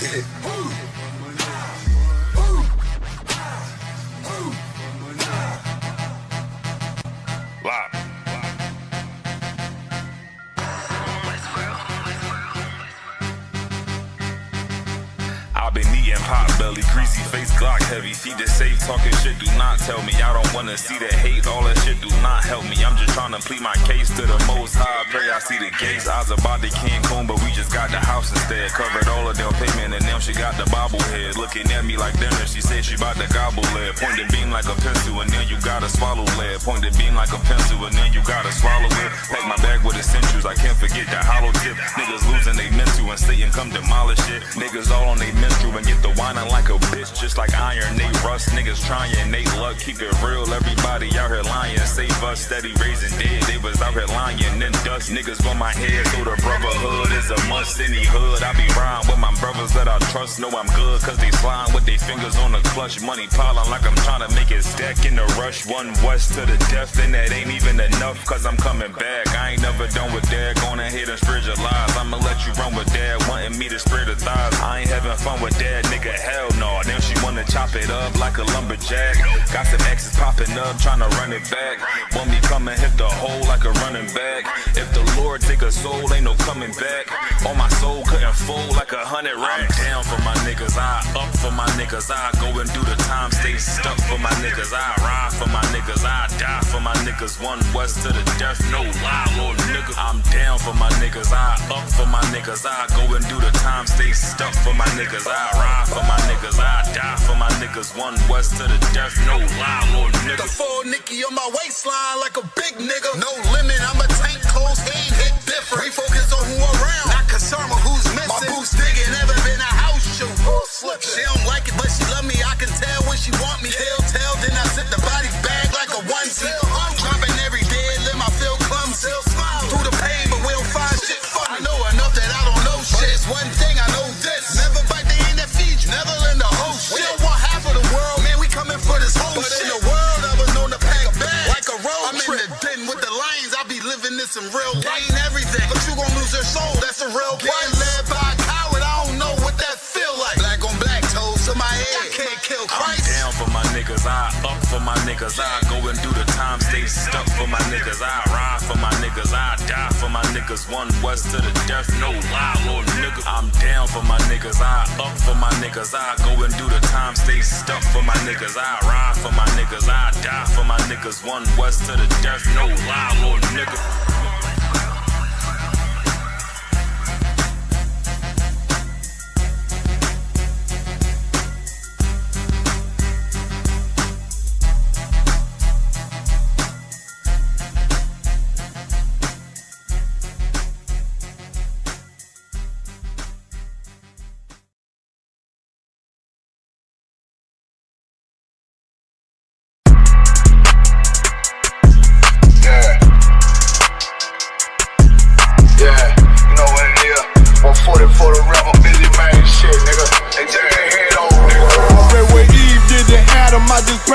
I've been eating pot belly, greasy face, Glock heavy. Feed it safe, talking shit, do not tell me. I don't wanna see the hate, all that shit do not help me. I'm just trying to plead my case to the most high. Pray I see the gates. I was about to Cancun, but we just got the house instead. Covered all of their payment, and now she got the bobblehead. Looking at me like dinner, she said she about to gobble lead. Point the beam like a pencil, and then you gotta swallow lead. Point the beam like a pencil, and then you gotta swallow it. Pack my bag with essentials, I can't forget the hollow tip. Niggas losing they mental, and Satan come demolish it. Niggas all on they menstrual and get the whining like a bitch, just like iron, they rust. Niggas trying, they luck, keep it real. Everybody out here lying, save us, steady raising dead. They was out here lying, then dust. Niggas on my head, so the brotherhood is a must. Any hood, I be riding with my brothers that I trust. Know I'm good, cause they slime with their fingers on the clutch. Money piling like I'm trying to make it stack in the rush. One west to the death, and that ain't even enough, cause I'm coming back. I ain't never done with that, going ahead and spread your lies. I'ma let you run with that, wanting me to spread the thighs. I ain't having fun with that, nigga, hell no. Now she wanna chop it up like a lumberjack. Got some exes popping up, trying to run it back. Want me come and hit the hole like a running back. If the Lord take a soul, ain't no coming back. On my soul couldn't fold like 100 racks. I'm down for my niggas, I up for my niggas. I go and do the time, stay stuck for my niggas. I ride for my niggas, I die for my niggas. One west to the death, no lie, little nigga. I'm down for my niggas, I up for my niggas. I go and do the time, stay stuck for my niggas. I ride for my niggas, I die for my niggas. One west to the death, no lie, little nigga. The full Nicky on my waistline like a big nigga. No limit, I'm a tank, close game, hit different. We focus on who around, not concerned with who's missing. My boots digging, never been a house shoe. She don't like it, but she love me. I can tell when she want me. Tell, then I zip the body bag like a onesie. I'm dropping every day, let my feel clumsy. Through the pain, but we don't find shit funny. I know enough that I don't know shit. It's one thing I know this. Never bite the hand that feeds you. Never lend a whole shit. We don't want half of the world, man. We coming for this whole shit. But in the world, I was known to pack a bag like a road I'm trip. In the den with the lions. I be living this in real life. Ain't everything, but you gon' lose your soul. That's a real price. Getting led by a coward. I don't know what that feel like. Black on black toes to my head. I can't kill Christ. I'm down for my niggas. I up for my niggas. I go and do the time, stay stuck for my niggas. I ride for my niggas. I die for my niggas. One west to the death, no lie, little nigga. I'm down for my niggas. I up for my niggas. I go and do the time, stay stuck for my niggas. I ride for my niggas. I die for my niggas. One west to the death, no lie, little nigga.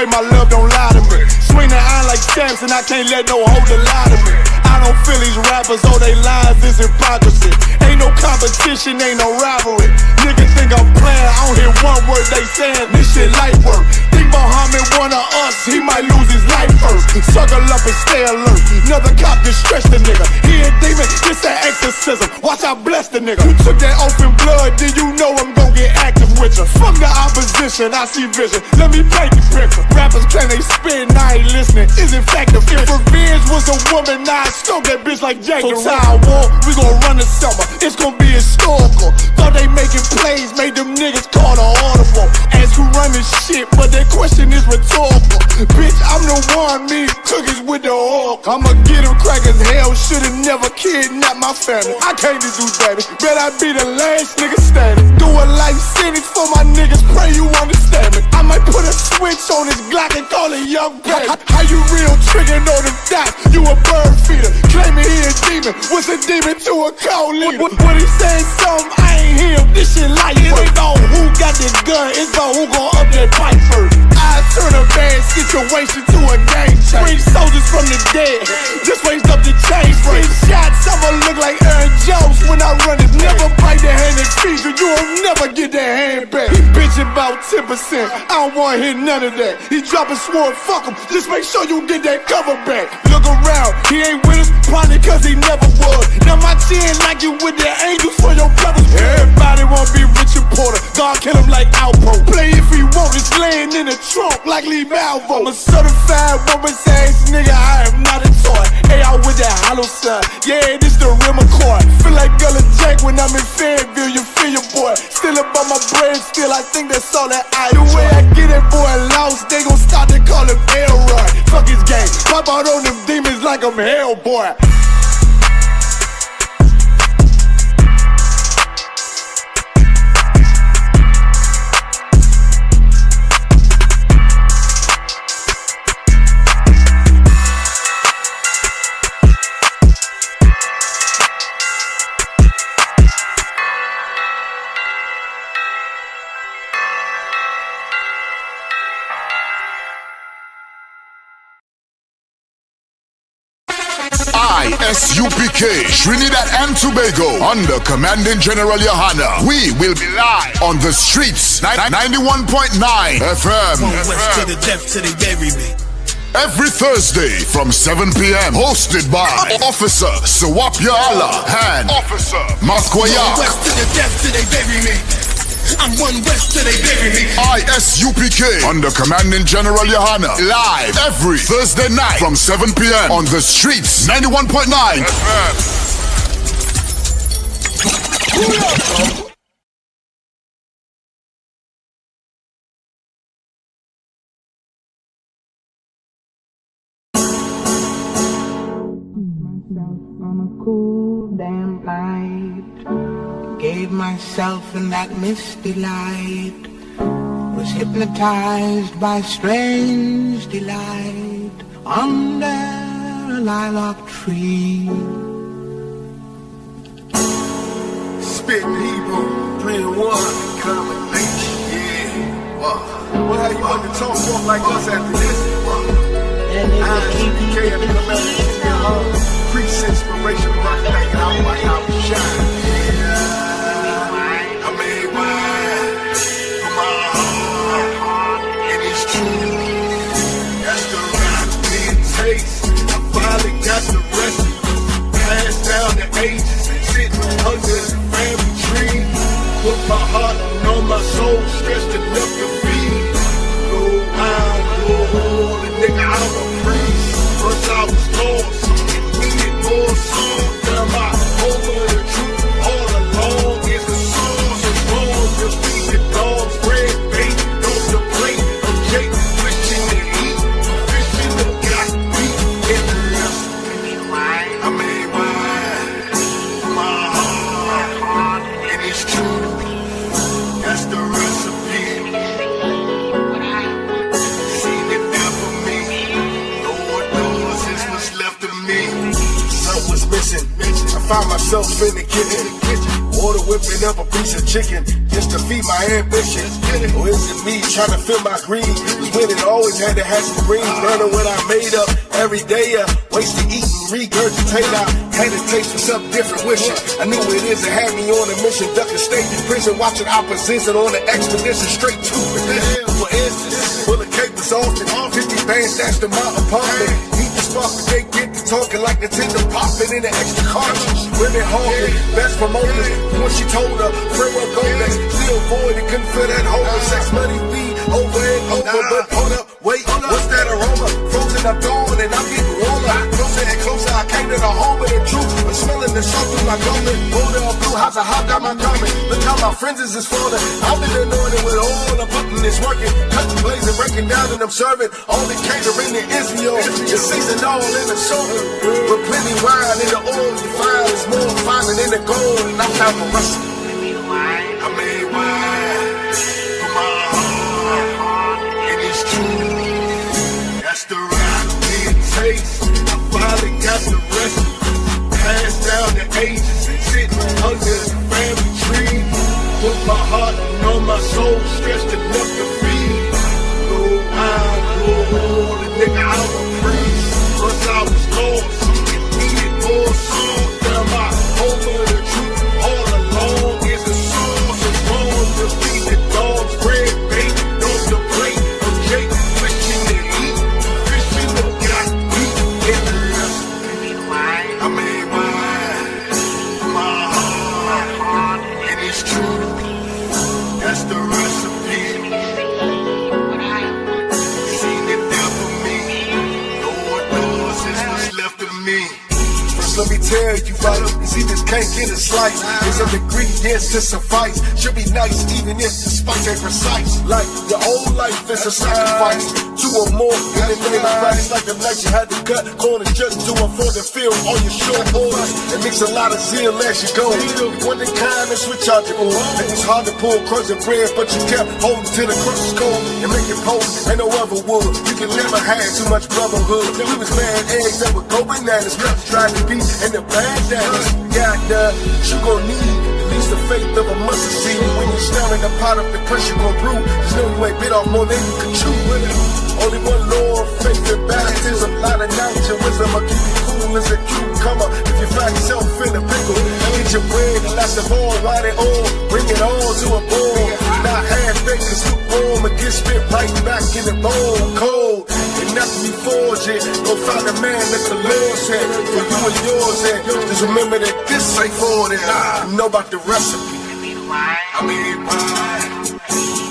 My love don't lie to me. Swing the iron like stamps and I can't let no hoe lie to me. I don't feel these rappers, all they lies is hypocrisy. Ain't no competition, ain't no rivalry. Niggas think I'm playing, I don't hear one word they saying. This shit light work. Think Muhammad one of us, he might lose his life first. Suckle up and stay alert. Another cop can stretch the nigga. He a demon, it's an exorcism. Watch I bless the nigga. You took that oath in blood, then you know I'm gon' get active with you. Fuck the opposition, I see vision. Let me paint the picture. Rappers claim they spit and I ain't listening. Is in fact the If revenge was a woman, now I stroke that bitch like Jake. So Tower War, we gon' run the summer. It's gon' be historical. Thought they making plays, made them niggas call the audible. Ask who run this shit, but that question is rhetorical. Bitch, I'm the one, me cookies with the oil. I'ma get them crackers, hell, should've never kidnapped my family. I can't do that, bet I be the last nigga standing. Do a life sentence for my niggas, pray you understand me. I might put a switch on this Glock and call it Young Pay. How you real trigger know them dots? You a bird feeder, claiming he a demon. What's a demon to a cold leader? When he saying something, I ain't hear him. This shit light work. It ain't about who got this gun, it's about who gon' up that pipe first. I turn a bad situation to a game changer. Bring soldiers from the dead, just raised up the chain. 6 shots, I'ma look like Aaron Jones when I run it. Never bite the hand that feeds you. You a never get that hand back. He bitchin' about 10%, I don't wanna hear none of that. He dropping sword, fuck him, just make sure you get that cover back. Look around, he ain't with us, probably cause he never was. Now my chin like you with the angels for your brothers. Everybody wanna be Richard Porter, God kill him like Alpo. Play if he want, it's laying in the trunk like Lee Malvo. I'm a certified woman's ass nigga, I am not a toy. Hey, out with that hollow sign, yeah, this the rim accord. Feel like Gullah Jack when I'm in Fayetteville, you feel your boy. Still about my brain, still I think that's all that I do. The way I get that boy lost, they gon' start to call him Elroy. Fuck his game, pop out on them demons like I'm Hellboy. I.S.U.P.K, Trinidad and Tobago, under Commanding General Yahanna. We will be live on the streets, 91.9 FM. From west to the depth till they bury me. Every Thursday from 7 p.m. Hosted by Officer I.S.U.P.K and Officer Maskoyak. West to the depth till they bury me. I'm one west till they bury me. I.S.U.P.K under Commanding General Yahanna. Live every Thursday night from 7 p.m. on the streets, 91.9 FM. On a cool damn night, gave myself in that misty light, was hypnotized by strange delight under a lilac tree. Spitting Hebrew, 3 and 1, combination, yeah. Well, how you want to talk like us after this? I.S.U.P.K and the Commanding Priest inspiration, rock like out, like out, shine. I made wine for my heart, and it's true. That's the recipe it takes. I finally got the recipe, passed down the ages, sitting under the family tree. Put my heart and on my soul, stretched enough to feed. Go wild, go hard, and nigga, I'm a priest. First I was lost, needed more songs. Now my over the truth all along is the songs of wrong. Just feed the dogs, bread, bait, throw the plate of cake, wishing to eat, fishing to got meat in the recipe. I made wine for my heart, and it's true. That's the recipe. Seen it there for me. Lord knows it's what's left of me. Something was missing. I found myself in the kitchen. Water whipping up a piece of chicken just to feed my ambition. Or is it me trying to fill my greed? When it always had to have some green. Learning what I made up every day. Waste to eat and regurgitate. I had a taste for something different, wishing I knew what it is. It had me on a mission, ducking state prison, watching opposition on an expedition straight to it. For instance, full of capers often, 50 bands dashed to my apartment. Need the spark, but they get to talking like Nintendo popping in the extra cartridge. Women hawking, best promoters. When she told her, framework Golex, still void and couldn't feel that hole. Sex, money, weed, over and over. But hold up, wait, what's that aroma? Frozen, I'm gone and I'm getting warmer. Closer and closer, I came to the home of the truth. But smelling the salt through my gullet. Older or blue house, I hopped out my garment. Look how my friends is falling. I've been anointed with all the button is working. Cutting, blazing, breaking down and observing. All the catering to Israel. The season all in the shoulder. With plenty wine in the oil, you find it's more finer than the gold. And I found the recipe. I made wine for my heart, and it's true. That's the recipe it takes. I finally got the recipe, passed down the ages, sitting under the family tree. Put my heart and on my soul, stretched enough to feed. Go wild, go hard, and nigga, I'm a priest. First I was lost, needed more songs. Now my over the truth all alone. That's the recipe. Seen it there for me. Lord knows it's what's left of me. Let me tell you right, is he just can't get a slice. There's some ingredients to suffice. Should be nice even if the spice ain't precise. Like your old life is a sacrifice. 2 or more in the name of Christ. Like the night you had to cut corners just to afford to fill all your short orders. It makes a lot of zeal as you go. One the kind that's rechargeable. And it's hard to pull crumbs and bread, but you kept holding to the crust cold and make it potent. Ain't no other wood. You can never have too much brotherhood. We was laying eggs that would go bananas. Cups tried to be and the bandanas, you gon' need at least the faith of a mustard seed. When you're stirring the pot up, the pressure gon' brew. Just know you ain't bit off more than you can chew. Only one Lord, faith and baptism. Lot of knowledge and wisdom will keep you cool as a cucumber. If you find yourself in a pickle, eat your bread and last of all, write it on. Bring it on to a bowl. Not half-baked, cause lukewarm and get spit right back in the bowl. Cold, and after you forge it, go find a man that the Lord said for you and yours. And just remember that this ain't for them. You know about the recipe. I mean, why?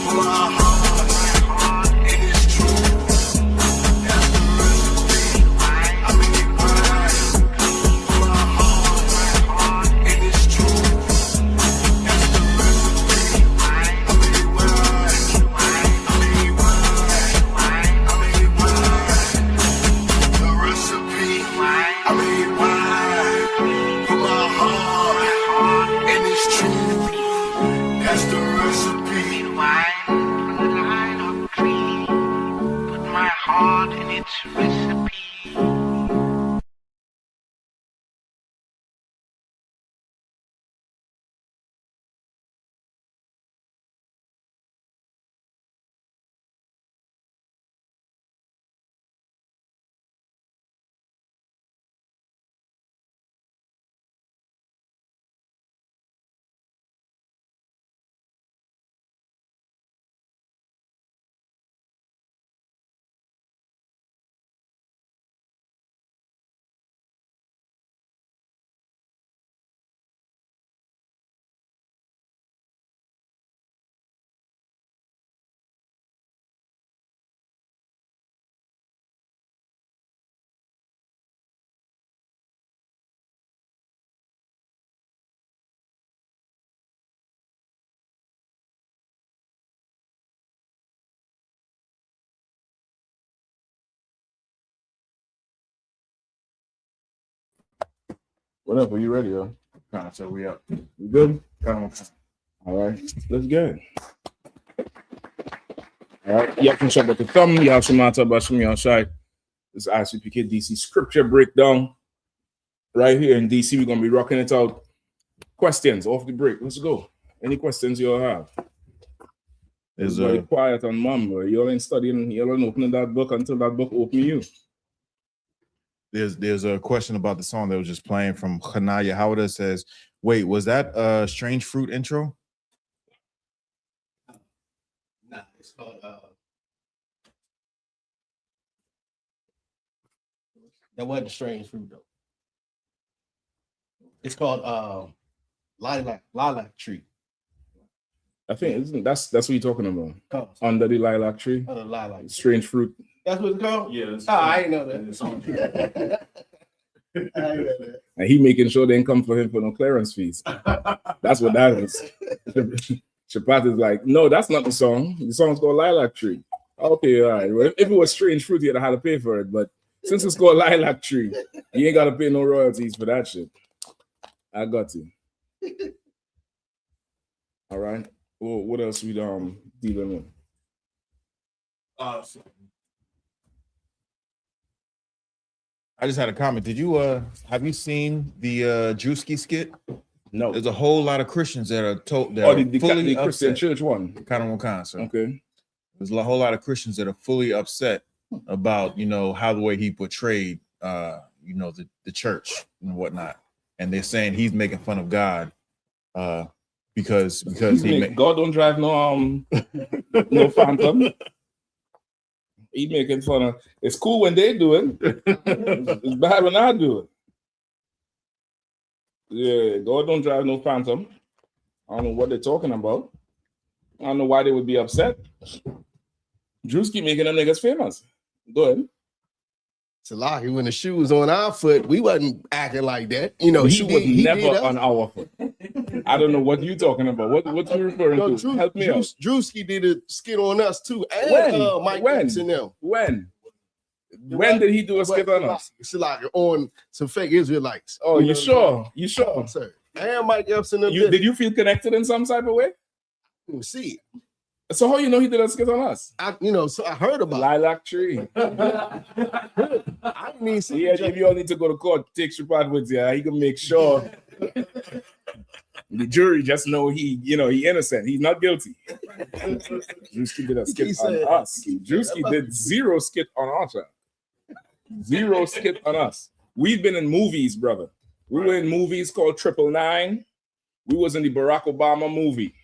For my heart, and it's true. That's the recipe. I mean, why? For my heart, and it's true. That's the recipe. I mean, why? I mean, why? I mean, why? The recipe. I mean, why? For my heart, and it's true. That's the recipe. Wine from the line of tree. Put my heart in its recipe. Whatever, you ready, yo? Kind of, so we up. You good? Kind of. All right, let's get it. All right, you can show with the thumb. You have some matter about me outside. This is I.S.U.P.K DC scripture breakdown. Right here in DC, we're gonna be rocking it out. Questions off the break. Let's go. Any questions you all have? Is quiet on mom, bro. You all ain't studying, you all ain't opening that book until that book open you. There's a question about the song that was just playing from Hanaya Howard. Says, wait, was that a Strange Fruit intro? Nah, it's called that wasn't Strange Fruit though. It's called lilac tree. I think that's what you're talking about. Under the lilac tree. Under the lilac. Strange Fruit. That's what it's called? Yeah. I ain't know that. I ain't know that. And he making sure they ain't come for him for no clearance fees. That's what that is. Chapat is like, no, that's not the song. The song's called Lilac Tree. Okay, all right. Well, if it was Strange Fruit, you'd have had to pay for it. But since it's called Lilac Tree, you ain't got to pay no royalties for that shit. I got you. All right. Well, what else we dealing with? I just had a comment. Did you have you seen the Drewski skit? No. There's a whole lot of Christians that are told that the Christian church one. Kind of concert. Okay. There's a whole lot of Christians that are fully upset about how the way he portrayed the church and whatnot. And they're saying he's making fun of God because God don't drive no phantom. He making fun of. It's cool when they do it. It's bad when I do it. Yeah, God don't drive no phantom. I don't know what they're talking about. I don't know why they would be upset. Drewski making them niggas famous. Go ahead. Salaki, when the shoe was on our foot, we wasn't acting like that. You know, The he shoe did, was he never did us. on our foot. I don't know what you're talking about. What you referring to? Help me out. Drewski did a skit on us too. And When? Mike When? Epps and them. When did he do a skit on us? Salaki, on some fake Israelites. Oh, you sure? You Yes, sure? sir. And Mike Epps and them. Did you feel connected in some type of way? See, so how you know he did a skit on us? So I heard about Lilac Tree. I didn't even see. Yeah, if you all need to go to court, take Shripad with you. He can make sure the jury just know he innocent. He's not guilty. Drewski did a skit on us. Drewski did zero skit on us. Zero skit on us. We've been in movies, brother. We were in movies called 999. We was in the Barack Obama movie.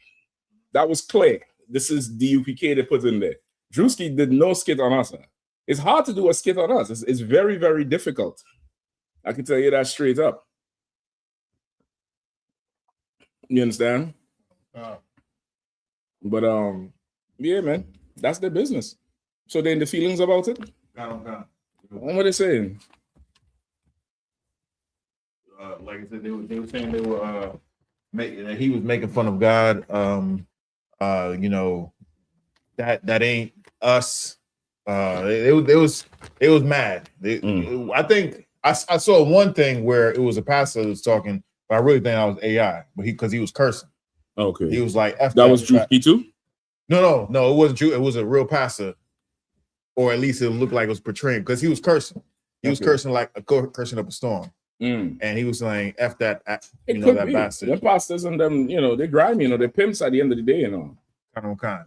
That was Clay. This is the UPK they put in there. Drewski did no skit on us. It's hard to do a skit on us. It's very, very difficult. I can tell you that straight up. You understand? But yeah, man, that's their business. So they in the feelings about it? What are they saying? Like I said, they were saying they were he was making fun of God. You know, that ain't us. It was mad. I think I saw one thing where it was a pastor that was talking, but I really think that was AI, but because he was cursing. Okay. He was like, F that was Drewski too? No, it wasn't Drew. It was a real pastor, or at least it looked like it was portraying because he was cursing. He was cursing like cursing up a storm. And he was saying, F that, that bastard. The pastors and them, they grimy, they're pimps at the end of the day, Kind.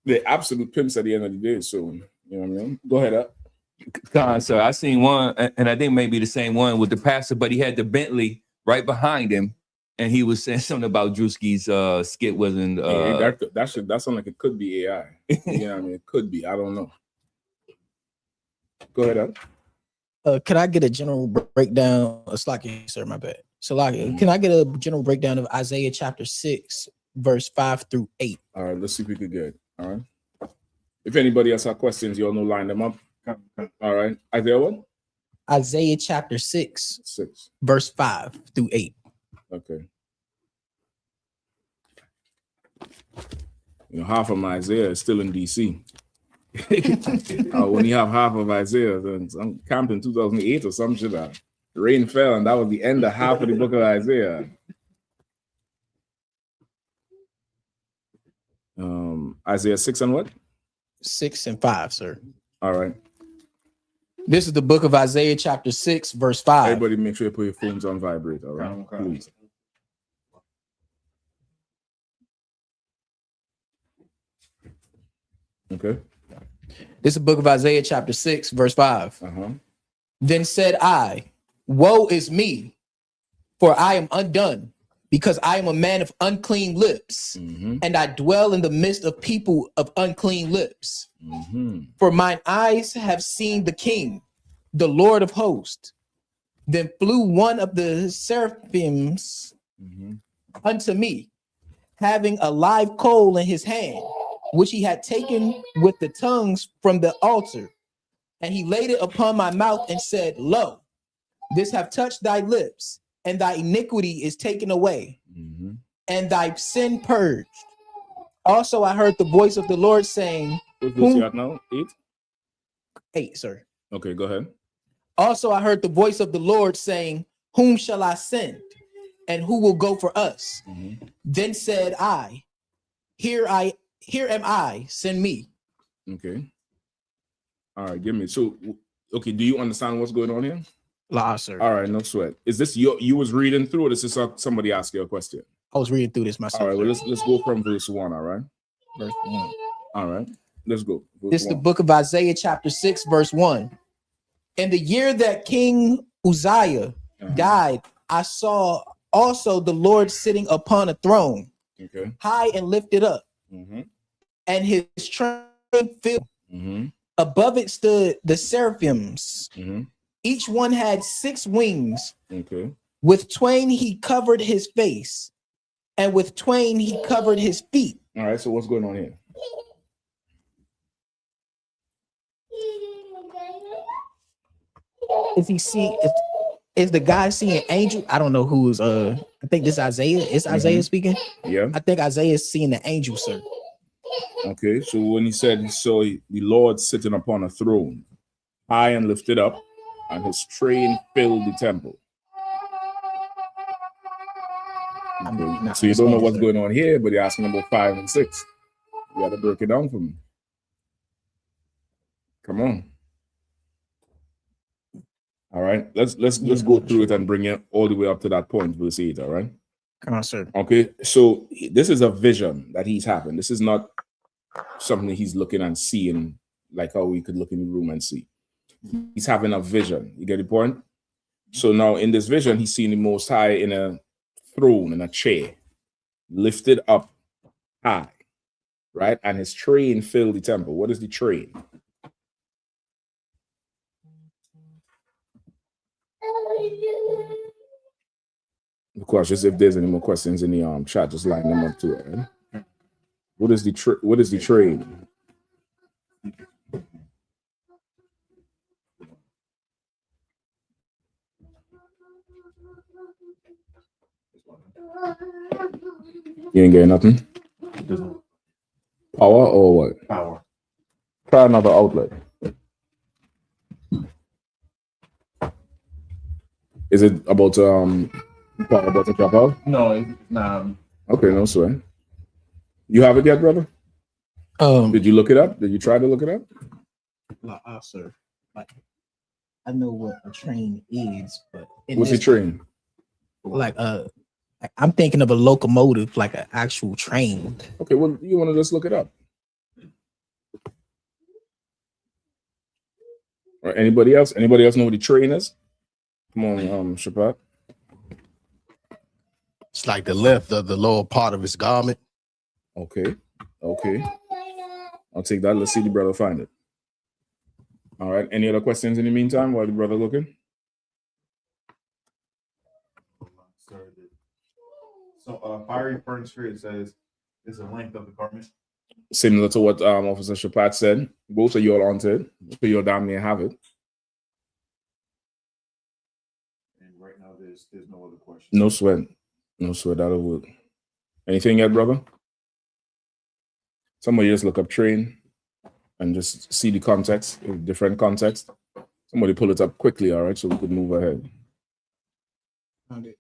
They're absolute pimps at the end of the day. So, you know what I mean? Go ahead up. So I seen one, and I think maybe the same one with the pastor, but he had the Bentley right behind him, and he was saying something about Drewski's skit wasn't. That sounds like it could be AI. You know what I mean? It could be. I don't know. Go ahead up. Could I get a general breakdown? Slaki, sir, my bad. Slaki, can I get a general breakdown of Isaiah chapter 6, verse 5 through 8? All right, let's see if we could get it. All right. If anybody else has questions, you all know, line them up. All right. Isaiah what? Isaiah chapter 6, verse 5 through 8. Okay. Half of my Isaiah is still in DC. When you have half of Isaiah, then I'm camping 2008 or some shit. Rain fell, and that was the end of half of the book of Isaiah. Isaiah 6 and what? 6 and 5, sir. All right. This is the book of Isaiah chapter 6, verse 5. Everybody make sure you put your phones on vibrate, all right? Please. Okay. This is the book of Isaiah chapter 6, verse 5. Then said I, woe is me, for I am undone, because I am a man of unclean lips, and I dwell in the midst of people of unclean lips. For mine eyes have seen the King, the Lord of hosts. Then flew one of the seraphims unto me, having a live coal in his hand, which he had taken with the tongues from the altar. And he laid it upon my mouth and said, lo, this have touched thy lips, and thy iniquity is taken away, and thy sin purged. Also I heard the voice of the Lord saying, what verse you at now? 8, sir. Okay, go ahead. Also I heard the voice of the Lord saying, whom shall I send, and who will go for us? Then said I, here am I, send me. Okay. All right, give me. So, okay, do you understand what's going on here? La, sir. All right, no sweat. Is this you was reading through, or this is somebody ask you a question? I was reading through this myself. All right, well, let's go from verse 1, all right? Verse 1. All right, let's go. This is the book of Isaiah chapter 6, verse 1. In the year that King Uzziah died, I saw also the Lord sitting upon a throne, high and lifted up, and his train filled. Above it stood the seraphims. Each one had 6 wings. With twain he covered his face, and with twain he covered his feet. All right, so what's going on here? Is he seeing? Is the guy seeing angel? I don't know who's. I think this Isaiah. Is Isaiah speaking? Yeah. I think Isaiah is seeing the angel, sir. Okay, so when he said he saw the Lord sitting upon a throne, high and lifted up, and his train filled the temple. Okay. So you don't know what's going on here, but you're asking about 5 and 6. You got to break it down for me. Come on. All right, let's go through it and bring it all the way up to that point. We'll see it. All right. Come on, sir. Okay, so this is a vision that he's having. This is not something he's looking and seeing like how we could look in the room and see. He's having a vision. You get the point? So now in this vision, he's seeing the Most High in a throne, in a chair, lifted up high, right? And his train filled the temple. What is the train? Of course, just if there's any more questions in the chat, just line them up to it. Right? What is the train? You ain't getting nothing? Power or what? Power. Try another outlet. Is it about power about to drop out? No, it's not. Okay, no sweat. You have it yet, brother? Did you look it up? Did you try to look it up? Sir. Like, I know what a train is, but what's a train? Like I'm thinking of a locomotive, like an actual train. Okay, well, you want to just look it up. Or anybody else? Anybody else know what the train is? Come on, Shapat. It's like the length of the lower part of his garment. Okay. I'll take that. Let's see the brother find it. All right. Any other questions in the meantime while the brother looking? So fiery furniture, it says, is the length of the garment. Similar to what Officer Shapat said. Both of you all onto it. Both of you all damn near have it. And right now there's no other question. No sweat. No sweat. That'll work. Anything yet, brother? Somebody just look up train and just see the context, different context. Somebody pull it up quickly, all right, so we could move ahead. Found it.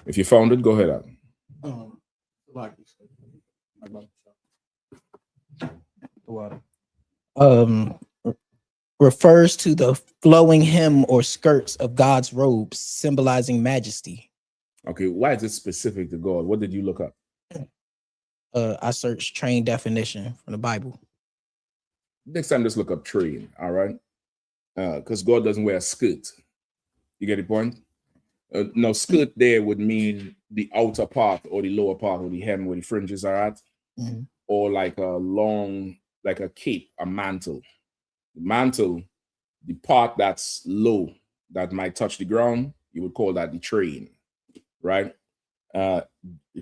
If you found it, go ahead, Adam. Refers to the flowing hem or skirts of God's robes, symbolizing majesty. Okay, why is it specific to God? What did you look up? I searched train definition from the Bible. Next time, just look up train, all right? Because God doesn't wear a skirt. You get the point? Now, skirt there would mean the outer part or the lower part or the hem where the fringes are at, or like a long, like a cape, a mantle. The mantle, the part that's low, that might touch the ground, you would call that the train, right?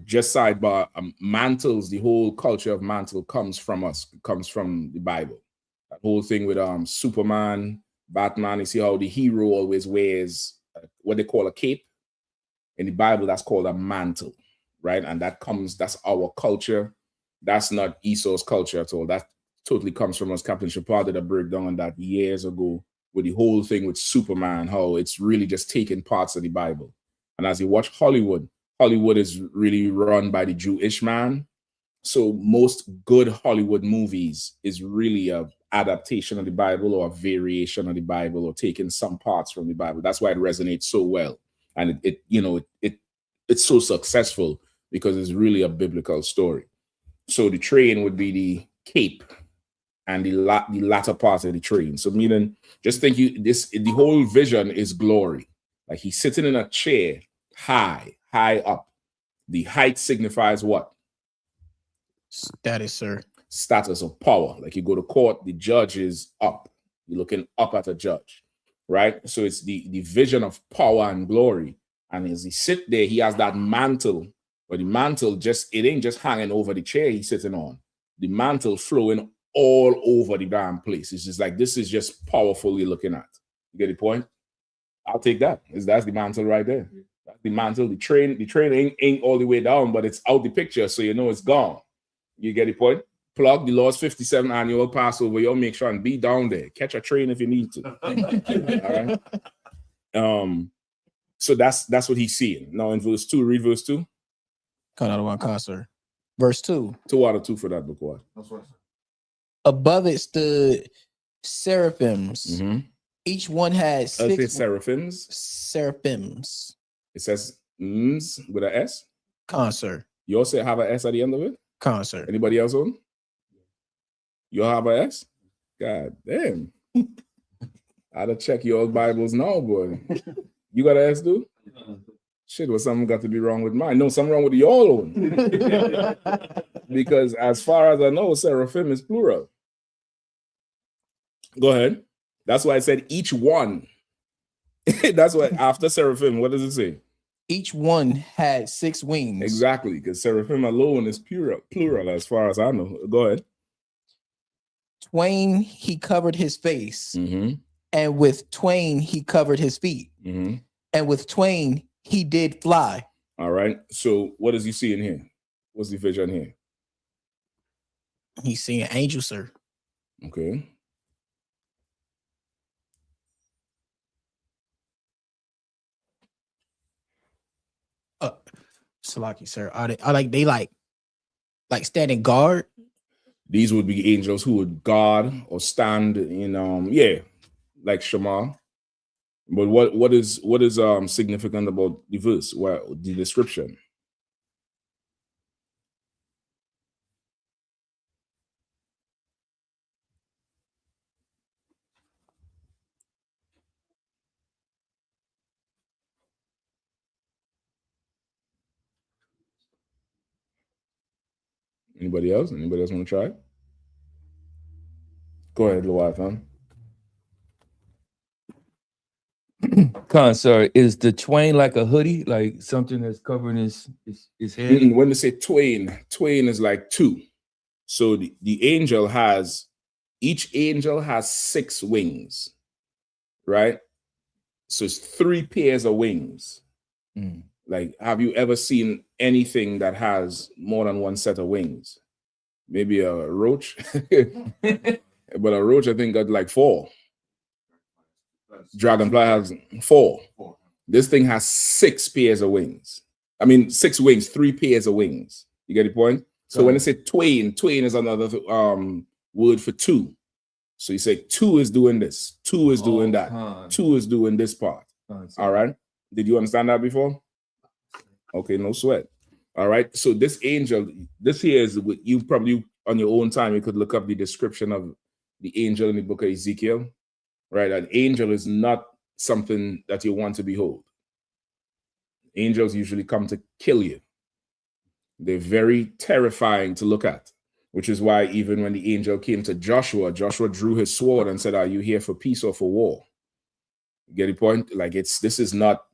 Just sidebar, mantles, the whole culture of mantle comes from us, comes from the Bible. That whole thing with Superman, Batman, you see how the hero always wears what they call a cape. In the Bible, that's called a mantle, right? And that's our culture. That's not Esau's culture at all. That totally comes from us. Captain Shepard did a breakdown on that years ago with the whole thing with Superman, how it's really just taking parts of the Bible. And as you watch Hollywood is really run by the Jewish man. So most good Hollywood movies is really a adaptation of the Bible or a variation of the Bible or taking some parts from the Bible. That's why it resonates so well. And it's so successful because it's really a biblical story. So the train would be the cape and the latter part of the train. So meaning, just think the whole vision is glory. Like he's sitting in a chair high up. The height signifies what? Status, sir. Status of power. Like you go to court, the judge is up. You're looking up at a judge, right? So it's the vision of power and glory. And as he sit there, he has that mantle But the mantle it ain't just hanging over the chair he's sitting on. The mantle flowing all over the damn place. It's just like, this is just powerfully looking at. You get the point? I'll take that. That's the mantle right there. That's the mantle. The train ain't all the way down, but it's out the picture, so you know it's gone. You get the point? Plug the Lord's 57 annual Passover. You'll make sure and be down there. Catch a train if you need to. All right. So that's what he's seeing. Now in verse 2, read verse 2. Cut out of one concert. Verse 2. 2 out of 2 for that book. What? Above it stood seraphims. Each one had 6 seraphims. Seraphims. It says with an S. Concert. You also have an S at the end of it? Concert. Anybody else on? You have an S? God damn. I had to check your old Bibles now, boy. You got an S, dude? Shit, well, something got to be wrong with mine. No, something wrong with y'all own. Because as far as I know, seraphim is plural. Go ahead. That's why I said each one. That's why after seraphim, what does it say? Each one had 6 wings. Exactly, because seraphim alone is plural as far as I know. Go ahead. Twain he covered his face, and with twain he covered his feet, and with twain he did fly. All right. So what does he see in here? What's the vision here? He's seeing angels, sir. Okay. Salaki, sir. Are they like standing guard? These would be angels who would guard or stand in like Shema. But what is significant about the verse? Well, the description. Anybody else? Anybody else want to try? Go ahead, Leviathan. Sir, is the twain like a hoodie, like something that's covering his head? When they say twain is like 2. So each angel has 6 wings, right? So it's 3 pairs of wings. Like, have you ever seen anything that has more than 1 set of wings? Maybe a roach, but a roach I think got like 4. Dragonfly has 4. This thing has 6 pairs of wings. I mean, 6 wings, 3 pairs of wings. You get the point? So when they say twain is another word for 2. So you say 2 is doing this, 2 is doing that, 2 is doing this part. All right. Did you understand that before? Okay, no sweat. All right. So this angel, this here is what you probably on your own time, you could look up the description of the angel in the book of Ezekiel. Right? An angel is not something that you want to behold. Angels usually come to kill you. They're very terrifying to look at, which is why even when the angel came to Joshua, Joshua drew his sword and said, "Are you here for peace or for war?" You get the point? Like this is not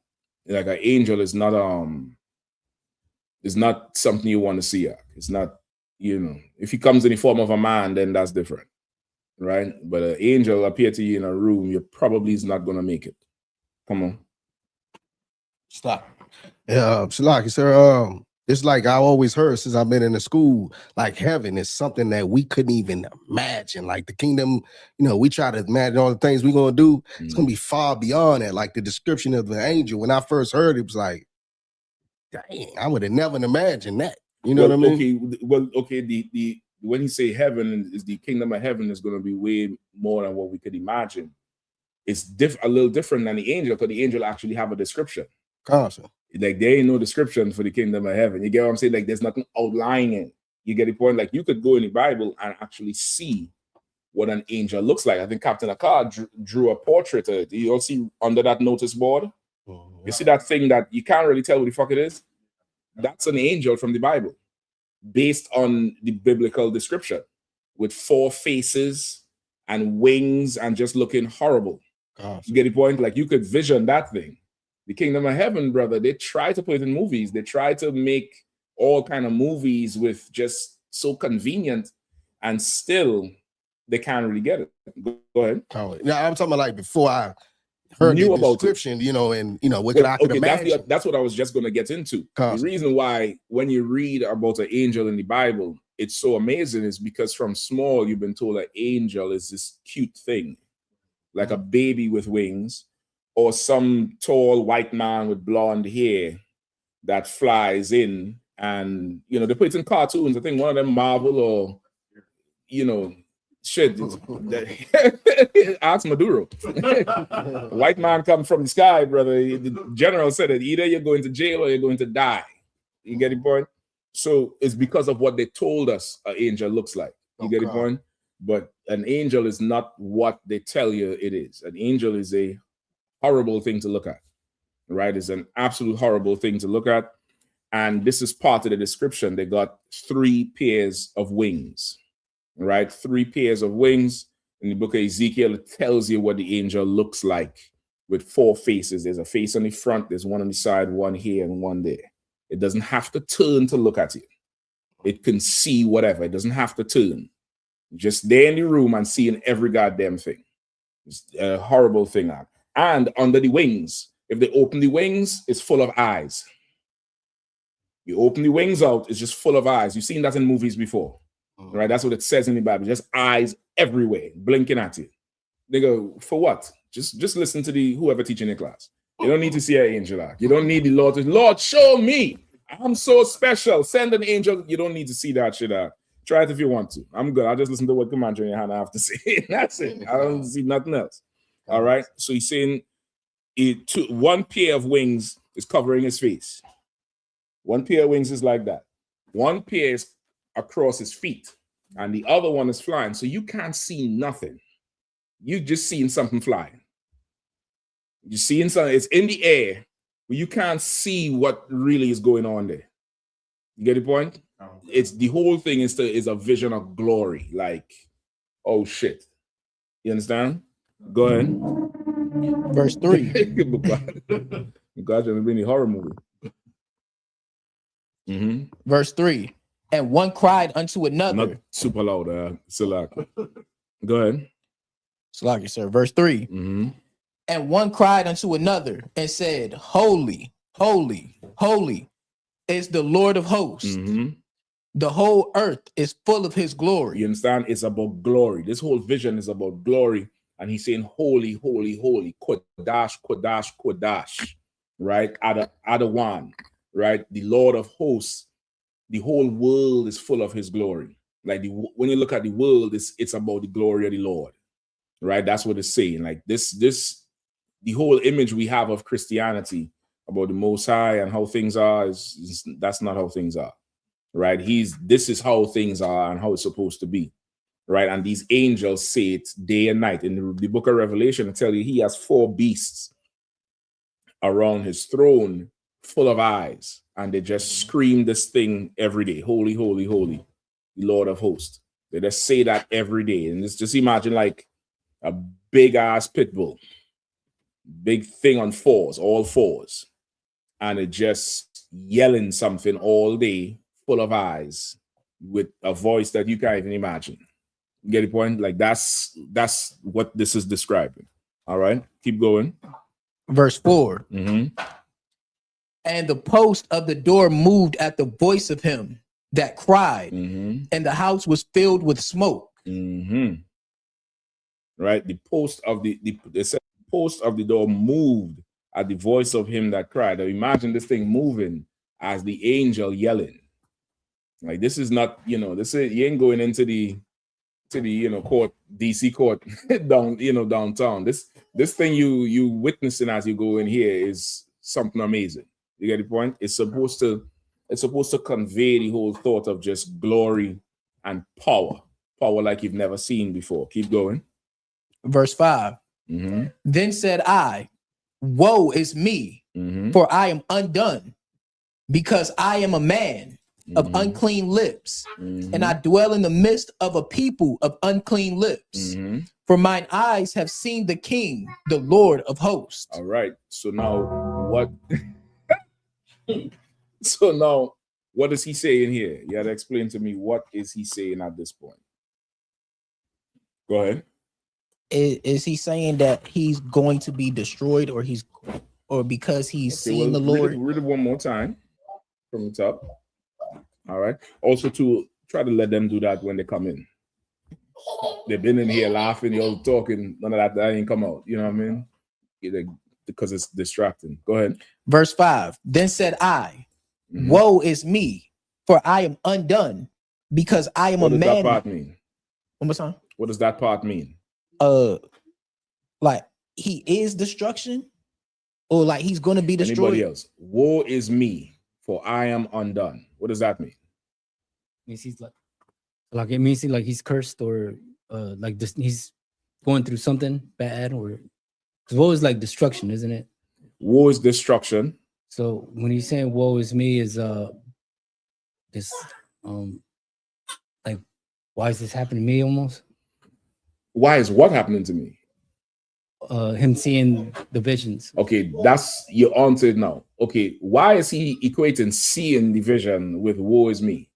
like an angel is not something you want to see. It's not, if he comes in the form of a man, then that's different. Right? But an angel appear to you in a room, you probably is not going to make it. Come on. Stop. Yeah, Shalaki, sir. It's like I always heard since I've been in the school, like heaven is something that we couldn't even imagine. Like the kingdom, we try to imagine all the things we're going to do. It's going to be far beyond that. Like the description of the angel, when I first heard it was like, dang, I would have never imagined that. You know what I mean? Okay, when you say heaven is the kingdom of heaven is going to be way more than what we could imagine. It's a little different than the angel, because the angel actually have a description. Constant. Like there ain't no description for the kingdom of heaven. You get what I'm saying? Like there's nothing outlining. You get the point? Like you could go in the Bible and actually see what an angel looks like. I think Captain Akkad drew a portrait of it. You all see under that notice board? You see that thing that you can't really tell what the fuck it is? That's an angel from the Bible, based on the biblical description, with 4 faces and wings and just looking horrible. Awesome. You get the point? Like you could vision that thing. The kingdom of heaven, brother, they try to put it in movies. They try to make all kind of movies with just so convenient, and still they can't really get it. Go ahead. Oh, now I'm talking about like before I heard Knew the about description, you know, and you know what I could imagine. That's what I was just going to get into. The reason why when you read about an angel in the Bible, it's so amazing is because from small you've been told an angel is this cute thing, like a baby with wings, or some tall white man with blonde hair that flies in, and you know they put it in cartoons. I think one of them Marvel or you know shit. Ask Maduro. White man come from the sky, brother. The general said that either you're going to jail or you're going to die. You get the point? So it's because of what they told us an angel looks like. You get the point? But an angel is not what they tell you it is. An angel is a horrible thing to look at, right? It's an absolute horrible thing to look at. And this is part of the description. They got 3 pairs of wings, right? 3 pairs of wings. In the book of Ezekiel, it tells you what the angel looks like with 4 faces. There's a face on the front, there's one on the side, one here, and one there. It doesn't have to turn to look at you. It can see whatever. It doesn't have to turn. Just there in the room and seeing every goddamn thing. It's a horrible thing. And under the wings, if they open the wings, it's full of eyes. You open the wings out, it's just full of eyes. You've seen that in movies before, right? That's what it says in the Bible. Just eyes everywhere, blinking at you. They go, for what? Just listen to the whoever teaching your class. You don't need to see an angel. You don't need the Lord to, Lord, show me. I'm so special. Send an angel. You don't need to see that shit out. Try it if you want to. I'm good. I'll just listen to what Commander Yahanna have to say. That's it. I don't see nothing else. All right. So he's saying 1 pair of wings is covering his face. 1 pair of wings is like that. 1 pair is across his feet, and the other one is flying. So you can't see nothing. You just seeing something flying. You're seeing something. It's in the air, but you can't see what really is going on there. You get the point? It's the whole thing is a vision of glory. Like, oh shit. You understand? Go ahead. Verse 3. God, you've been in a horror movie. Verse 3. And one cried unto another. Not super loud, Salak. Go ahead. Salaki, sir. Verse 3. And one cried unto another and said, Holy, holy, holy is the Lord of hosts. The whole earth is full of his glory. You understand? It's about glory. This whole vision is about glory. And he's saying, holy, holy, holy. Kodash, Kodash, Kodash. Right? Adawan. Right? The Lord of hosts. The whole world is full of his glory. Like when you look at the world, it's about the glory of the Lord. Right? That's what it's saying. Like the whole image we have of Christianity about the Most High and how things are that's not how things are. Right? This is how things are and how it's supposed to be. Right? And these angels say it day and night. In the book of Revelation, I tell you, he has 4 beasts around his throne full of eyes. And they just scream this thing every day. Holy, holy, holy, the Lord of hosts. They just say that every day. And just imagine like a big ass pit bull. Big thing on 4s, all 4s. And it just yelling something all day, full of eyes, with a voice that you can't even imagine. You get the point? Like that's what this is describing. All right, keep going. Verse 4. And the post of the door moved at the voice of him that cried, and the house was filled with smoke. Right, the post of the post of the door moved at the voice of him that cried. Now imagine this thing moving as the angel yelling. Like this is not, this is, you ain't going into the court, DC court downtown. This thing you witnessing as you go in here is something amazing. You get the point? It's supposed to convey the whole thought of just glory and power like you've never seen before. Keep going. Verse 5. Then said I, woe is me, for I am undone, because I am a man of unclean lips, and I dwell in the midst of a people of unclean lips. For mine eyes have seen the King, the Lord of hosts. All right. So now what? So now What is he saying here? You got to explain to me, what is he saying at this point? Go ahead. Is he saying that he's going to be destroyed, or because he's seen the Lord? Read it one more time from the top. All right. Also, to try to let them do that when they come in. They've been in here laughing, you're talking, none of that ain't come out. You know what I mean? Because it's distracting. Go ahead. Verse 5. Then said I, woe is me, for I am undone, because I am a man. What does that part mean? One more time. What does that part mean? Like he is destruction, or like he's going to be destroyed. Anybody else? Woe is me, for I am undone. What does that mean? Means he's like it means he's cursed, or like this, he's going through something bad, or because woe is like destruction, isn't it? Woe is destruction. So when he's saying woe is me, is this like, why is this happening to me almost? Why is what happening to me? Him seeing the visions. Okay, that's your answer now. Okay, why is he equating seeing the vision with woe is me?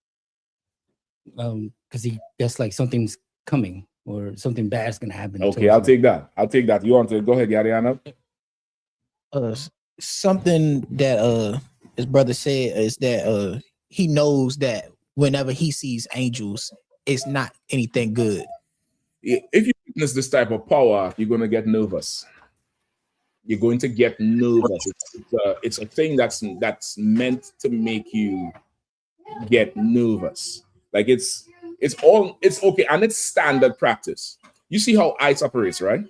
Because that's like something's coming, or something bad's gonna happen. Okay, I'll take that. You answer. Go ahead, Yahanna. Something that his brother said is that he knows that whenever he sees angels, it's not anything good. If you witness this type of power, you're going to get nervous. You're going to get nervous. It's a thing that's meant to make you get nervous. Like it's okay, and it's standard practice. You see how ICE operates, right?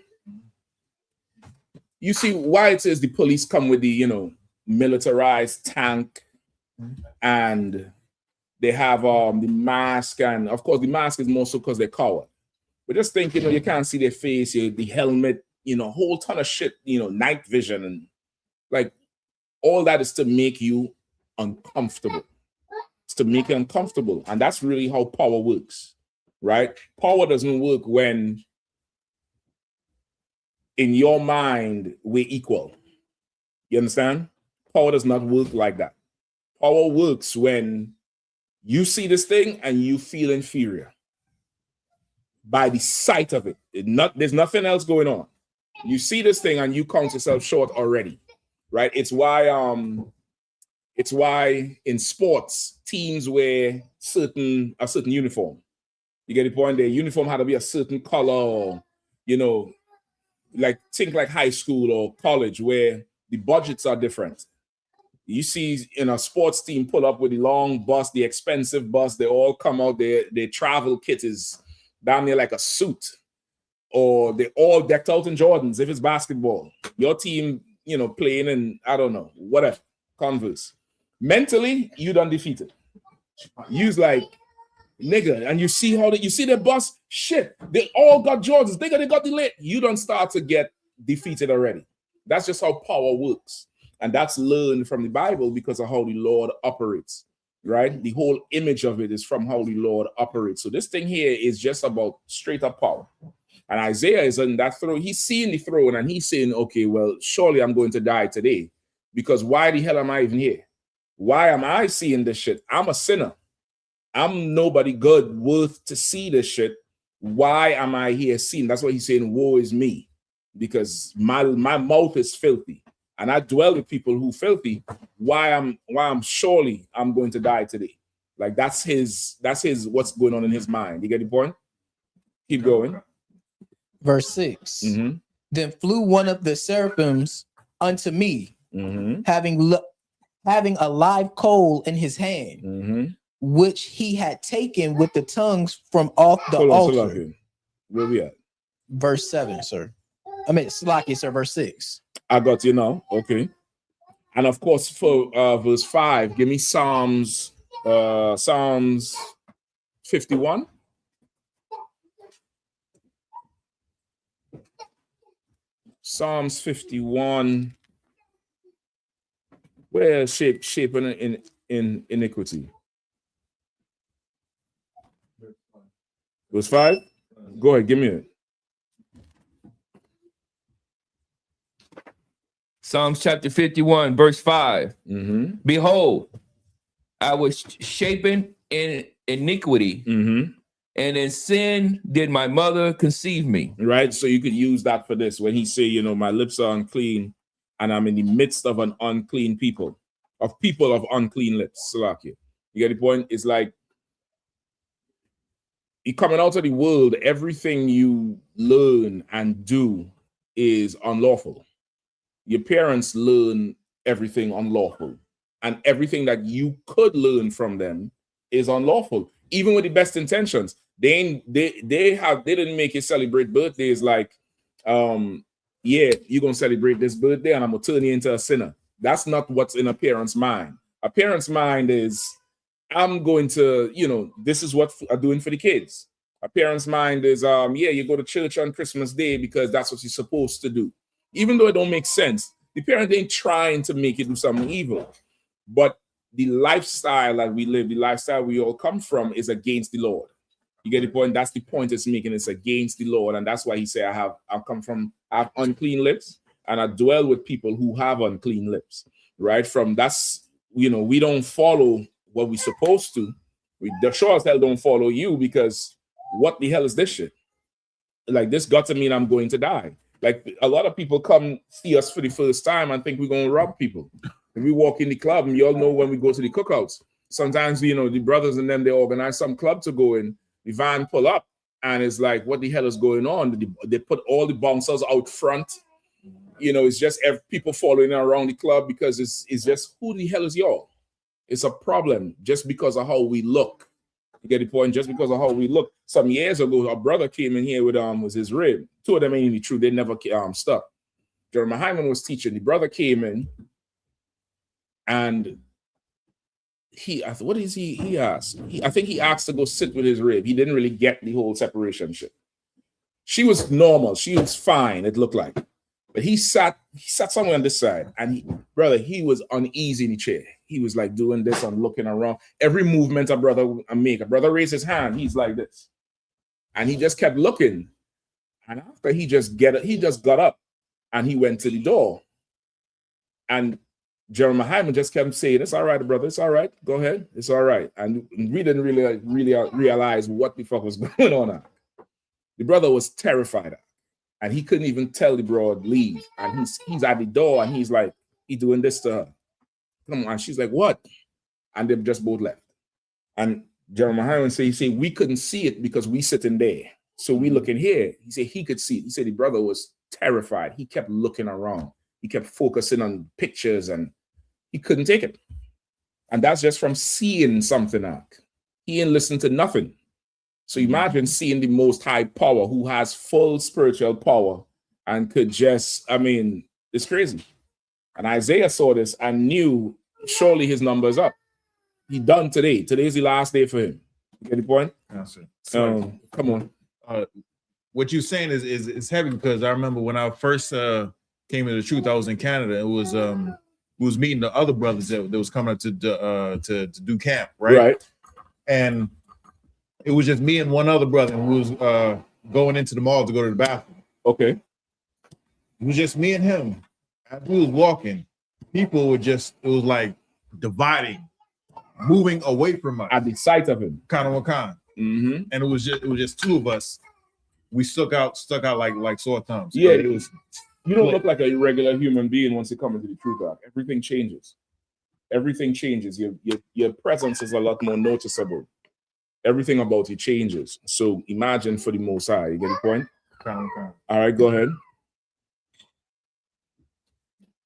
You see why it says the police come with the militarized tank, and they have the mask, and of course the mask is more so because they're coward. But just think, you can't see their face, the helmet, whole ton of shit, night vision, and like all that is to make you uncomfortable. It's to make you uncomfortable. And that's really how power works, right? Power doesn't work when in your mind we're equal. You understand? Power does not work like that. Power works when you see this thing and you feel inferior by the sight of it. There's nothing else going on. You see this thing and you count yourself short already, right? It's why in sports teams wear a certain uniform. You get the point? Their uniform had to be a certain color, or like think like high school or college where the budgets are different. You see in a sports team pull up with the long bus, the expensive bus, they all come out, their travel kit is down there like a suit, or they all decked out in Jordans if it's basketball. Your team, playing in, I don't know, whatever, Converse. Mentally, you done defeated. You's like, nigga, and you see their bus, shit, they all got Jordans, nigga, they got the lit. You don't start to get defeated already. That's just how power works. And that's learned from the Bible because of how the Lord operates, right? The whole image of it is from how the Lord operates. So this thing here is just about straight up power. And Isaiah is in that throne. He's seeing the throne and he's saying, okay, well, surely I'm going to die today, because why the hell am I even here? Why am I seeing this shit? I'm a sinner. I'm nobody good worth to see this shit. Why am I here seeing? That's why he's saying, woe is me, because my mouth is filthy. And I dwell with people who filthy. Why I'm surely I'm going to die today. Like that's his what's going on in his mind. You get the point? Keep going. Verse 6. Then flew one of the seraphims unto me, having a live coal in his hand, which he had taken with the tongues from off the altar. Where we at? Verse 7, sir. I mean, Slaki, sir, verse 6. I got you now. Okay. And of course, for verse 5, give me Psalms 51. Psalms 51. Where shape in iniquity? Verse 5. Go ahead, give me it. Psalms chapter 51, verse 5. Behold, I was shapen in iniquity, Mm-hmm. and in sin did my mother conceive me. Right? So you could use that for this when he say, you know, my lips are unclean and I'm in the midst of an unclean people of unclean lips. Salakia. You get the point? It's like you coming out of the world, everything you learn and do is unlawful. Your parents learn everything unlawful, and everything that you could learn from them is unlawful, even with the best intentions. They didn't make you celebrate birthdays like, yeah, you're gonna celebrate this birthday and I'm gonna turn you into a sinner. That's not what's in a parent's mind. A parent's mind is, I'm going to, you know, this is what I'm doing for the kids. A parent's mind is, yeah, you go to church on Christmas Day because that's what you're supposed to do. Even though it don't make sense, the parent ain't trying to make you do something evil. But the lifestyle that we live, the lifestyle we all come from is against the Lord. You get the point? That's the point it's making. It's against the Lord. And that's why he said, I have unclean lips, and I dwell with people who have unclean lips. Right? From that's, you know, we don't follow what we're supposed to. We sure as hell don't follow you, because what the hell is this shit? Like, this got to mean I'm going to die. Like, a lot of people come see us for the first time and think we're going to rob people. And we walk in the club, and you all know when we go to the cookouts, sometimes, you know, the brothers and them, they organize some club to go in. The van pull up, and it's like, what the hell is going on? They put all the bouncers out front. You know, it's just people following around the club because it's just, who the hell is y'all? It's a problem just because of how we look. You get the point? Just because of how we look. Some years ago, a brother came in here with was his rib. Two of them ain't really true. They never stuck. Jeremiah Hyman was teaching. The brother came in, and he asked, what is he asked? I think he asked to go sit with his rib. He didn't really get the whole separation shit. She was normal. She was fine, it looked like. But he sat somewhere on this side, and he was uneasy in the chair. He was like doing this and looking around. Every movement a brother raised his hand, he's like this. And he just kept looking. And after he just got up and he went to the door. And Jeremiah Hyman just kept saying, it's all right, brother, it's all right. Go ahead, it's all right. And we didn't really realize what the fuck was going on. The brother was terrified. And he couldn't even tell the broad leave. And he's at the door, and he's like, he doing this to her. Come on. She's like, what? And they just both left. And Jeremiah Hyman said, he said, we couldn't see it because we sitting there. So we looking here. He said he could see it. He said the brother was terrified. He kept looking around. He kept focusing on pictures, and he couldn't take it. And that's just from seeing something out. He ain't listened to nothing. So imagine seeing the Most High Power, who has full spiritual power and could just, I mean, it's crazy. And Isaiah saw this and knew surely his number's up. He done today. Today's the last day for him. You get the point? Yes, sir. Come on. What you're saying is heavy, because I remember when I first came into the truth, I was in Canada. It was was meeting the other brothers that was coming up to do camp, right? Right. And it was just me and one other brother who was going into the mall to go to the bathroom. Okay. It was just me and him. As we was walking, people were just, it was like dividing, moving away from us. At the sight of him. Kind of kind. Mm-hmm. And it was just two of us. We stuck out like sore thumbs. Yeah, it was. You don't look like a regular human being once you come into the truth, Doc. Everything changes. Everything changes. Your presence is a lot more noticeable. Everything about you changes. So imagine for the Most High. You get the point? Kind. All right, go ahead.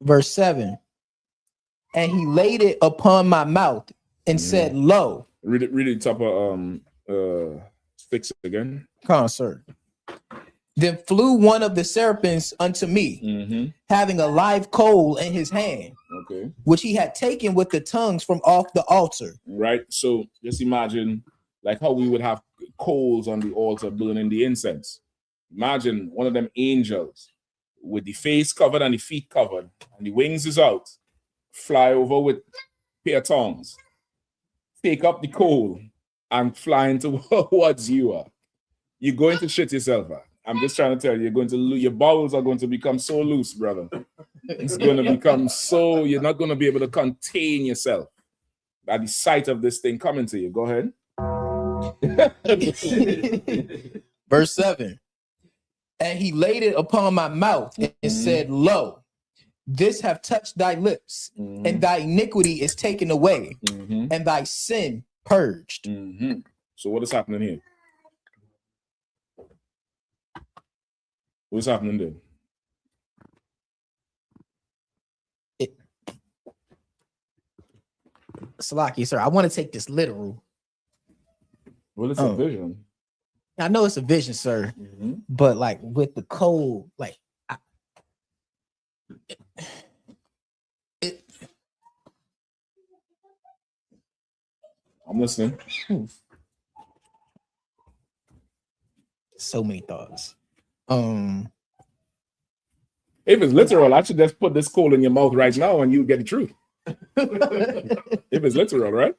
Verse 7. And he laid it upon my mouth and said, lo. Read it top of 6 again. Concert. Then flew one of the serpents unto me, having a live coal in his hand, okay, which he had taken with the tongues from off the altar. Right. So just imagine like how we would have coals on the altar burning the incense. Imagine one of them angels with the face covered and the feet covered and the wings is out, fly over with pair of tongues, take up the coal and fly towards you. You're going to shit yourself out. I'm just trying to tell you, you're going to your bowels are going to become so loose, brother. It's going to become so, you're not going to be able to contain yourself. at the sight of this thing coming to you. Go ahead. Verse 7. And he laid it upon my mouth and said, Lo, this have touched thy lips, and thy iniquity is taken away, and thy sin purged. So what is happening here? What's happening there? Salaki, sir, I want to take this literal. Well, it's a vision. I know it's a vision, sir, but like with the cold, like I'm listening. So many thoughts. If it's literal, I should just put this coal in your mouth right now and you get the truth. If it's literal, right?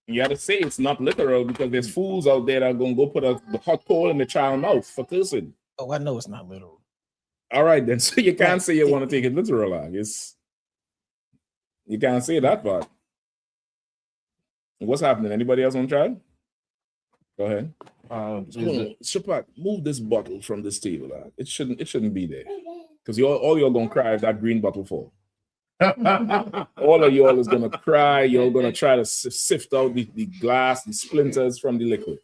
You got to say it's not literal because there's fools out there that are going to go put the hot coal in the child's mouth for cursing. Oh, I know it's not literal. All right, then. So you can't say you want to take it literal. Like. You can't say that part. What's happening? Anybody else want to try? Go ahead. Shapat, move this bottle from this table. It shouldn't be there. Because all you're going to cry if that green bottle fall. All of y'all is going to cry. You're going to try to sift out the glass, the splinters from the liquid.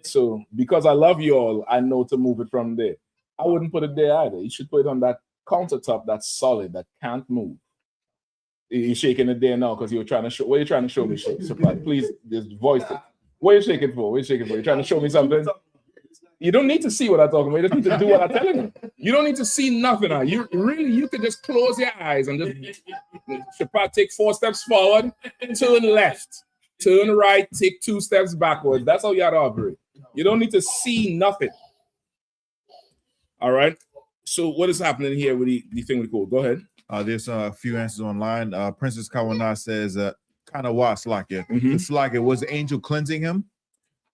So because I love you all, I know to move it from there. I wouldn't put it there either. You should put it on that countertop that's solid, that can't move. You're shaking it there now because you're trying to show. What are you trying to show me? Supply, please just voice it. What are you shaking for? What are you shaking for? You're trying to show me something? You don't need to see what I'm talking about. You just need to do what I'm telling you. You don't need to see nothing. You could just close your eyes and just Shapat, take 4 steps forward, turn left, turn right, take 2 steps backwards. That's how you have to operate. You don't need to see nothing. All right. So what is happening here with the thing we call? Go ahead. There's a few answers online. Princess Kawana says, kind of what, Slakia? Slakia, was the angel cleansing him?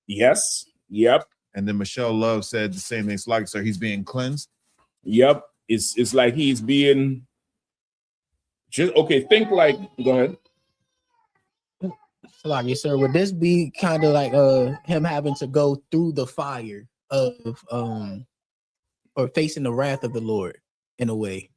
Yes. Yep. And then Michelle Love said the same thing. Slakia, so he's being cleansed? Yep. It's like he's being just okay. Think like, go ahead. Slakia, sir, would this be kind of like him having to go through the fire of or facing the wrath of the Lord in a way?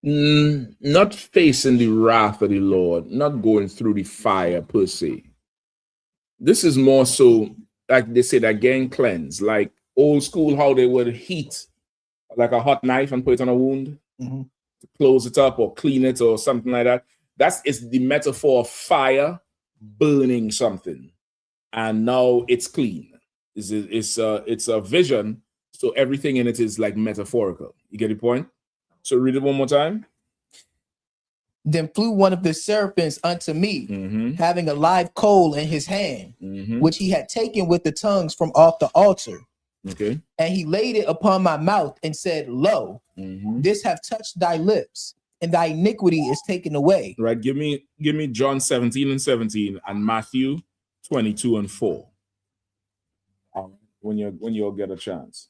Not facing the wrath of the Lord, not going through the fire per se. This is more so, like they say, that getting cleansed, like old school, how they would heat like a hot knife and put it on a wound to close it up or clean it or something like that. Is the metaphor of fire burning something, and now it's clean. It's a vision, so everything in it is like metaphorical. You get the point? So read it one more time. Then flew one of the serpents unto me, having a live coal in his hand, which he had taken with the tongues from off the altar. Okay. And he laid it upon my mouth and said, Lo, this have touched thy lips, and thy iniquity is taken away. Right. Give me John 17:17 and Matthew 22:4. When you'll get a chance.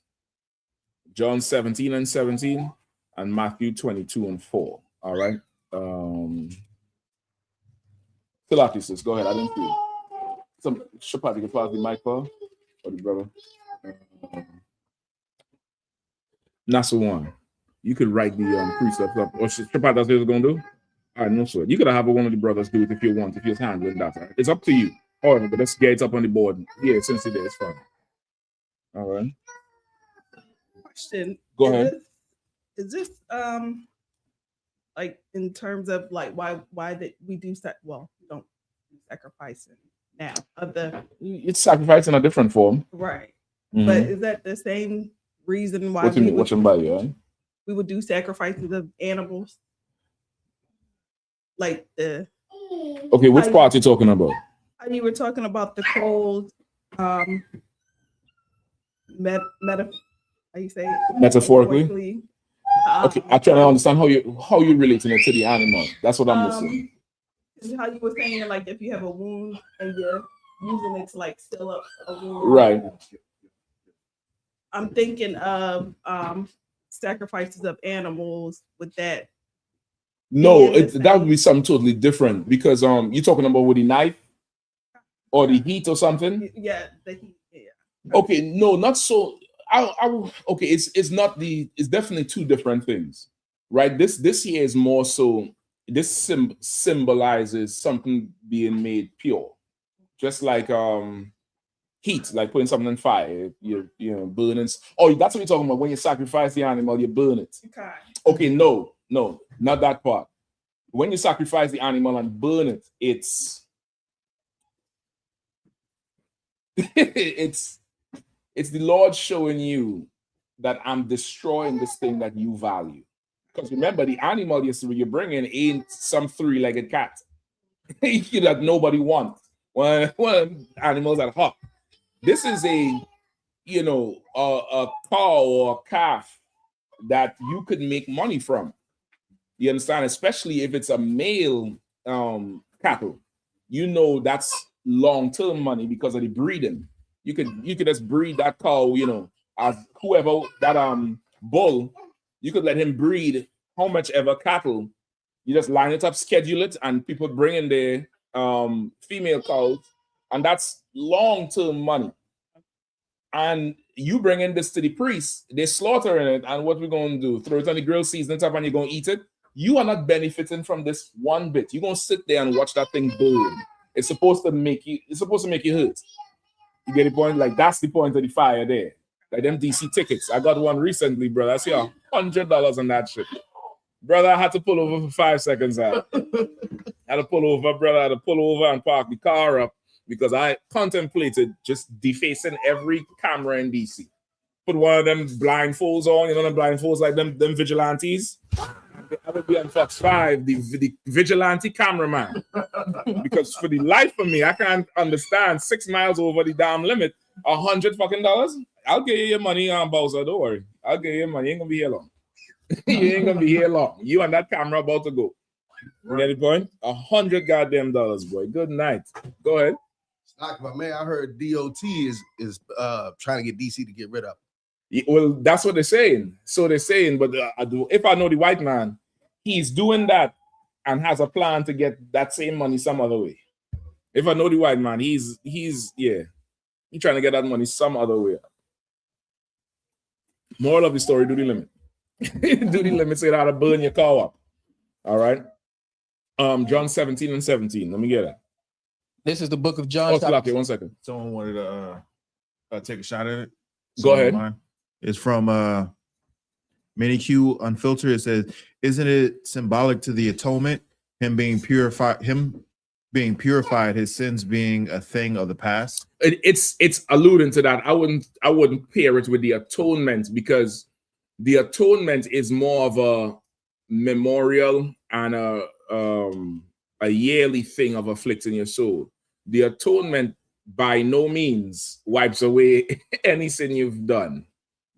John 17:17 and Matthew 22:4. All right. Philakis, go ahead. I didn't see some Shapat, you can pass the mic for the brother. Nasa one. You could write the precepts up. Or Shapat, that's what you're gonna do? All right, no sir. You could have one of the brothers do it if you want, if you're handling that. Right? It's up to you. All right, but let's get it up on the board. Yeah, since it is fine. All right. Question. Go ahead. Is this like in terms of like why that we do don't do sacrificing now of the it's sacrifice in a different form, right? But is that the same reason why we would do sacrifices of animals? Like the which part you talking about? You were talking about the cold how you say it? Metaphorically. Okay, I'm trying to understand how you relating it to the animal. That's what I'm listening. Is how you were saying, like if you have a wound and you're using it to like seal up a wound. Right. I'm thinking of sacrifices of animals with that. No, being the that would same. be something totally different because you're talking about with the knife or the heat or something. Yeah, the heat. Yeah. Okay, no, not so. Okay, it's not the. It's definitely two different things, right? This here is more so. This symbolizes something being made pure, just like heat, like putting something in fire. You know burning. Oh, that's what you're talking about. When you sacrifice the animal, you burn it. Okay. Okay, no, not that part. When you sacrifice the animal and burn it, it's it's the Lord showing you that I'm destroying this thing that you value. Because remember, the animal you bring in ain't some three-legged cat that nobody wants. When animals are hot, this is a a cow or a calf that you could make money from. You understand? Especially if it's a male cattle, that's long-term money because of the breeding. You could just breed that cow, as whoever that bull, you could let him breed how much ever cattle. You just line it up, schedule it, and people bring in their female cows, and that's long-term money. And you bring in this to the priest, they're slaughtering it, and what we're going to do? Throw it on the grill, season it up, and you're going to eat it. You are not benefiting from this one bit. You're going to sit there and watch that thing burn. It's supposed to make you hurt. You get the point? Like, that's the point of the fire there. Like them DC tickets. I got one recently, brother. I see $100 on that shit. Brother, I had to pull over for 5 seconds. I had to pull over, brother. I had to pull over and park the car up because I contemplated just defacing every camera in DC. Put one of them blindfolds on, them blindfolds like them vigilantes. I would be on Fox 5, the vigilante cameraman. Because for the life of me, I can't understand 6 miles over the damn limit, $100 fucking dollars. I'll get you your money on Bowser. Don't worry. I'll get you your money. You ain't gonna be here long. You ain't gonna be here long. You and that camera about to go. You get the point? $100 goddamn dollars, boy. Good night. Go ahead. But man, I heard DOT is trying to get DC to get rid of. Well, that's what they're saying. So they're saying, but if I know the white man, he's doing that and has a plan to get that same money some other way. If I know the white man, he's trying to get that money some other way. Moral of the story: do the limit. Do the limit so you how to burn your car up. All right. John 17:17. Let me get that. This is the book of John. Okay, 1 second. Someone wanted to take a shot at it. Go ahead. It's from Mini Q Unfiltered. It says, "Isn't it symbolic to the atonement? Him being purified, his sins being a thing of the past." It's alluding to that. I wouldn't pair it with the atonement because the atonement is more of a memorial and a yearly thing of afflicting your soul. The atonement by no means wipes away any sin you've done.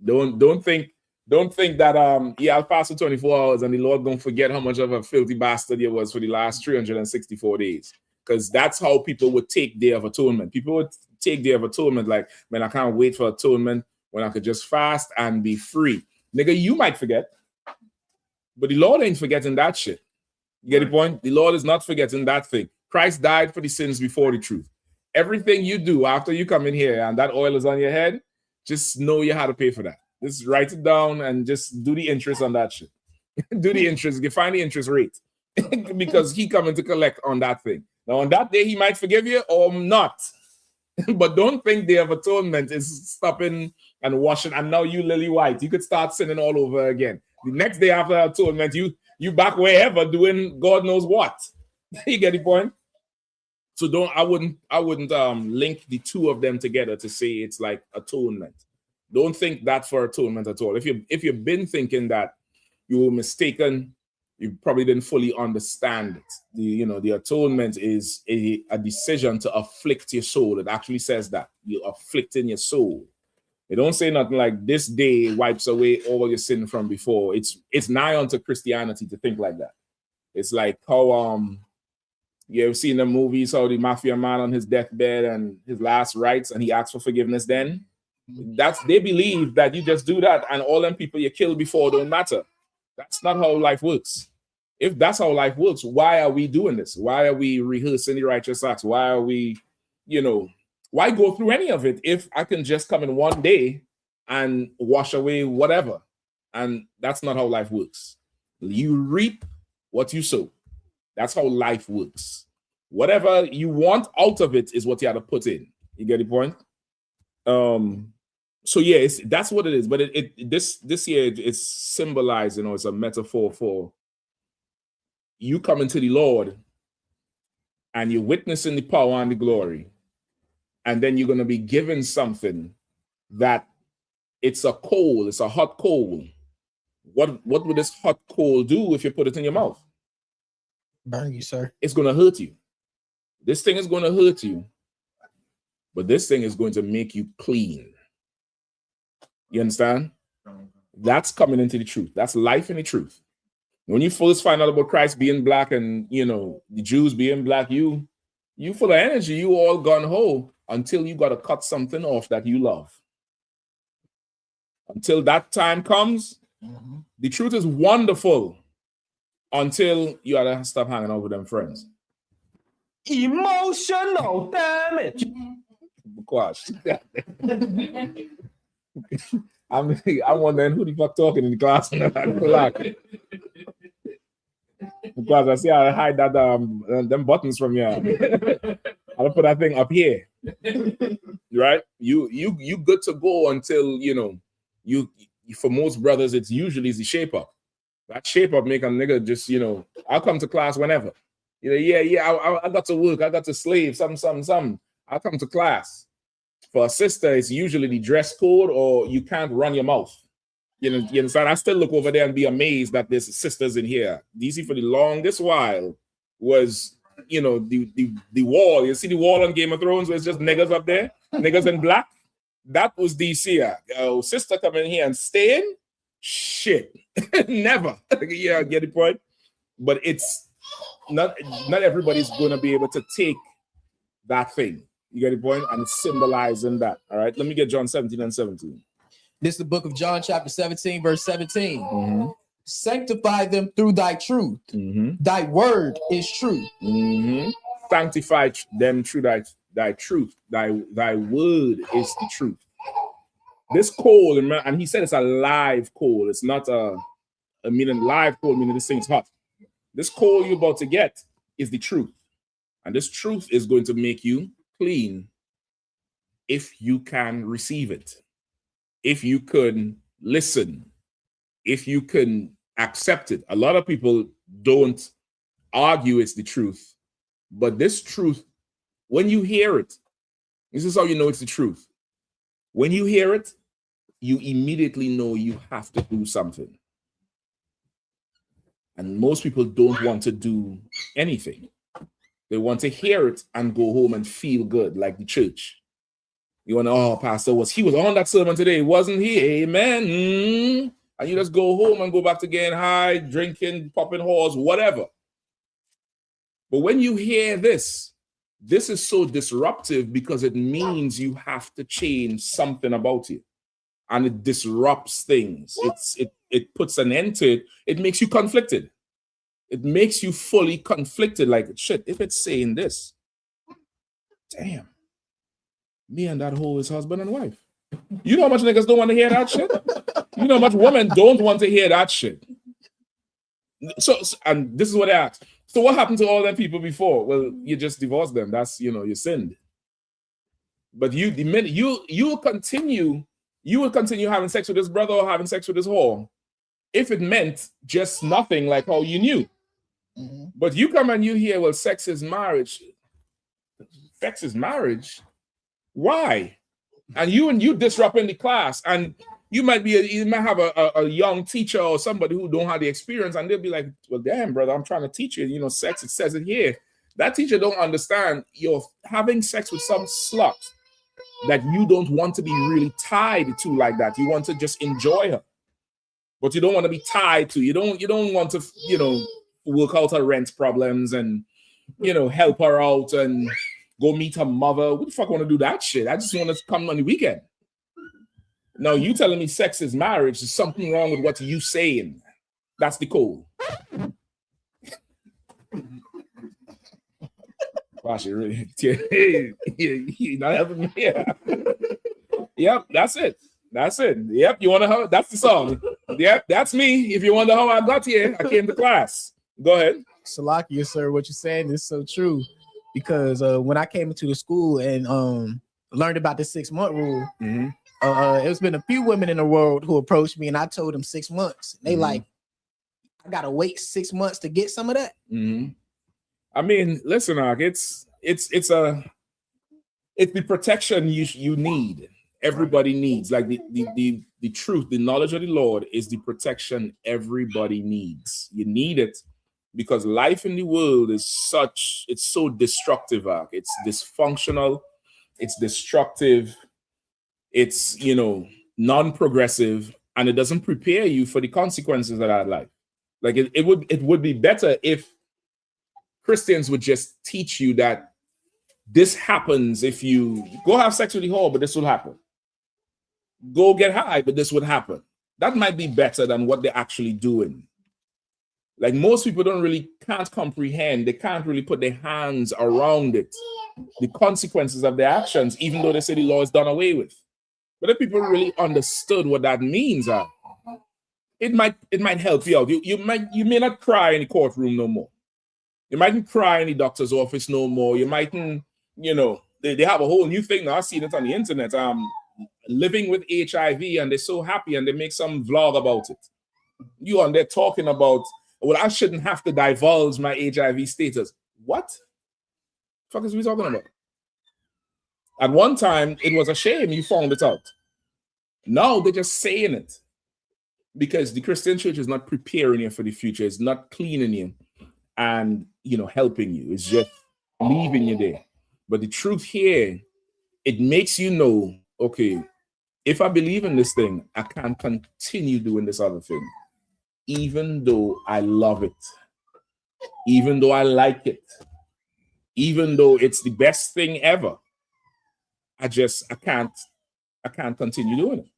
Don't think that I'll pass for 24 hours and the Lord don't forget how much of a filthy bastard you was for the last 364 days. Because that's how people would take Day of Atonement. People would take Day of Atonement like, man, I can't wait for atonement when I could just fast and be free. Nigga, you might forget, but the Lord ain't forgetting that shit. You get the point? The Lord is not forgetting that thing. Christ died for the sins before the truth. Everything you do after you come in here and that oil is on your head, just know you how to pay for that. Just write it down and just do the interest on that shit. Do the interest. Find the interest rate because he coming to collect on that thing. Now on that day he might forgive you or not. But don't think Day of Atonement is stopping and washing. And now you lily white. You could start sinning all over again. The next day after atonement, you back wherever doing God knows what. You get the point? So I wouldn't link the two of them together to say it's like atonement. Don't think that for atonement at all. If you've been thinking that, you were mistaken. You probably didn't fully understand it. The atonement is a decision to afflict your soul. It actually says that you're afflicting your soul. It don't say nothing like this day wipes away all your sin from before. It's nigh unto Christianity to think like that. It's like how you ever seen the movies how the mafia man on his deathbed and his last rites and he asks for forgiveness then? They believe that you just do that and all them people you kill before don't matter. That's not how life works. If that's how life works, why are we doing this? Why are we rehearsing the righteous acts? Why are we, why go through any of it if I can just come in one day and wash away whatever? And that's not how life works. You reap what you sow. That's how life works. Whatever you want out of it is what you have to put in. You get the point? So yeah, that's what it is. But this year it's symbolized, it's a metaphor for you coming to the Lord and you're witnessing the power and the glory, and then you're going to be given something that it's a coal, it's a hot coal. What would this hot coal do if you put it in your mouth? Burn you, sir. It's going to hurt you. This thing is going to hurt you, but this thing is going to make you clean. You understand? That's coming into the truth. That's life in the truth. When you first find out about Christ being black and, the Jews being black, you full of energy, you all gung-ho until you got to cut something off that you love. Until that time comes, the truth is wonderful until you got to stop hanging out with them friends. Emotional damage. Gosh. I'm wondering who the fuck talking in the class. Because I see I hide that them buttons from you. I'll put that thing up here. Right? You good to go until you for most brothers it's usually the shape up. That shape up make a nigga just I'll come to class whenever. I got to work, I got to slave, something. I'll come to class. For a sister, it's usually the dress code or you can't run your mouth. You understand? I still look over there and be amazed that there's sisters in here. DC for the longest while was, the wall. You see the wall on Game of Thrones where it's just niggas up there? Niggas in black? That was DC. Sister coming here and staying? Shit. Never. Yeah, get the point? But it's not everybody's going to be able to take that thing. You get the point? And it's symbolizing that. All right. Let me get John 17 and 17. This is the book of John, chapter 17, verse 17. Sanctify them through thy truth. Thy word is truth. Sanctify them through thy truth. Thy word is the truth. This coal, and he said it's a live coal. It's not live coal, meaning this thing's hot. This coal you're about to get is the truth. And this truth is going to make you clean if you can receive it, if you can listen, if you can accept it. A lot of people don't argue it's the truth, but this truth, when you hear it, this is how you know it's the truth. When you hear it, you immediately know you have to do something. And most people don't want to do anything. They want to hear it and go home and feel good, like the church. You want to, Pastor, he was on that sermon today, wasn't he? Amen. And you just go home and go back to getting high, drinking, popping whores, whatever. But when you hear this is so disruptive because it means you have to change something about you. And it disrupts things. It puts an end to it. It makes you conflicted. It makes you fully conflicted. Like, shit, if it's saying this, damn, me and that hoe is husband and wife. You know how much niggas don't want to hear that shit? You know how much women don't want to hear that shit? So and this is what I asked. So what happened to all them people before? Well, you just divorced them. That's, you sinned. But the minute you will continue having sex with this brother or having sex with this whore if it meant just nothing, like how you knew. But you come and you hear, well, sex is marriage. Sex is marriage? Why? And you disrupting the class, and you might have a young teacher or somebody who don't have the experience, and they'll be like, well, damn, brother, I'm trying to teach you, sex, it says it here. That teacher don't understand you're having sex with some slut that you don't want to be really tied to like that. You want to just enjoy her, but you don't want to be tied to. You don't want to, work out her rent problems and, help her out and go meet her mother. Who the fuck want to do that shit? I just want to come on the weekend. No, you telling me sex is marriage. There's something wrong with what you saying. That's the code. Gosh, you really, you're not helping me. Yeah. Yep, that's it. That's it. Yep, you wonder how? That's the song. Yep, that's me. If you wonder how I got here, I came to class. Go ahead. Salakia, sir, what you're saying is so true. Because when I came into the school and learned about the 6-month rule, it's been a few women in the world who approached me, and I told them 6 months. They like, I gotta wait 6 months to get some of that. I mean, listen, Ark, it's the protection you need. Everybody needs, like the truth, the knowledge of the Lord is the protection everybody needs. You need it because life in the world is it's so destructive, Ark. It's dysfunctional, it's destructive, it's non-progressive, and it doesn't prepare you for the consequences of that life. Like it would be better if Christians would just teach you that this happens if you go have sex with the whore, but this will happen. Go get high, but this would happen. That might be better than what they're actually doing. Like most people can't comprehend. They can't really put their hands around it, the consequences of their actions, even though they say the law is done away with. But if people really understood what that means, it might help you out. You may not cry in the courtroom no more. You mightn't cry in the doctor's office no more. You mightn't, they have a whole new thing now. I've seen it on the internet. Living with HIV, and they're so happy, and they make some vlog about it. You on there talking about, well, I shouldn't have to divulge my HIV status. What the fuck is we talking about? At one time, it was a shame you found it out. Now they're just saying it because the Christian church is not preparing you for the future. It's not cleaning you and helping you. It's just leaving you there. But the truth here, it makes you know, okay, if I believe in this thing, I can't continue doing this other thing, even though I love it, even though I like it, even though it's the best thing ever. I can't continue doing it.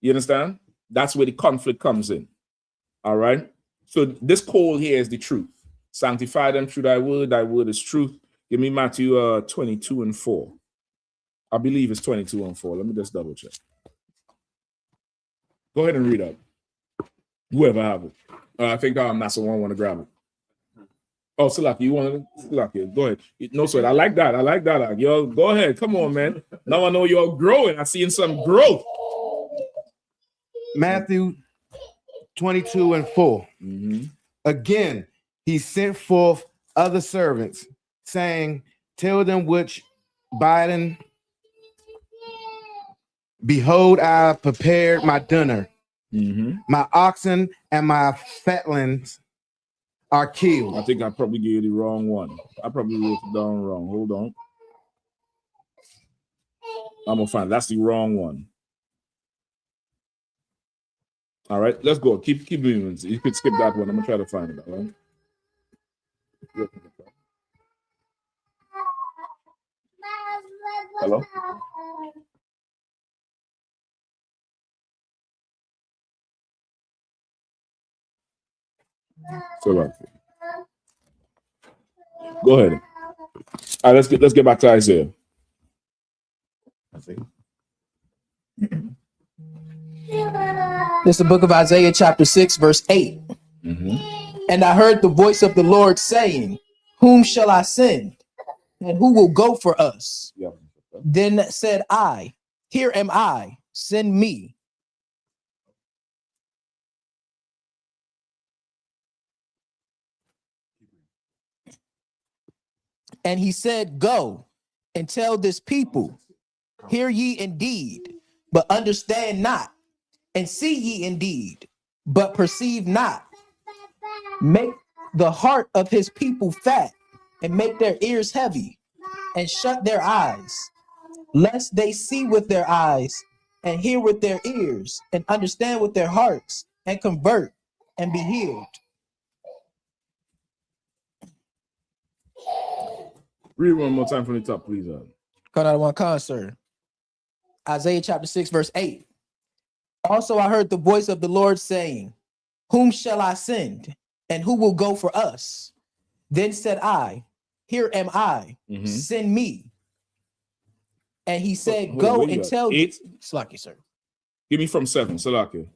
You understand? That's where the conflict comes in. All right. So this call here is the truth. Sanctify them through thy word is truth. Give me Matthew 22:4. I believe it's 22:4. Let me just double check. Go ahead and read up. Whoever have it. I think that's the one want to grab it. Oh, Salaki, you want to? Salaki, go ahead. No, sir. I like that. Yo, go ahead. Come on, man. Now I know you're growing. I see some growth. Matthew 22:4. Again, he sent forth other servants, saying, tell them which biding, behold, I prepared my dinner. My oxen and my fatlings are killed. I think I probably gave you the wrong one. I probably wrote it down wrong. Hold on. I'm gonna find that's the wrong one. All right, let's go. Keep moving. You could skip that one. I'm gonna try to find it. All right. Hello. So go ahead. All right, let's get back to Isaiah. This is the book of Isaiah, chapter 6, verse 8. And I heard the voice of the Lord saying, whom shall I send? And who will go for us? Then said I, here am I, send me. And he said, go and tell this people, hear ye indeed, but understand not, and see ye indeed, but perceive not. Make the heart of his people fat, and make their ears heavy, and shut their eyes, lest they see with their eyes, and hear with their ears, and understand with their hearts, and convert, and be healed. Read one more time from the top, please. Cut out one concert. Isaiah chapter 6, verse 8. Also, I heard the voice of the Lord saying, whom shall I send? And who will go for us? Then said I, here am I, send me. And he said, go and tell 8. Salaki, sir. Give me from 7, Salaki.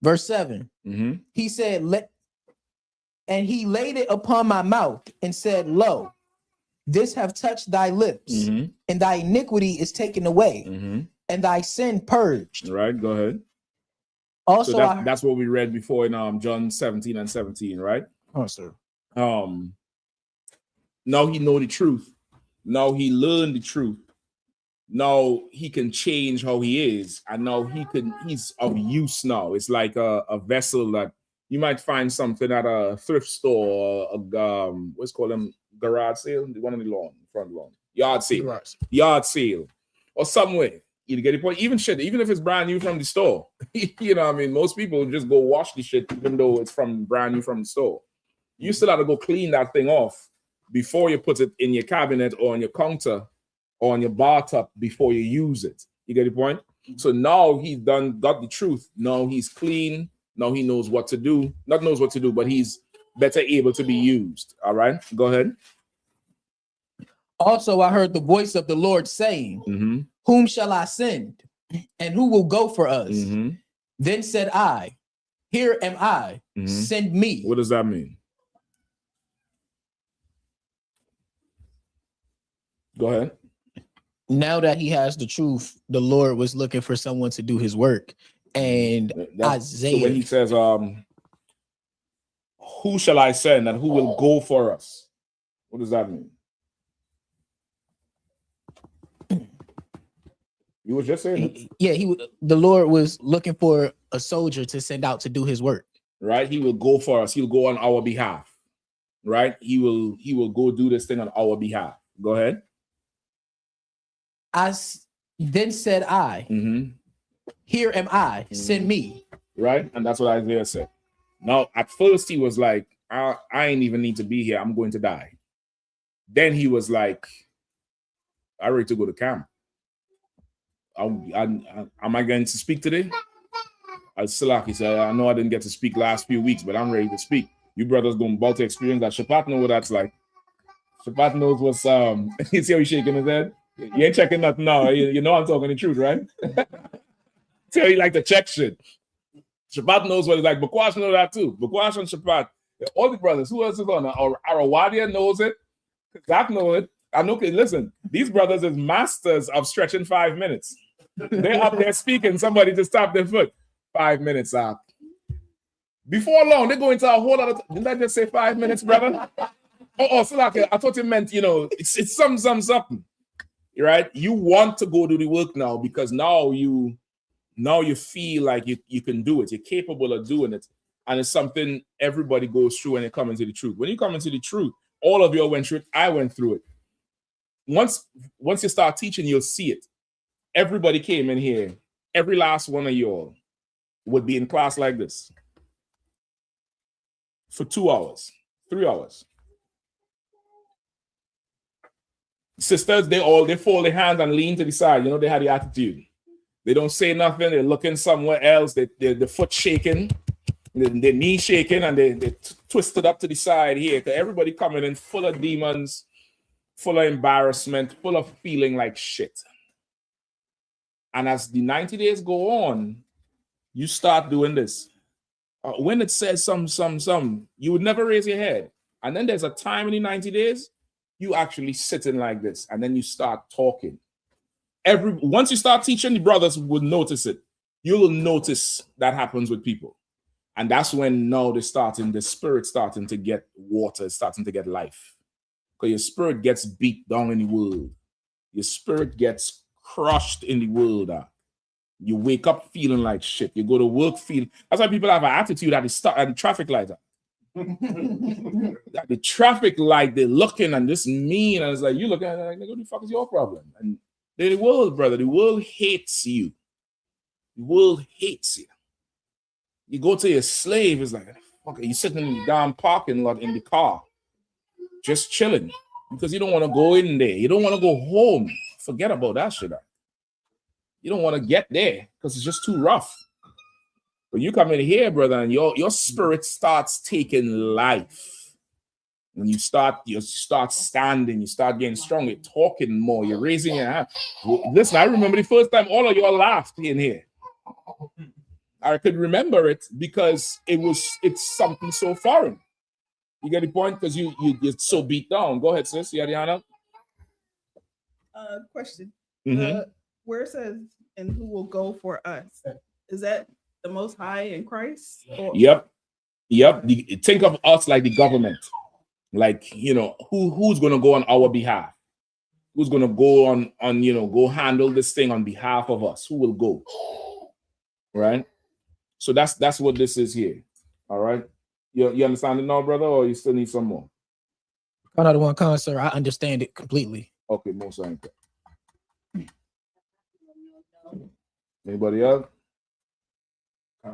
Verse 7. He said, and he laid it upon my mouth and said, lo, this have touched thy lips, and thy iniquity is taken away, and thy sin purged. Right, go ahead. Also, so that's what we read before in John 17 and 17, right? Oh, sir. Now he know the truth. Now he learned the truth. Now he can change how he is, and now he's of use now. It's like a vessel that you might find something at a thrift store, or what's called them, garage sale, the one on the lawn, front lawn, yard sale, or somewhere. You get the point. Even if it's brand new from the store, you know what I mean? Most people just go wash the shit, even though it's brand new from the store. You still have to go clean that thing off before you put it in your cabinet or on your counter or on your bar top before you use it. You get the point? So now he's got the truth. Now he's clean. Now he knows what to do. Not knows what to do, but he's better able to be used. All right, go ahead. Also, I heard the voice of the Lord saying, whom shall I send? And who will go for us? Then said I, here am I, send me. What does that mean? Go ahead. Now that he has the truth, the Lord was looking for someone to do his work. And Isaiah, so when he says, who shall I send and who will go for us? What does that mean? You were just saying it. The Lord was looking for a soldier to send out to do his work. Right? He will go for us. He'll go on our behalf. Right? He will go do this thing on our behalf. Go ahead. Then said I, here am I, send me. Right? And that's what Isaiah said. Now, at first he was like, I ain't even need to be here. I'm going to die. Then he was like, I'm ready to go to camp. Am I going to speak today? He said, I know I didn't get to speak last few weeks, but I'm ready to speak. You brothers going about to experience that. Shapat know what that's like. Shapat knows what's you see how he's shaking his head? You ain't checking nothing now. You know I'm talking the truth, right? Tell you like to check shit. Shapat knows what it's like. Bakwash know that too. Bakwash and Shapat. All the brothers. Who else is on? Arawadia knows it. Zach knows it. I know. Listen, these brothers is masters of stretching 5 minutes. They're up there speaking. Somebody just stop their foot. 5 minutes out. Before long, they go into a whole lot of. Didn't I just say 5 minutes, brother? So like I thought it meant, it's something. Right? You want to go do the work now because now you feel like you can do it. You're capable of doing it. And it's something everybody goes through when they come into the truth. When you come into the truth, all of you went through it. I went through it. Once you start teaching, you'll see it. Everybody came in here. Every last one of y'all would be in class like this for 2 hours, 3 hours. Sisters, they fold their hands and lean to the side. They had the attitude. They don't say nothing. They're looking somewhere else. The foot shaking, their knee shaking, and they twisted up to the side here. Everybody coming in full of demons, full of embarrassment, full of feeling like shit. And as the 90 days go on, you start doing this. When it says some, you would never raise your head. And then there's a time in the 90 days, you actually sitting like this, and then you start talking. Once you start teaching, the brothers would notice it. You will notice that happens with people. And that's when now the spirit starting to get water, starting to get life. Because your spirit gets beat down in the world. Your spirit gets crushed in the world. You wake up feeling like shit. You go to work feeling. That's why people have an attitude at the traffic light. At the traffic light, they're looking and this mean, and it's like you looking at it like, what the fuck is your problem? And the world, brother, the world hates you. The world hates you. You go to your slave, it's like, fuck, you sitting in the damn parking lot in the car, just chilling, because you don't want to go in there. You don't want to go home. Forget about that shit. You don't want to get there because it's just too rough. When you come in here, brother, and your spirit starts taking life. When you start standing, you start getting strong, you're talking more, you're raising your hand. Listen, I remember the first time all of y'all laughed in here. I could remember it because it's something so foreign. You get the point? Because you're so beat down. Go ahead, sis. Yahanna. Question. Mm-hmm. Where it says, and who will go for us? Is that the Most High in Christ? Or? Yep. Think of us like the government. Like, who's going to go on our behalf? Who's going to go on, go handle this thing on behalf of us? Who will go? Right? So that's what this is here. All right? You understand it now, brother, or you still need some more? Another one, sir. I understand it completely. Okay, most thank you. Anybody else?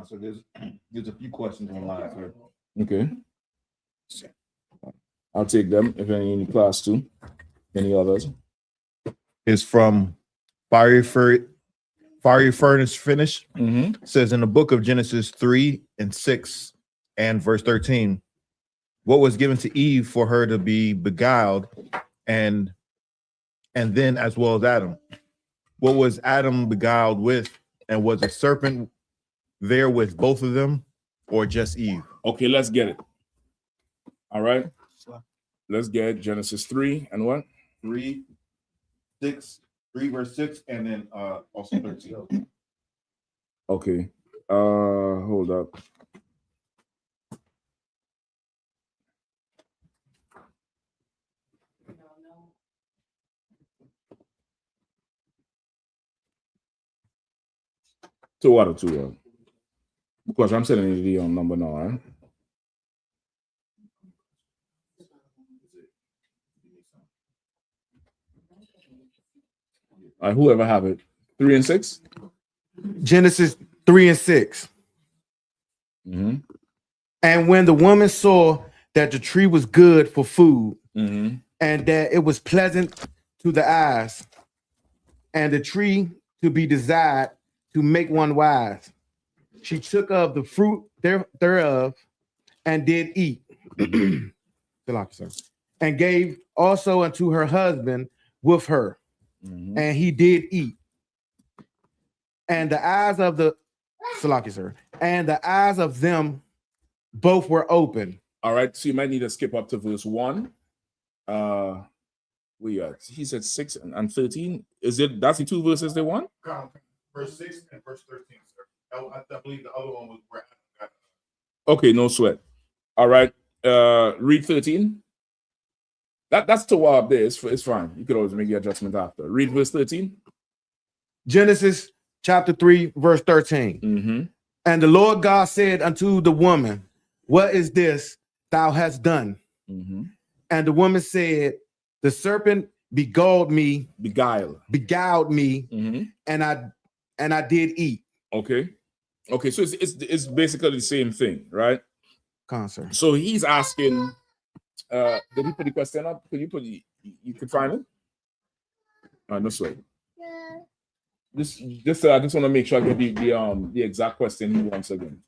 So there's a few questions online, sir. Okay. I'll take them if any in class too. Any others? It's from Fiery Furnace Finish. Mm-hmm. Says in the book of Genesis 3:6 and verse 13, what was given to Eve for her to be beguiled, and then as well as Adam. What was Adam beguiled with, and was a serpent there with both of them, or just Eve? Okay, let's get it. All right. Let's get Genesis 3 and what? 3 verse 6, and then also 13. Okay. Hold up. So what? Because I'm sending you the number now, right? Whoever have it, 3 and 6. Genesis 3:6. Mm-hmm. And when the woman saw that the tree was good for food, mm-hmm. and that it was pleasant to the eyes, and the tree to be desired to make one wise, she took of the fruit thereof and did eat. And gave also unto her husband with her, mm-hmm. and he did eat. And the eyes of the and the eyes of them both were open. All right, so you might need to skip up to verse 1. He said 6 and 13. That's the two verses they want? Verse 6 and verse 13, sir. I believe the other one was where Adam got. Okay, no sweat. All right. Read 13. That's to up there. It's fine. You could always make the adjustment after. Read verse 13. Genesis chapter 3, verse 13. Mm-hmm. And the Lord God said unto the woman, what is this thou hast done? Mm-hmm. And the woman said, the serpent beguiled me, mm-hmm. and I did eat. Okay, so it's basically the same thing, right? Concert. So he's asking, did he put the question up? Could you could find it? No sweat. Just I just want to make sure I get the exact question once again.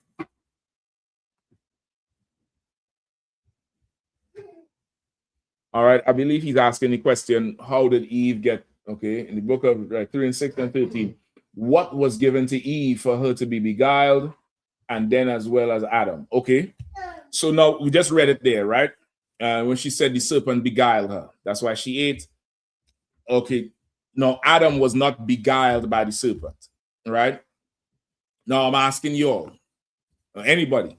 All right, I believe he's asking the question, how did Eve get, okay, in the book of 3 and 6 and 13, what was given to Eve for her to be beguiled, and then as well as Adam. Okay, so now we just read it there, right? When she said the serpent beguiled her, that's why she ate. Okay, no, Adam was not beguiled by the serpent, right? Now I'm asking you all, anybody,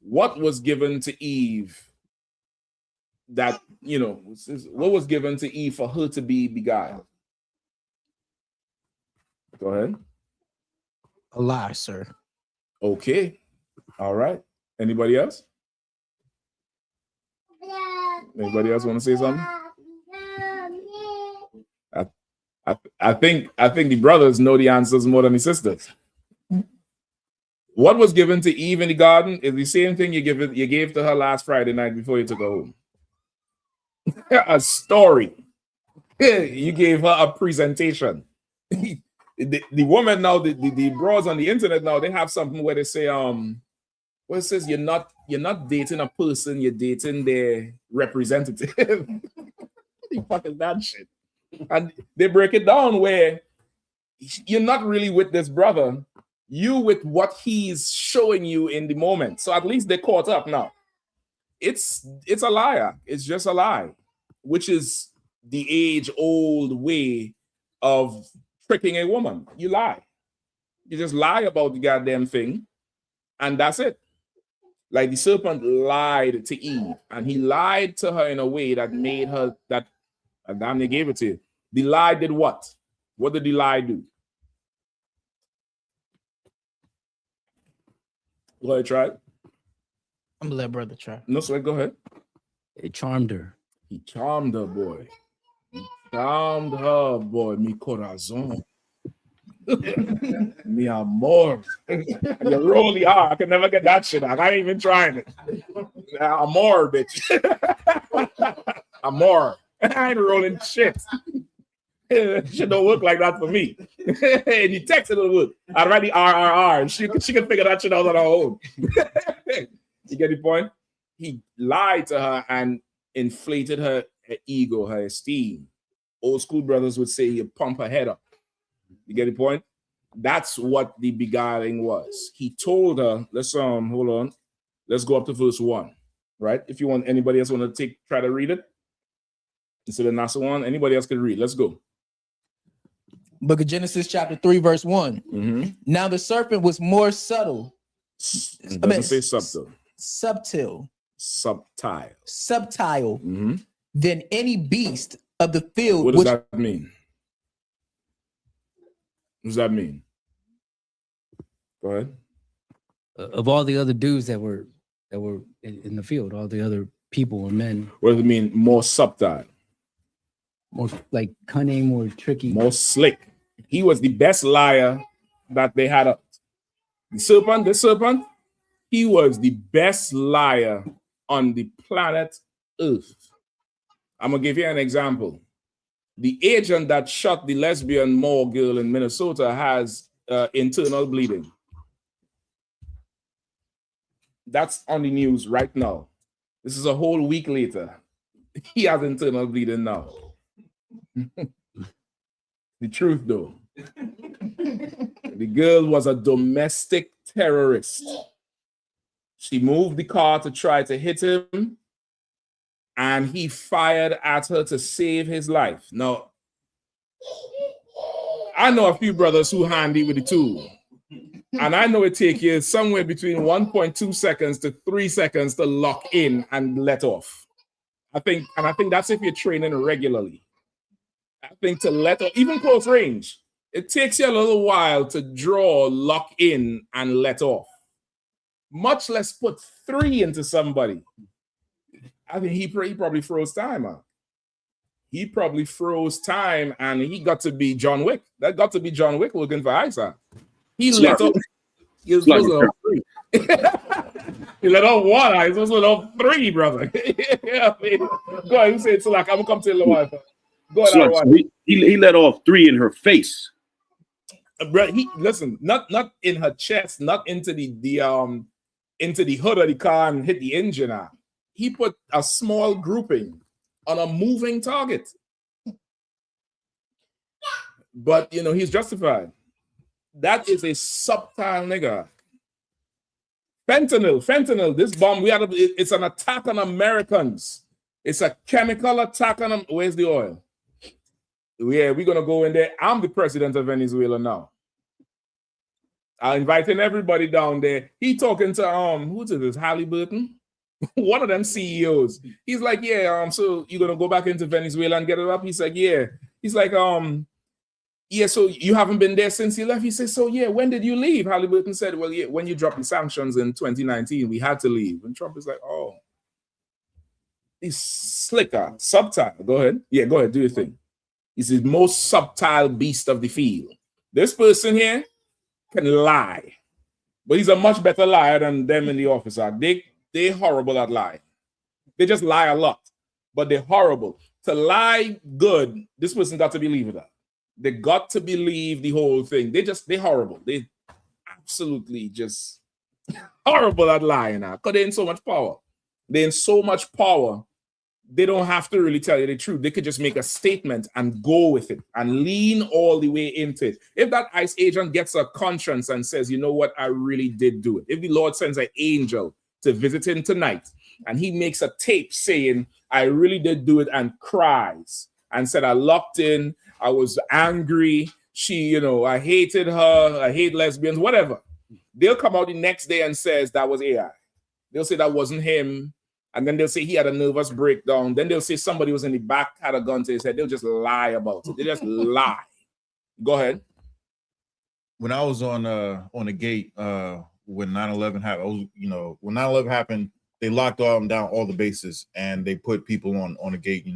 what was given to Eve that, what was given to Eve for her to be beguiled? Go ahead. A lie, sir. Okay. All right. Anybody else? Anybody else want to say something? I think the brothers know the answers more than the sisters. What was given to Eve in the garden is the same thing you gave to her last Friday night before you took her home. A story. You gave her a presentation. The woman now, the bros on the internet now, they have something where they say, well, it says you're not dating a person, you're dating their representative. You fucking that shit. And they break it down where you're not really with this brother, you with what he's showing you in the moment. So at least they caught up now. It's a liar. It's just a lie, which is the age-old way of tricking a woman. You lie. You just lie about the goddamn thing, and that's it. Like the serpent lied to Eve, and he lied to her in a way that made her that damn they gave it to you. The lie did what? What did the lie do? Go ahead, try it. I'm gonna let brother try. No, sir, go ahead. It charmed her. He charmed her, boy. He charmed her, boy. Mi corazón. Mi amor. You really are. I can never get that shit out. I ain't even trying it. Amor, bitch. Amor. I ain't rolling shit. Shit don't work like that for me. And you text it, it'll work. I'd write the RRR. She can figure that shit out on her own. You get the point? He lied to her and inflated her ego, her esteem. Old school brothers would say you pump her head up. You get the point? That's what the beguiling was. He told her, let's hold on. Let's go up to verse 1. Right? If you want, anybody else want to try to read it? Instead of Nasa 1, anybody else can read. Let's go. Book of Genesis, chapter 3, verse 1. Mm-hmm. Now the serpent was more subtle. It doesn't say subtle. Subtle. Mm-hmm. Than any beast of the field. What does that mean? What does that mean? Go ahead. Of all the other dudes that were in the field, all the other people or men. What does it mean? More subtle. More like cunning, more tricky. More slick. He was the best liar that they had up. The serpent, he was the best liar on the planet Earth. I'm going to give you an example. The agent that shot the lesbian Moore girl in Minnesota has internal bleeding. That's on the news right now. This is a whole week later. He has internal bleeding now. The truth, though. The girl was a domestic terrorist. She moved the car to try to hit him, and he fired at her to save his life. Now, I know a few brothers who handy with the tool, and I know it takes you somewhere between 1.2 seconds to 3 seconds to lock in and let off. I think that's if you're training regularly. I think to let off, even close range, it takes you a little while to draw, lock in, and let off. Much less put 3 into somebody. I think he probably froze time out. He probably froze time, and he got to be John Wick. That got to be John Wick looking for Isaac. He let off. He was supposed to let off 3. He let off 1. He was supposed to let off 3, brother. Yeah, I mean, go ahead. You say it's like I'm gonna come to the wife. Go ahead. So he let off 3 in her face. Bro, listen, not in her chest, not into the hood of the car and hit the engine out. He put a small grouping on a moving target. But he's justified. That is a subtle nigga. Fentanyl. This bomb, it's an attack on Americans. It's a chemical attack on them. Where's the oil? Yeah, we're gonna go in there. I'm the president of Venezuela now. I'm inviting everybody down there. He talking to who's this? Halliburton, one of them CEOs. He's like, yeah, so you're gonna go back into Venezuela and get it up? He's like, yeah. He's like, yeah, so you haven't been there since you left? He says, so yeah, when did you leave? Halliburton said, well, yeah, when you dropped the sanctions in 2019, we had to leave. And Trump is like, oh, he's slicker, subtle. Go ahead. Yeah, go ahead, do your thing. He's the most subtle beast of the field. This person here can lie, but he's a much better liar than them in the office are. They're horrible at lying. They just lie a lot, but they're horrible. To lie good, this person got to believe that. They got to believe the whole thing. They horrible. They absolutely just horrible at lying now. Because they're in so much power. They're in so much power. They don't have to really tell you the truth. They could just make a statement and go with it and lean all the way into it. If that ICE agent gets a conscience and says, you know what, I really did do it. If the Lord sends an angel to visit him tonight and he makes a tape saying, I really did do it, and cries and said, I locked in, I was angry, she, I hated her, I hate lesbians, whatever. They'll come out the next day and says that was AI. They'll say that wasn't him. And then they'll say he had a nervous breakdown. Then they'll say somebody was in the back, had a gun to his head. They'll just lie about it. They just lie. Go ahead. When I was on the gate when 9/11 happened, when 9/11 happened, they locked down all the bases and they put people on the gate,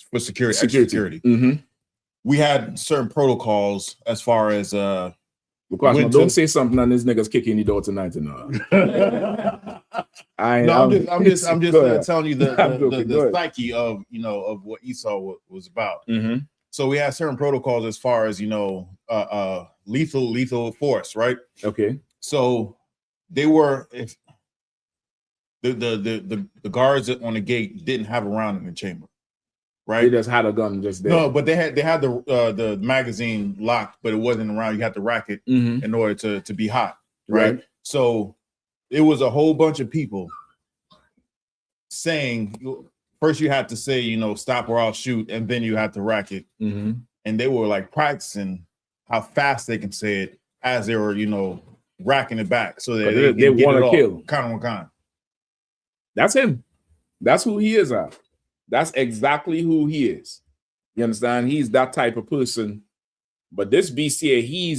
for security. Extra security. Mm-hmm. We had certain protocols as far as don't say something and these niggas kicking the door tonight. I'm just telling you the psyche of of what Esau was about. Mm-hmm. So we had certain protocols as far as lethal force, right? Okay. So they were, if the guards on the gate didn't have a round in the chamber, right? They just had a gun just there. No, but they had the magazine locked, but it wasn't around. You had to rack it in order to be hot, right? So it was a whole bunch of people saying, first you had to say, stop or I'll shoot, and then you had to rack it. Mm-hmm. And they were like practicing how fast they can say it as they were, racking it back so that they want to kill. Con. That's him. That's who he is. That's exactly who he is. You understand? He's that type of person. But this beast here,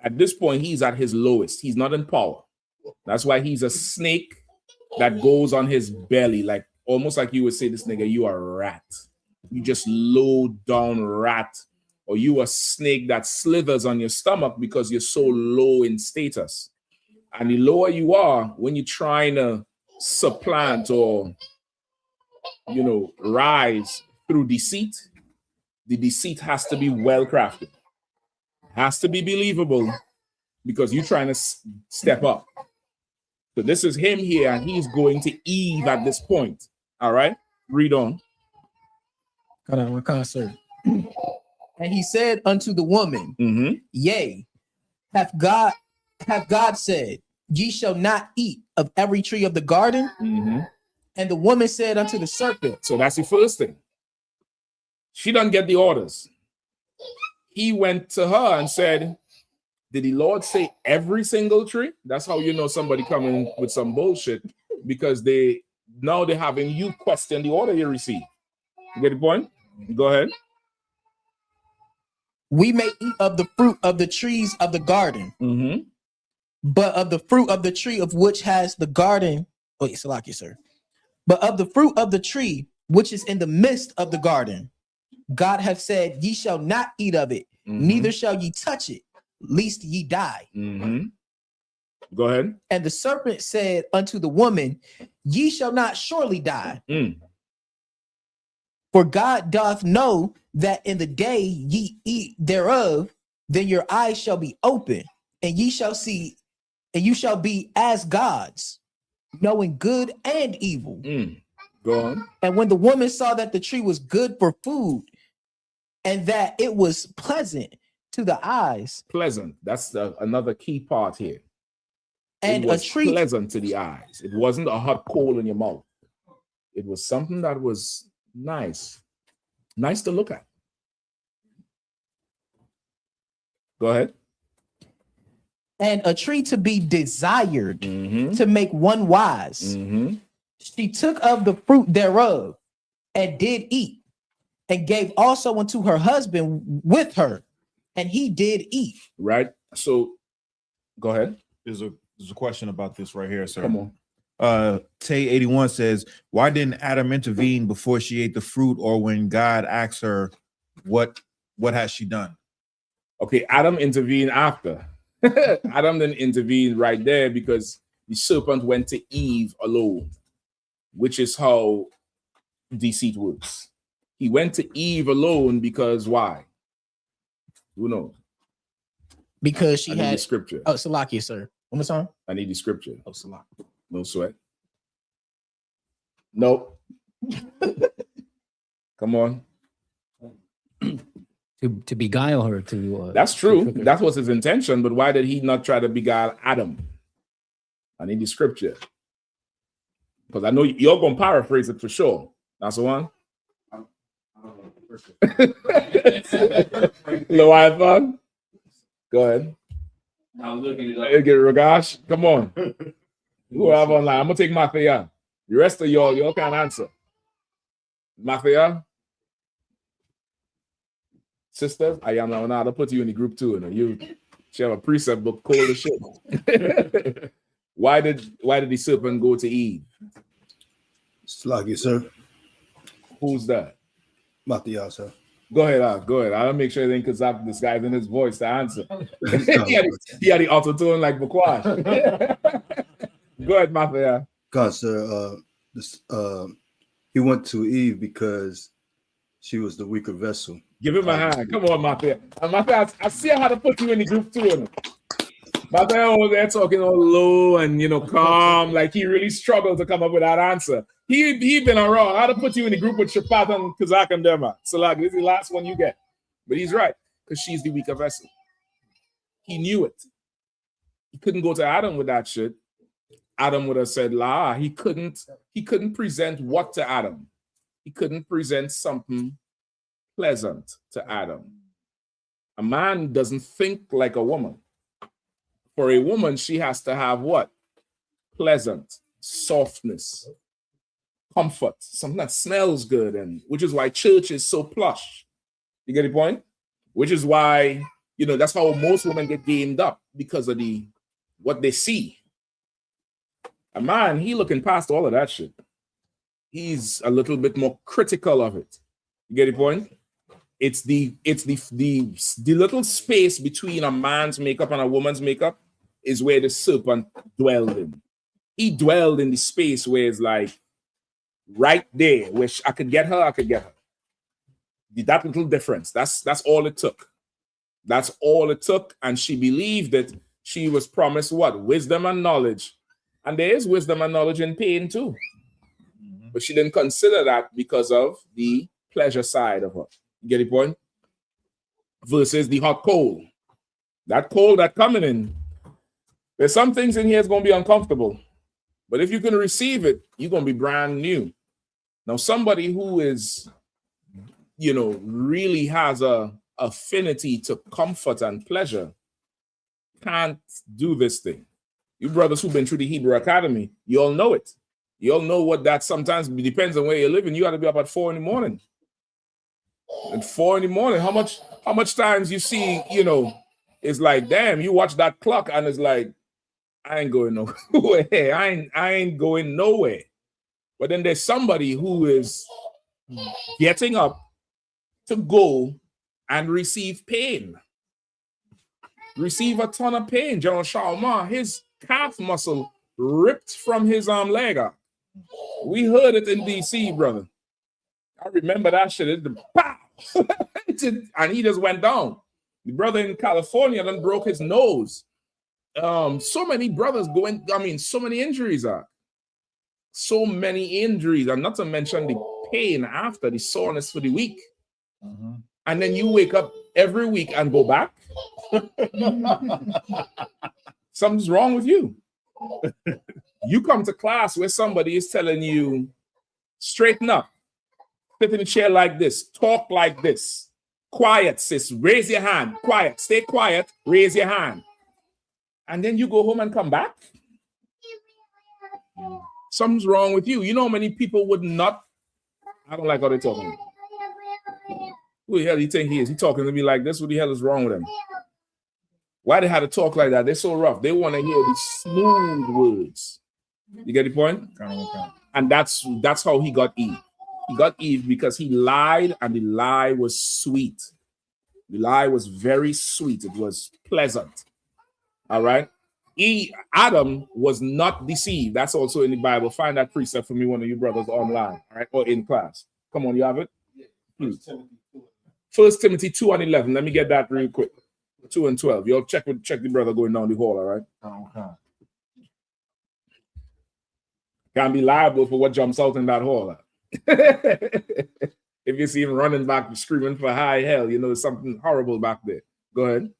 at this point, he's at his lowest. He's not in power. That's why he's a snake that goes on his belly, like almost like you would say, this nigga, you are a rat. You just low down rat. Or you a snake that slithers on your stomach because you're so low in status. And the lower you are, when you're trying to supplant or rise through deceit, the deceit has to be well crafted, has to be believable, because you're trying to step up. So this is him here, and he's going to Eve at this point. All right, read on. Hold on, sir. And he said unto the woman, Yea, hath God said, ye shall not eat of every tree of the garden? And the woman said unto the serpent. So that's the first thing. She doesn't get the orders. He went to her and said, did the Lord say every single tree? That's how you know somebody coming with some bullshit, because they're having you question the order you received. You get the point? Go ahead. We may eat of the fruit of the trees of the garden, but of the fruit of the tree of which has the garden, sir. But of the fruit of the tree which is in the midst of the garden, God hath said, ye shall not eat of it, neither shall ye touch it, lest ye die. Go ahead. And the serpent said unto the woman, ye shall not surely die. For God doth know that in the day ye eat thereof, then your eyes shall be open, and ye shall see, and you shall be as gods, knowing good and evil. Go on. And when the woman saw that the tree was good for food, and that it was pleasant to the eyes. Pleasant. That's another key part here. And it was a tree pleasant to the eyes. It wasn't a hot coal in your mouth. It was something that was nice to look at. Go ahead. And a tree to be desired to make one wise. She took of the fruit thereof and did eat, and gave also unto her husband with her, and he did eat. Right. So go ahead. There's a question about this right here, sir. Come on. Tay 81 says, why didn't Adam intervene before she ate the fruit, or when God asked her, what has she done? Okay, Adam intervened after. Adam didn't intervene right there because the serpent went to Eve alone, which is how deceit works. He went to Eve alone because why? Who knows? Because she I need had the scripture. Oh, Salakia, sir. One more time. I need the scripture. Oh, Salakia. No sweat. Nope. Come on. To beguile her to. That's true. That was his intention. But why did he not try to beguile Adam? I need the scripture. Because I know you're going to paraphrase it for sure. That's the one. Leviathan. Go ahead. I was looking it up. Get Ragash. Come on. Who have online? I'm gonna take Mafia. The rest of y'all can't answer. Mafia. Sisters, I am now. I'll put you in the group too. She have a precept book cold as shit. Why did the serpent go to Eve? Sluggy, sir. Who's that? Mafia, sir. Go ahead. Go ahead. I'll make sure they can stop disguising his voice to answer. he had the auto tune like Bakwash. Go ahead, Mafia. God, sir. He went to Eve because she was the weaker vessel. Give him a hand. Come on, Mafia. Mafia, I see how to put you in the group too. Mafia over there talking all low and calm, like he really struggled to come up with that answer. He been around. How to put you in the group with Shapat and Kazak and Dema. So like this is the last one you get. But he's right, because she's the weaker vessel. He knew it. He couldn't go to Adam with that shit. Adam would have said, "La." He couldn't present what to Adam? He couldn't present something pleasant to Adam. A man doesn't think like a woman. For a woman, she has to have what? Pleasant, softness, comfort, something that smells good, and which is why church is so plush. You get the point? Which is why, that's how most women get gamed up, because of what they see. A man, he looking past all of that shit. He's a little bit more critical of it. You get the point? It's the little space between a man's makeup and a woman's makeup is where the serpent dwelled in. He dwelled in the space where it's like right there, where I could get her. That little difference. That's all it took. That's all it took. And she believed that she was promised what? Wisdom and knowledge. And there is wisdom and knowledge in pain too. But she didn't consider that because of the pleasure side of her. You get the point? Versus the hot coal. That coal that coming in. There's some things in here that's going to be uncomfortable. But if you can receive it, you're going to be brand new. Now, somebody who is, really has a affinity to comfort and pleasure can't do this thing. You brothers who've been through the Hebrew Academy, you all know it. You all know what that sometimes depends on where you're living. You got to be up at 4 a.m. At 4 a.m, how much times you see, it's like, damn, you watch that clock and it's like, I ain't going nowhere. I ain't going nowhere. But then there's somebody who is getting up to go and receive pain. Receive a ton of pain. General Shalom, his calf muscle ripped from his leg up. We heard it in DC, brother. I remember that shit. It pow! And he just went down. The brother in California then broke his nose. So many brothers so many injuries are. So many injuries, and not to mention the pain after, the soreness for the week. And then you wake up every week and go back. Something's wrong with you. You come to class where somebody is telling you, straighten up, sit in a chair like this, talk like this, quiet, sis, raise your hand, quiet, stay quiet, raise your hand. And then you go home and come back. Something's wrong with you. You know how many people would not, I don't like how they're talking. Who the hell do you think he is? He talking to me like this? What the hell is wrong with him? Why they had to talk like that? They're so rough. They want to hear the smooth words. You get the point? And that's how he got Eve. He got Eve because he lied, and the lie was sweet. The lie was very sweet. It was pleasant. All right? Adam was not deceived. That's also in the Bible. Find that precept for me, one of you brothers online, all right, or in class. Come on, you have it? Please. 1 Timothy 2:11. Let me get that real quick. 2 and 12. Y'all check the brother going down the hall, all right? Okay. Can't be liable for what jumps out in that hall. If you see him running back screaming for high hell, you know there's something horrible back there. Go ahead.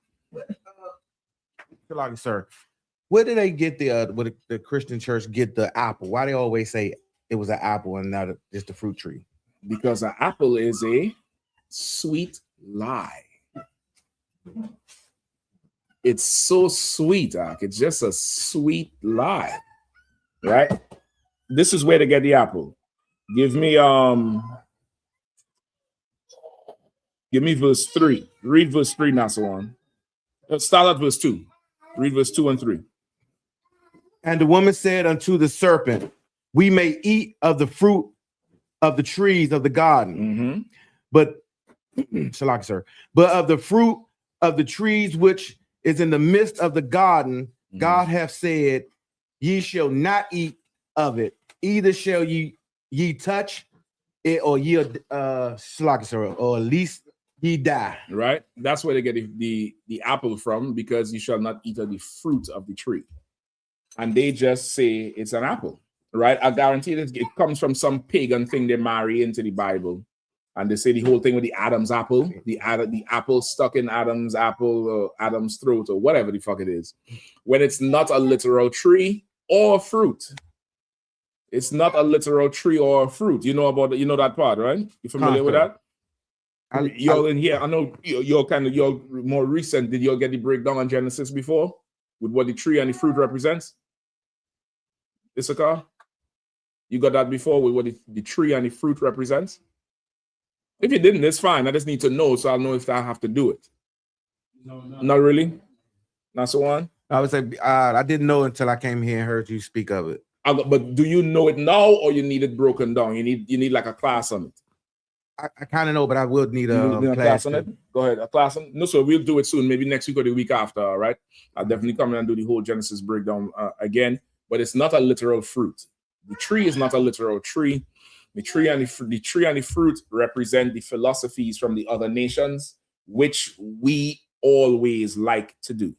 Sir, where did they get the Christian church get the apple? Why they always say it was an apple and not just a fruit tree? Because an apple is a sweet lie. It's so sweet, it's just a sweet lie, right? This is where to get the apple. Give me verse 3. Read verse 3, Nasawan. Start at verse 2. Read verse 2 and 3. And the woman said unto the serpent, we may eat of the fruit of the trees of the garden, but but of the fruit of the trees which is in the midst of the garden, God hath said, ye shall not eat of it, either shall ye touch it, or ye or at least ye die. Right? That's where they get the apple from, because you shall not eat of the fruit of the tree. And they just say it's an apple, right? I guarantee that it comes from some pagan thing they marry into the Bible. And they say the whole thing with the Adam's apple, the apple stuck in Adam's apple or Adam's throat or whatever the fuck it is, when it's not a literal tree or fruit. It's not a literal tree or fruit. You know that part, right? You familiar with that? Y'all in here, I know you're more recent. Did y'all get the breakdown on Genesis before with what the tree and the fruit represents? I.S.U.P.K, you got that before with what the tree and the fruit represents? If you didn't, it's fine. I just need to know so I'll know if I have to do it. No. Not really? Not so on? I would say I didn't know until I came here and heard you speak of it. But do you know it now, or you need it broken down? You need like a class on it. I kind of know, but I will need a class on it. Go ahead, a class on it. No, so we'll do it soon, maybe next week or the week after. All right, I'll definitely come in and do the whole Genesis breakdown again. But it's not a literal fruit. The tree is not a literal tree. The tree and the fruit represent the philosophies from the other nations, which we always like to do.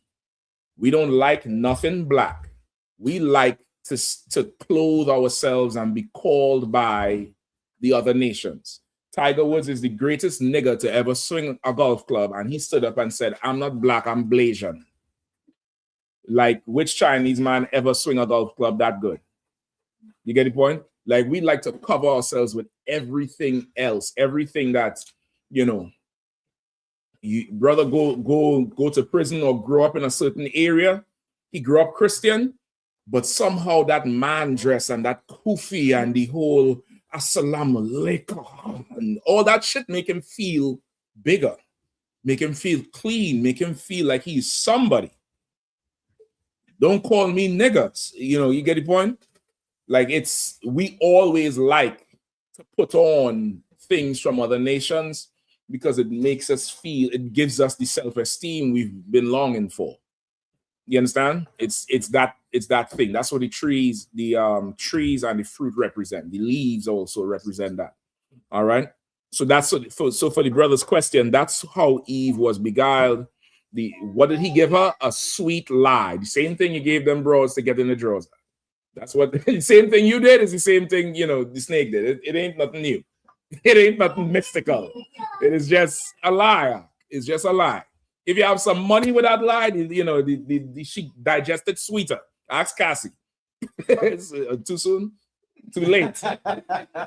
We don't like nothing black. We like to clothe ourselves and be called by the other nations. Tiger Woods is the greatest nigger to ever swing a golf club, and he stood up and said, I'm not black, I'm Blasian. Like, which Chinese man ever swing a golf club that good? You get the point? Like, we like to cover ourselves with everything else, everything that, you brother go to prison or grow up in a certain area. He grew up Christian, but somehow that man dress and that kufi and the whole assalamu alaikum and all that shit make him feel bigger, make him feel clean, make him feel like he's somebody. Don't call me niggas. You get the point? Like, we always like to put on things from other nations because it makes us feel, it gives us the self-esteem we've been longing for. You understand? It's that thing. That's what the trees and the fruit represent. The leaves also represent that. All right. So that's so for the brother's question, that's how Eve was beguiled. What did he give her? A sweet lie. The same thing you gave them bros to get in the drawers. That's what the same thing you did is the same thing the snake did. It ain't nothing new. It ain't nothing mystical. It is just a lie. It's just a lie. If you have some money with that lie, she digested sweeter. Ask Cassie. Too soon? Too late.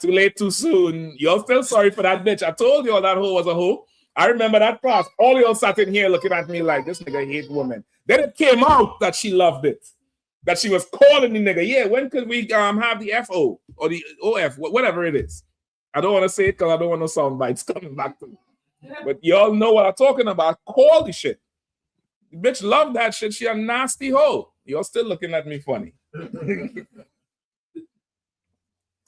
Too late, too soon. Y'all still sorry for that bitch. I told y'all that hoe was a hoe. I remember that class. All y'all sat in here looking at me like, this nigga hate women. Then it came out that she loved it. That she was calling the nigga. Yeah, when could we have the FO or the OF, whatever it is? I don't want to say it because I don't want no sound bites coming back to me. But y'all know what I'm talking about. Call the shit. The bitch loved that shit. She a nasty hoe. Y'all still looking at me funny.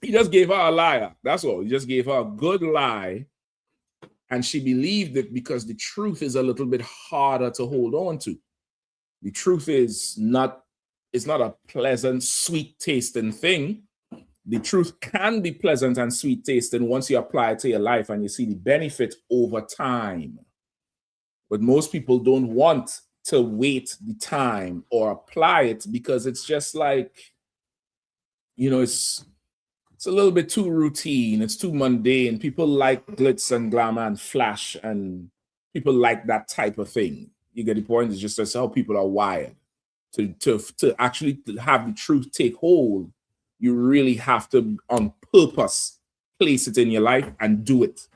He just gave her a liar. That's all. He just gave her a good lie. And she believed it because the truth is a little bit harder to hold on to. The truth is not, it's not a pleasant, sweet tasting thing. The truth can be pleasant and sweet tasting once you apply it to your life and you see the benefit over time. But most people don't want to wait the time or apply it because it's just like, you know, it's a little bit too routine. It's too mundane. People like glitz and glamour and flash, and people like that type of thing. You get the point? It's just that's how people are wired. To actually have the truth take hold, you really have to, on purpose, place it in your life and do it.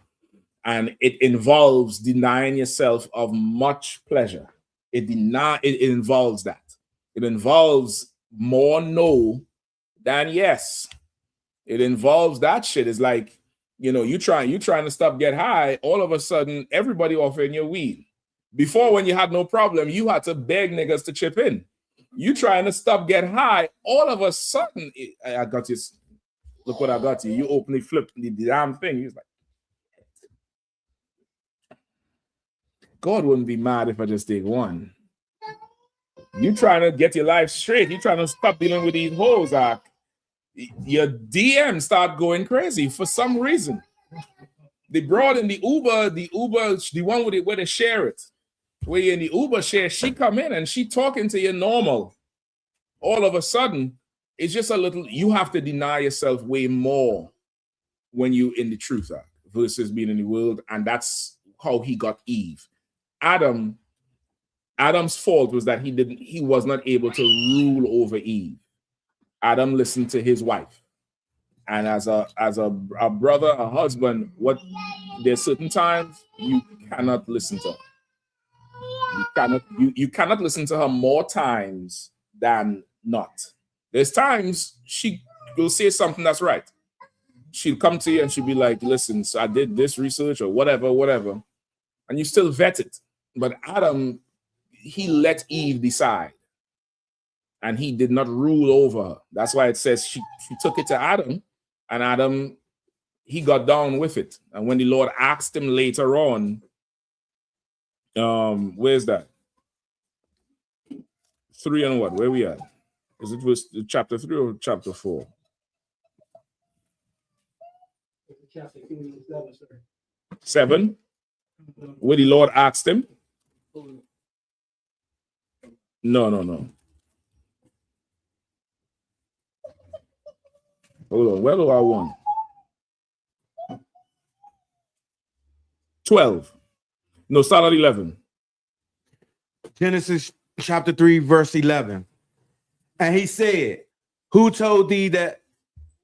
And it involves denying yourself of much pleasure. It involves that. It involves more no than yes. It involves that shit. It's like, you know, you trying to stop get high, all of a sudden everybody offering you weed. Before, when you had no problem, you had to beg niggas to chip in. You trying to stop get high, all of a sudden, I got this. Look what I got you. You openly flip the damn thing. He's like, God wouldn't be mad if I just take one. You trying to get your life straight. You trying to stop dealing with these hoes. Your DM start going crazy for some reason. The broad in the Uber, the one with it where they share it. Where you're in the Uber share, she come in and she talking to you normal. All of a sudden, it's just a little, you have to deny yourself way more when you in the truth versus being in the world. And that's how he got Eve. Adam's fault was that he was not able to rule over Eve. Adam listened to his wife. And as a brother, a husband, there's certain times you cannot listen to her. You cannot listen to her more times than not. There's times she will say something that's right. She'll come to you and she'll be like, listen, so I did this research or whatever. And you still vet it. But Adam, he let Eve decide. And he did not rule over her. That's why it says she took it to Adam. And Adam, he got down with it. And when the Lord asked him later on, where's that? 3 and what? Where we at? Is it verse chapter 3 or chapter 4? Chapter 7, sir. 7? Where the Lord asked him? No. Hold on. Where do I want? 12. No, start at 11. Genesis chapter 3, verse 11. And he said, who told thee that,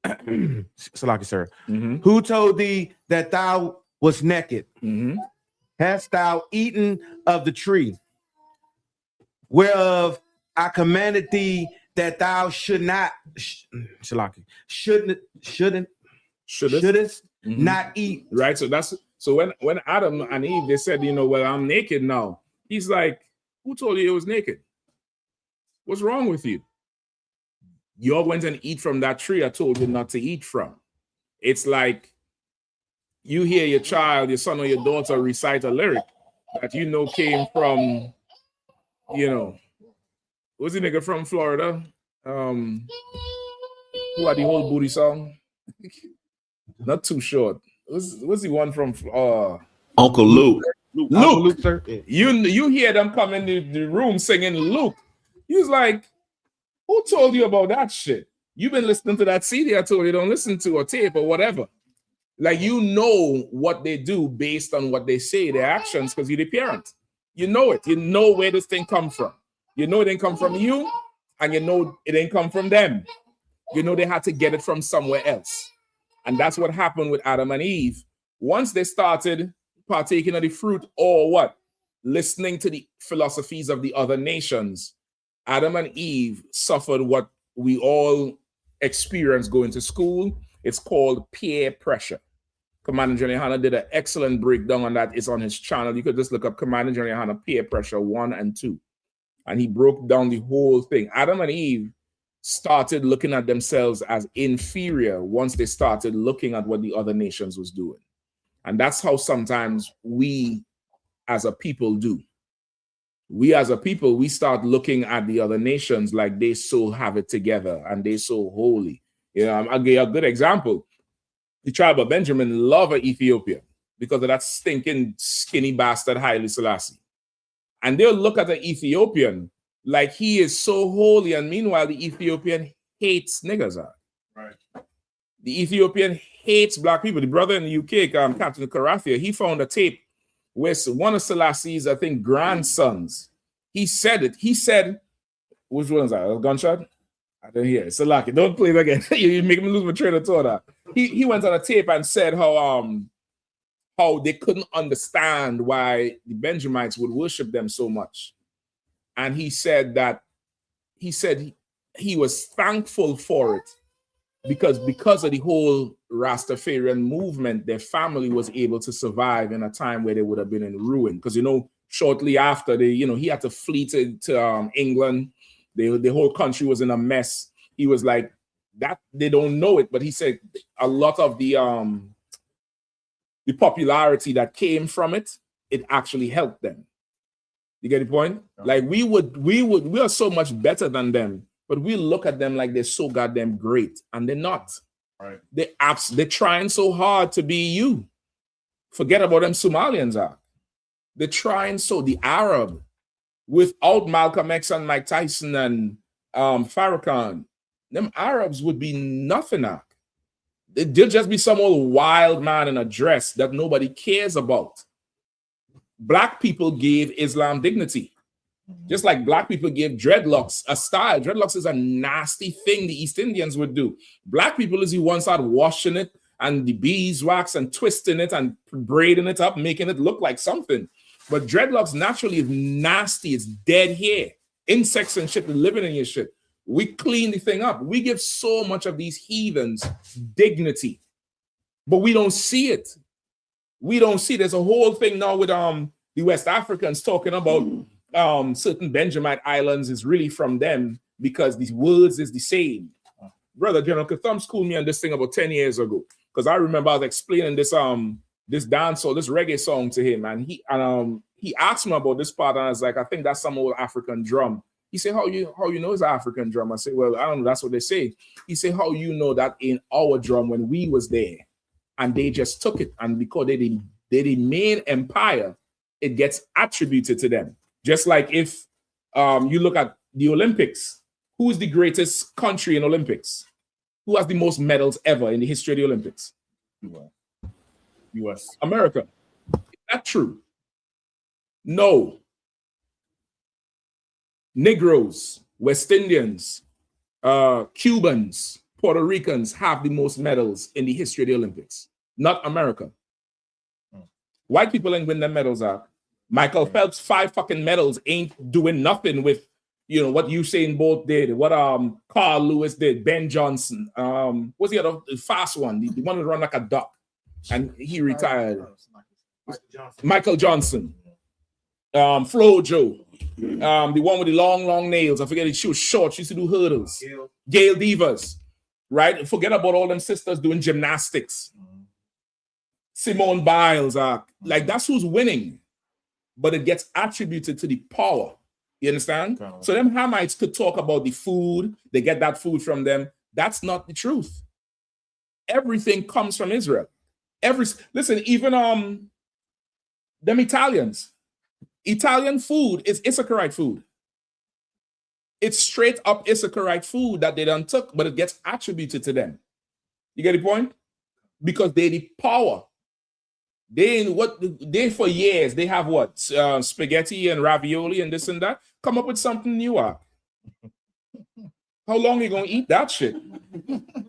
Salaki, sir, who told thee that thou was naked? Hast thou eaten of the tree whereof I commanded thee that thou should not, Salaki, shouldest not eat? Right. So when Adam and Eve, they said, you know, well, I'm naked now. He's like, who told you it was naked? What's wrong with you? You all went and eat from that tree I told you not to eat from. It's like you hear your child, your son or your daughter recite a lyric that you know came from, you know, what's the nigga from Florida? Who had the whole booty song? Not Too Short. What's the one from Uncle Luke? Luke, sir. You hear them come in the room singing Luke. He was like, who told you about that shit? You've been listening to that CD I told you don't listen to, or tape or whatever. Like, you know what they do based on what they say, their actions, because you're the parent. You know it. You know where this thing come from. You know it didn't come from you, and you know it didn't come from them. You know they had to get it from somewhere else. And that's what happened with Adam and Eve. Once they started partaking of the fruit, or what? Listening to the philosophies of the other nations, Adam and Eve suffered what we all experience going to school. It's called peer pressure. Commander General Yahanna did an excellent breakdown on that. It's on his channel. You could just look up Commander General Yahanna peer pressure 1 and 2. And he broke down the whole thing. Adam and Eve started looking at themselves as inferior once they started looking at what the other nations was doing. And that's how sometimes we as a people do. We as a people, we start looking at the other nations like they so have it together and they so holy. I'll give you a good example. The tribe of Benjamin love Ethiopia because of that stinking skinny bastard Haile Selassie. And they'll look at the Ethiopian like he is so holy, and meanwhile the Ethiopian hates niggas. Right. The Ethiopian hates black people. The brother in the UK, Captain Karathia, he found a tape with one of Selassie's, I think, grandsons. He said it. He said, which one is that? A gunshot? I didn't hear it. Salaki, don't play it again. You make me lose my train of thought. He went on a tape and said how they couldn't understand why the Benjamites would worship them so much. And he said that he was thankful for it because of the whole Rastafarian movement, their family was able to survive in a time where they would have been in ruin. Because shortly after he had to flee to England. The whole country was in a mess. He was like that. They don't know it, but he said a lot of the popularity that came from it actually helped them. You get the point? Like we are so much better than them, but we look at them like they're so goddamn great, and they're not. Right? They're trying so hard to be you. Forget about them Somalians are. They're trying so. The Arab. Without Malcolm X and Mike Tyson and Farrakhan, them Arabs would be nothing. They'll just be some old wild man in a dress that nobody cares about. Black people gave Islam dignity. Just like black people gave dreadlocks a style. Dreadlocks is a nasty thing the East Indians would do. Black people is the ones that washing it and the beeswax and twisting it and braiding it up, making it look like something. But dreadlocks naturally is nasty. It's dead hair. Insects and shit living in your shit. We clean the thing up. We give so much of these heathens dignity. But we don't see it. We don't see. There's a whole thing now with the West Africans talking about certain Benjamite islands is really from them because these words is the same. Brother General Katham schooled me on this thing about 10 years ago. Because I remember I was explaining this dance or this reggae song to him, and he asked me about this part, and I was like, I think that's some old African drum. He said, how you know it's an African drum? I said, well, I don't know, that's what they say. He said, how you know that in our drum when we was there, and they just took it, and because they're the main empire, it gets attributed to them. Just like if you look at the Olympics, who is the greatest country in Olympics? Who has the most medals ever in the history of the Olympics? U.S. America. Is that true? No. Negroes, West Indians, Cubans, Puerto Ricans have the most medals in the history of the Olympics. Not America. White people ain't win them medals out. Michael Phelps, 5 fucking medals ain't doing nothing with what Usain Bolt did, what Carl Lewis did, Ben Johnson. What's the other fast one? The one that run like a duck. And he retired. Michael Johnson. Flo Joe. The one with the long nails. I forget she was short. She used to do hurdles. Gail Divas. Right? Forget about all them sisters doing gymnastics. Simone Biles. Like that's who's winning. But it gets attributed to the power. You understand? So them Hamites could talk about the food. They get that food from them. That's not the truth. Everything comes from Israel. Listen, even them Italians. Italian food is Issacharite food. It's straight up Issacharite food that they done took, but it gets attributed to them. You get the point? Because they the power. They for years they have what spaghetti and ravioli and this and that. Come up with something new. How long are you gonna eat that shit?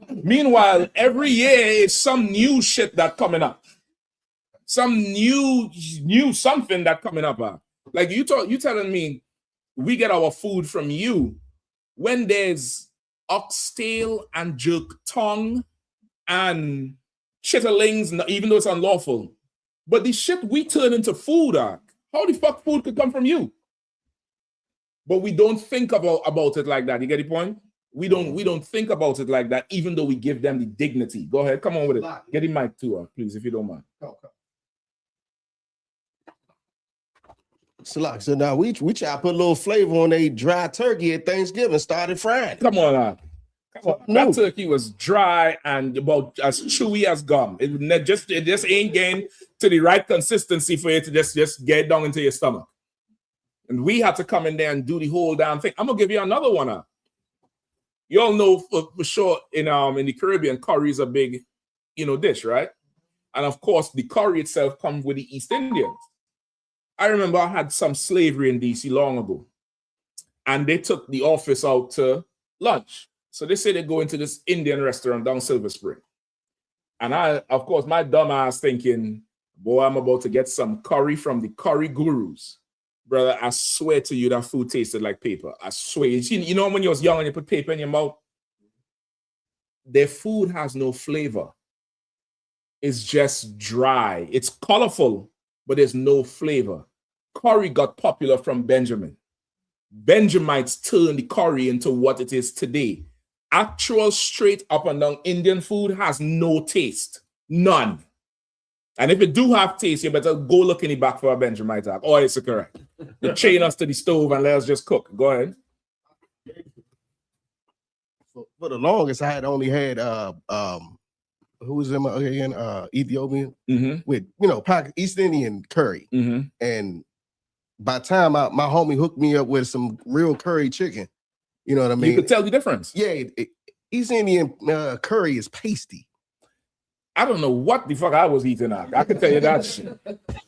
Meanwhile, every year is some new shit that coming up. Some new something that coming up. Like you telling me we get our food from you when there's oxtail and jerk tongue and chitterlings, even though it's unlawful. But the shit we turn into food, how the fuck food could come from you? But we don't think about it like that. You get the point? We don't think about it like that, even though we give them the dignity. Go ahead, come on with it. Get the mic too, please, if you don't mind. So now we try to put a little flavor on a dry turkey at Thanksgiving. Started Friday. Come on, That turkey was dry and about as chewy as gum. It just ain't getting to the right consistency for it to just get down into your stomach. And we had to come in there and do the whole damn thing. I'm gonna give you another one. You all know for sure in the Caribbean, curry is a big, dish, right? And of course, the curry itself comes with the East Indians. I remember I had some slavery in DC long ago, and they took the office out to lunch. So they say they go into this Indian restaurant down Silver Spring. And of course, my dumb ass thinking, boy, I'm about to get some curry from the curry gurus. Brother, I swear to you, that food tasted like paper. I swear. You know when you was young and you put paper in your mouth? Their food has no flavor. It's just dry. It's colorful, but there's no flavor. Curry got popular from Benjamin. Benjamites turned the curry into what it is today. Actual straight up and down Indian food has no taste. None. And if it do have taste, you better go look in the back for a Benjamite act. Or it's correct. You chain us to the stove and let us just cook. Go ahead. For the longest, I had only had who was in again? Ethiopian with East Indian curry. And by the time my homie hooked me up with some real curry chicken, you know what I mean? You could tell the difference. Yeah, East Indian curry is pasty. I don't know what the fuck I was eating at. I can tell you that shit.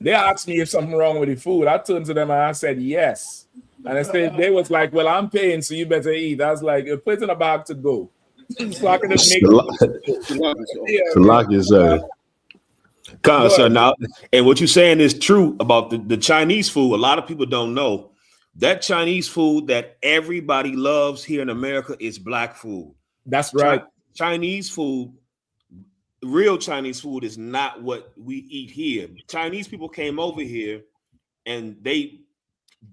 They asked me if something wrong with the food. I turned to them and I said yes. And they was like, well, I'm paying, so you better eat. I was like, put it in a bag to go. So I can just make Salaki, sir. So now, and what you're saying is true about the Chinese food. A lot of people don't know that Chinese food that everybody loves here in America is black food. That's right. Chinese food, real Chinese food is not what we eat here. Chinese people came over here and they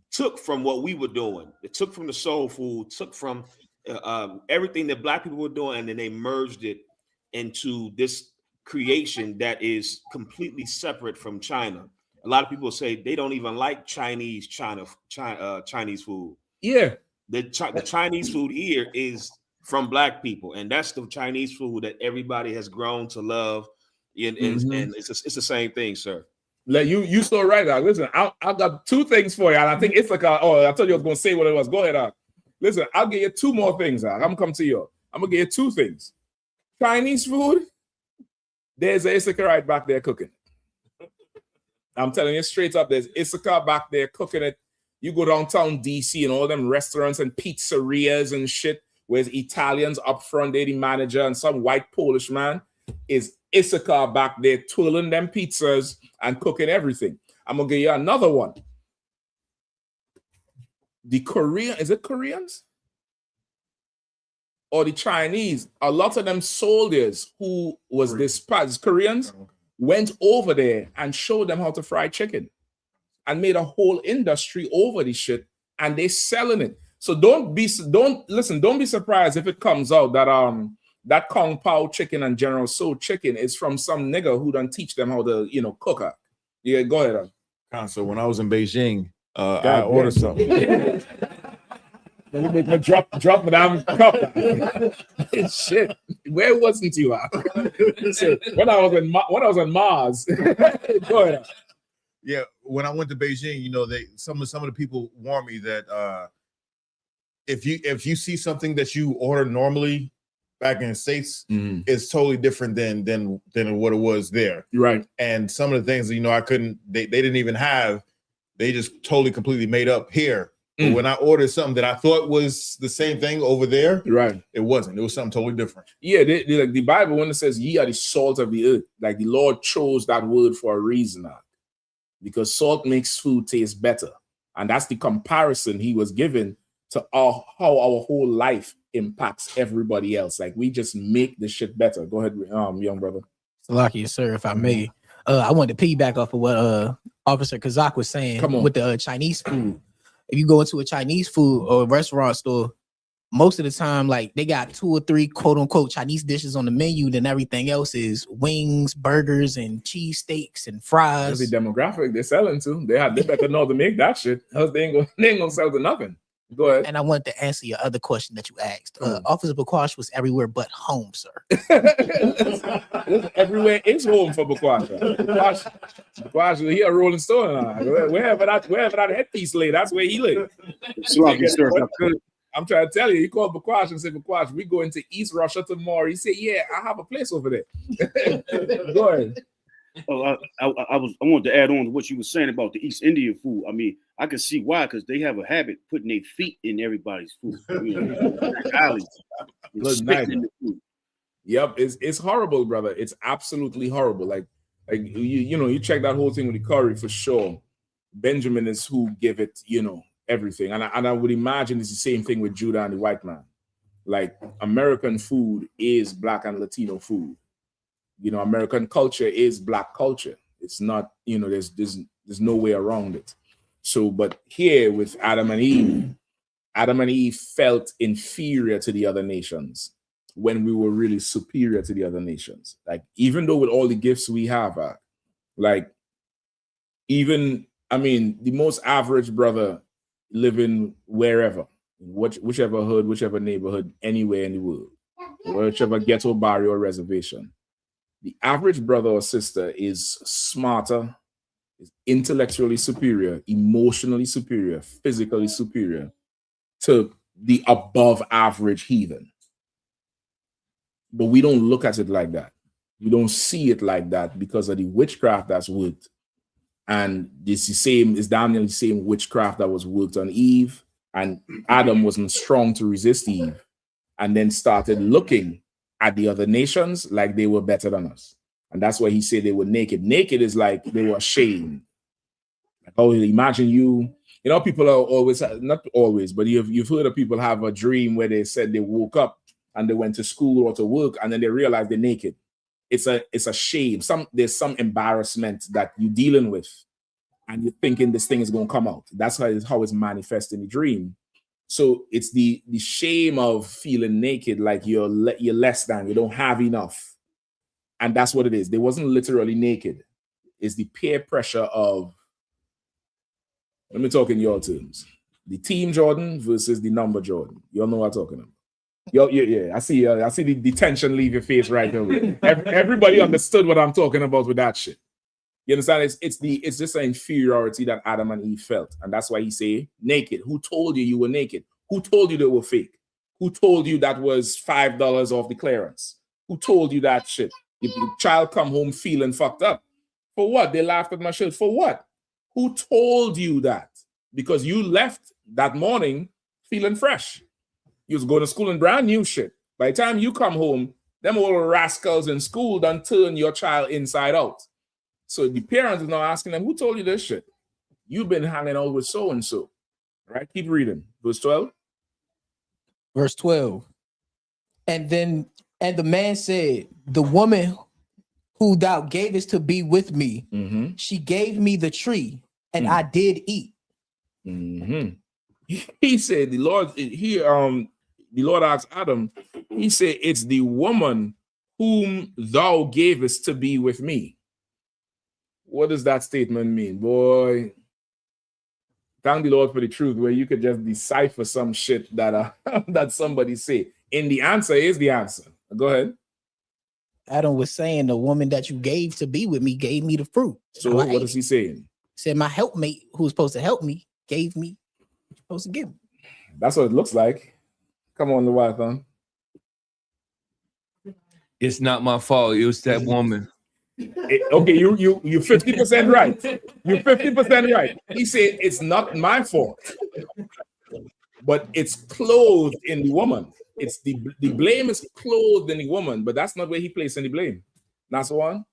took from what we were doing. They took from the soul food, took from everything that black people were doing, and then they merged it into this creation that is completely separate from China. A lot of people say they don't even like Chinese food. Yeah, the Chinese food here is from black people, and that's the Chinese food that everybody has grown to love. And it's the same thing, sir. Like you so right. Listen, I got two things for you, and I think it's like I told you I was going to say what it was. Go ahead. Listen, I'll give you two more things. I'm gonna come to you. I'm gonna give you two things. Chinese food. There's an Issacharite back there cooking. I'm telling you straight up, there's Issachar back there cooking it. You go downtown DC and all them restaurants and pizzerias and shit, where's Italians up front, they're the manager, and some white Polish man is Issachar back there twirling them pizzas and cooking everything. I'm gonna give you another one. The Korean, is it Koreans? Or the Chinese, a lot of them soldiers who was despised, Koreans, went over there and showed them how to fry chicken and made a whole industry over this shit, and they selling it. So don't be surprised if it comes out that that Kung Pao chicken and General Tso chicken is from some nigga who done teach them how to cook it. Yeah, go ahead. So when I was in Beijing, I ordered something. Let me make me drop the damn cup. Shit, where wasn't you at? when I was on Mars. Go ahead. Yeah, when I went to Beijing, some of the people warned me that if you see something that you order normally back in the States, it's totally different than what it was there. Right. And some of the things I couldn't, they didn't even have, they just totally completely made up here. But when I ordered something that I thought was the same thing over there, right, it wasn't. It was something totally different. Yeah, like the Bible, when it says ye are the salt of the earth, like the Lord chose that word for a reason, because salt makes food taste better. And that's the comparison he was given to how our whole life impacts everybody else. Like we just make the shit better. Go ahead, young brother. Lucky, sir, if I may. I wanted to piggyback off of what Officer Kazak was saying with the Chinese food. If you go into a Chinese food or restaurant store, most of the time, like they got 2 or 3 quote unquote Chinese dishes on the menu, then everything else is wings, burgers, and cheese steaks and fries. That's the demographic they're selling to. They better know to make that shit. Else they ain't gonna sell to nothing. Go ahead. And I wanted to answer your other question that you asked. Officer Bakwash was everywhere but home, sir. Everywhere is home for Bakwasha. Bakwasha, he a Rolling Stone. Wherever that headpiece lay, that's where he lay. I'm trying to tell you, he called Bakwash and said, Bakwash, we going to East Russia tomorrow. He said, yeah, I have a place over there. Go ahead. Oh, I wanted to add on to what you were saying about the East Indian food. I mean, I can see why, because they have a habit putting their feet in everybody's food. You know, alleys, spitting in the food. Yep, it's horrible, brother. It's absolutely horrible. Like you check that whole thing with the curry for sure. Benjamin is who give it, everything. And I would imagine it's the same thing with Judah and the white man. Like American food is Black and Latino food. American culture is Black culture. It's not, there's no way around it. So, but here with Adam and Eve felt inferior to the other nations when we were really superior to the other nations. Like, even though with all the gifts we have, the most average brother living wherever, whichever hood, whichever neighborhood, anywhere in the world, whichever ghetto, barrio, or reservation, the average brother or sister is smarter, is intellectually superior, emotionally superior, physically superior to the above average heathen. But we don't look at it like that. We don't see it like that because of the witchcraft that's worked. And it's damn the same witchcraft that was worked on Eve. And Adam wasn't strong to resist Eve, and then started looking at the other nations like they were better than us. And that's why he said they were naked. Naked is like they were ashamed. Like, oh, imagine people are always, not always, but you've heard of people have a dream where they said they woke up and they went to school or to work and then they realized they're naked. It's a shame. There's some embarrassment that you're dealing with and you're thinking this thing is going to come out. That's how it's manifest in the dream. So it's the shame of feeling naked, like you're less than, you don't have enough. And that's what it is. They wasn't literally naked. It's the peer pressure of, let me talk in your terms, the team Jordan versus the number Jordan. You all know what I'm talking about. Yeah. I see the tension leave your face right away. Everybody understood what I'm talking about with that shit. You understand? It's just an inferiority that Adam and Eve felt. And that's why he say naked. Who told you were naked? Who told you they were fake? Who told you that was $5 off the clearance? Who told you that shit? If the child come home feeling fucked up. For what? They laughed at my shirt. For what? Who told you that? Because you left that morning feeling fresh. You was going to school in brand new shit. By the time you come home, them old rascals in school done turn your child inside out. So the parents is now asking them, who told you this shit? You've been hanging out with so-and-so. Right? Keep reading. Verse 12. Verse 12. And the man said, the woman who thou gavest to be with me, she gave me the tree, and I did eat. He said, the Lord asked Adam, he said, it's the woman whom thou gavest to be with me. What does that statement mean? Boy, thank the Lord for the truth where you could just decipher some shit that that somebody say. And the answer is the answer. Go ahead. Adam was saying the woman that you gave to be with me gave me the fruit. So what is he saying? Said my helpmate who was supposed to help me gave me supposed to give me. That's what it looks like. Come on, Leviathan. It's not my fault. It was that woman. Okay, you're 50% right. You're 50% right. He said it's not my fault, but it's clothed in the woman. It's the blame is clothed in the woman, but that's not where he placed any blame. That's the one.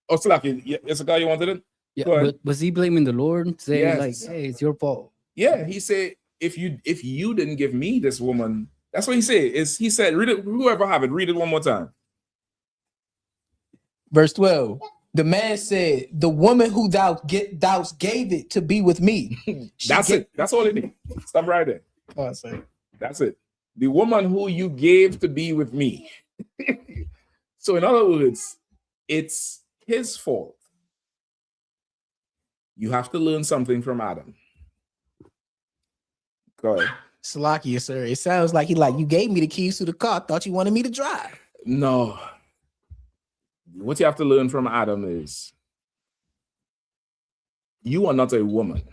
Oh, Slaki, Issachar, you wanted it? Yeah, but was he blaming the Lord, saying like, "Hey, it's your fault"? Yeah, he said, if you didn't give me this woman, that's what he said. He said, read it. Whoever have it, read it one more time. Verse 12. The man said, the woman who thou gave it to be with me. That's it. That's all it is. Stop right there. Oh, I say. That's it. The woman who you gave to be with me. So in other words, it's his fault. You have to learn something from Adam. Go ahead. Salakia, sir. It sounds like you gave me the keys to the car. Thought you wanted me to drive. No. What you have to learn from Adam is you are not a woman.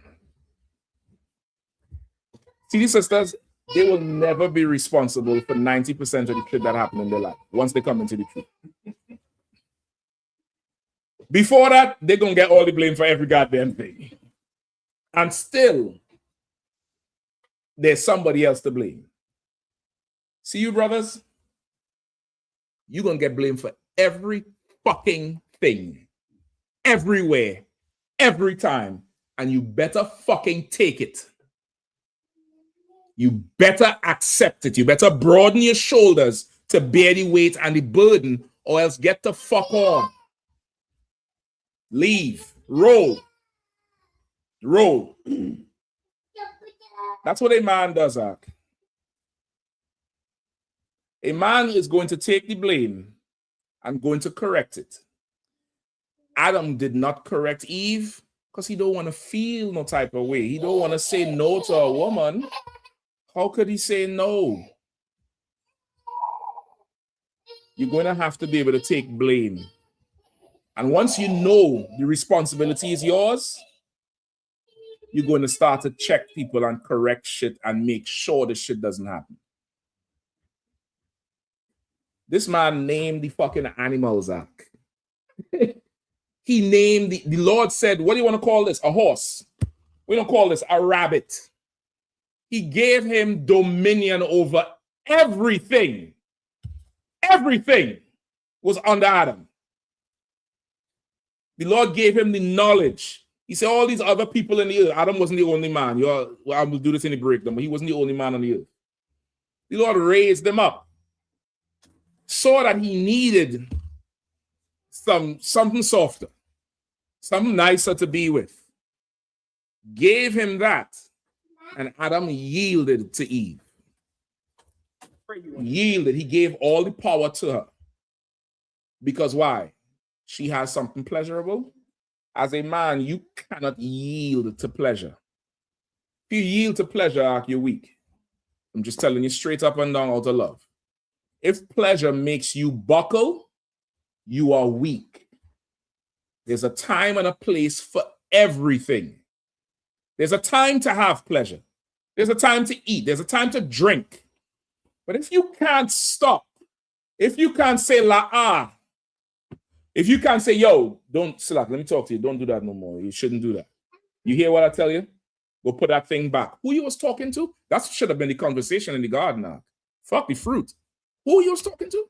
See, these sisters, they will never be responsible for 90% of the shit that happened in their life once they come into the truth. Before that, they're going to get all the blame for every goddamn thing. And still, there's somebody else to blame. See you, brothers? You're going to get blamed for every fucking thing. Everywhere. Every time. And you better fucking take it. You better accept it. You better broaden your shoulders to bear the weight and the burden, or else get the fuck on. Leave. Roll. Roll. That's what a man does, Ak. A man is going to take the blame and going to correct it. Adam did not correct Eve because he don't want to feel no type of way. He don't want to say no to a woman. How could he say no? You're going to have to be able to take blame. And once you know the responsibility is yours, you're going to start to check people and correct shit and make sure the shit doesn't happen. This man named the fucking animals, Zach. He named the Lord said, what do you want to call this? A horse. We don't call this a rabbit. He gave him dominion over everything. Everything was under Adam. The Lord gave him the knowledge. He said all these other people in the earth, Adam wasn't the only man. I will do this in the breakdown, but he wasn't the only man on the earth. The Lord raised them up. Saw that he needed something softer, something nicer to be with. Gave him that. And Adam yielded to Eve. Yielded. He gave all the power to her. Because why? She has something pleasurable. As a man, you cannot yield to pleasure. If you yield to pleasure, you're weak. I'm just telling you straight up and down out of love. If pleasure makes you buckle, you are weak. There's a time and a place for everything. There's a time to have pleasure. There's a time to eat. There's a time to drink. But if you can't stop, if you can't say la'ah, if you can't say, yo, don't, Salak, let me talk to you. Don't do that no more. You shouldn't do that. You hear what I tell you? Go put that thing back. Who you was talking to? That should have been the conversation in the garden now. Fuck the fruit. Who you was talking to?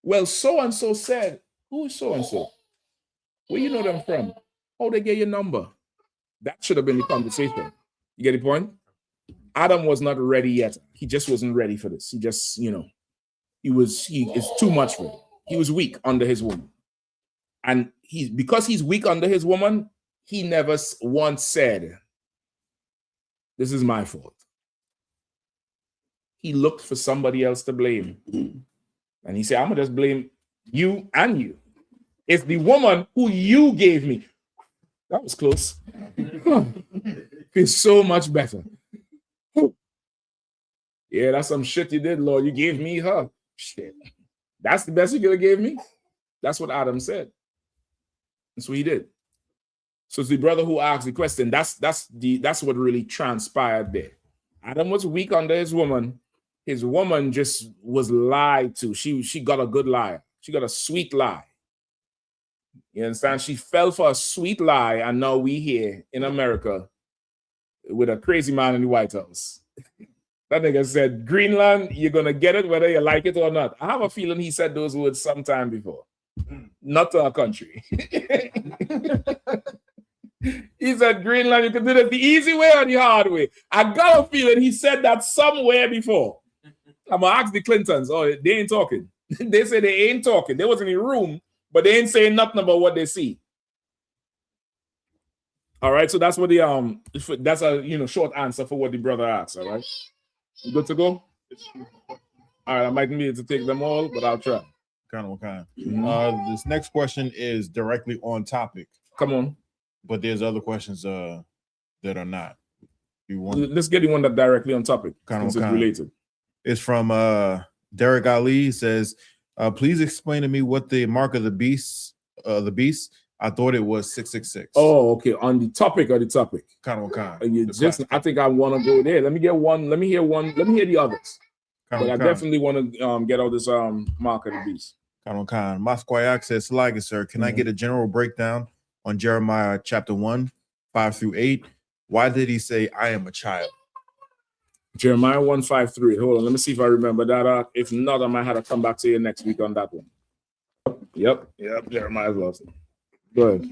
Well, so-and-so said, who is so-and-so? Where you know them from? How they get your number? That should have been the conversation. You get the point? Adam was not ready yet. He just wasn't ready for this. He just, it's too much for him. He was weak under his woman. And because he's weak under his woman, he never once said, this is my fault. He looked for somebody else to blame. And he said, I'm going to just blame you and you. It's the woman who you gave me. That was close. Feels so much better. Yeah, that's some shit you did, Lord. You gave me her. Shit. That's the best you could have gave me? That's what Adam said. That's what he did. So it's the brother who asked the question. That's what really transpired there. Adam was weak under his woman. His woman just was lied to. She got a good lie. She got a sweet lie. You understand? She fell for a sweet lie, and now we here in America with a crazy man in the White House. That nigga said, Greenland, you're going to get it whether you like it or not. I have a feeling he said those words sometime before. Not to our country. He said, Greenland, you can do it the easy way or the hard way. I got a feeling he said that somewhere before. I'm going to ask the Clintons. Oh, they ain't talking. They say they ain't talking. They wasn't in the room, but they ain't saying nothing about what they see. All right, so that's what that's a short answer for what the brother asked. All right, you good to go? All right, I might be able to take them all, but I'll try. Okay. This next question is directly on topic. Come on. But there's other questions that are not. Let's get the one that directly on topic. Since it's related. It's from Derek Ali. Says, please explain to me what the mark of the beast. I thought it was 666. Oh, okay. On the topic of the topic. You just, I think I want to go there. Let me get one. Let me hear one. Let me hear the others. But I definitely want to get out this mark of the beast. Maskwayak says, Salaga, sir, can I get a general breakdown on Jeremiah chapter 1, 5 through 8? Why did he say, I am a child? Jeremiah 1, 5 through 8. Hold on. Let me see if I remember that. If not, I might have to come back to you next week on that one. Yep. Jeremiah's lost it. Go ahead.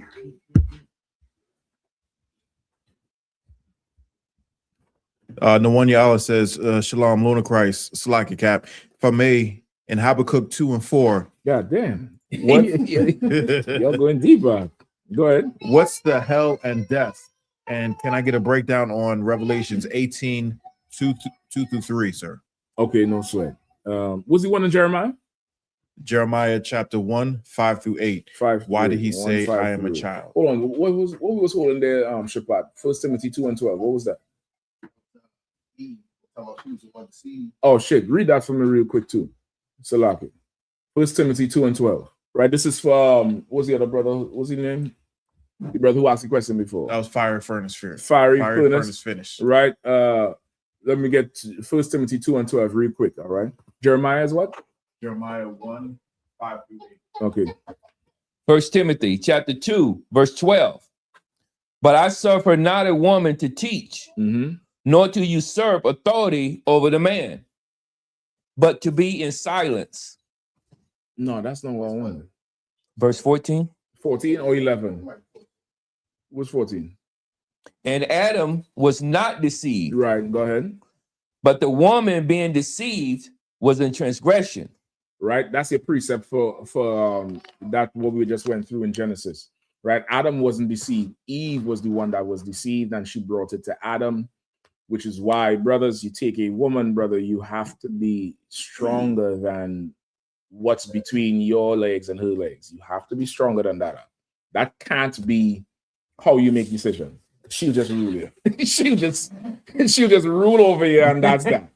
Nawanya Allah says, Shalom, Luna Christ, Salaki Cap. If I may, in Habakkuk 2 and 4. God damn. What? Y'all going deeper. Go ahead. What's the hell and death? And can I get a breakdown on Revelations 18, 2 through 3, sir? Okay, no sweat. Was he one in Jeremiah? Jeremiah chapter 1, 5 through 8. Why did he say, I am a child? Hold on. What was holding there, Shabbat? 1 Timothy 2 and 12. What was that? Oh, shit. Read that for me real quick, too. Salaki. 1 Timothy 2 and 12. Right? This is for, what's the other brother? What's his name? The brother who asked the question before. That was Fiery Furnace Finish. Fiery Furnace Finish. Right? Let me get 1 Timothy 2 and 12 real quick, all right? Jeremiah is what? Jeremiah 1, 5 through 8. Okay. 1 Timothy chapter 2, verse 12. But I suffer not a woman to teach, nor to usurp authority over the man, but to be in silence. No, that's not what I wanted. Verse 14. 14 or 11? What's 14? And Adam was not deceived. Right, go ahead. But the woman being deceived was in transgression. Right, that's a precept for that what we just went through in Genesis. Right, Adam wasn't deceived. Eve was the one that was deceived, and she brought it to Adam, which is why, brothers, you take a woman, brother, you have to be stronger than what's between your legs and her legs. You have to be stronger than that. That can't be how you make decisions. She'll just rule you. she'll just rule over you, and that's that.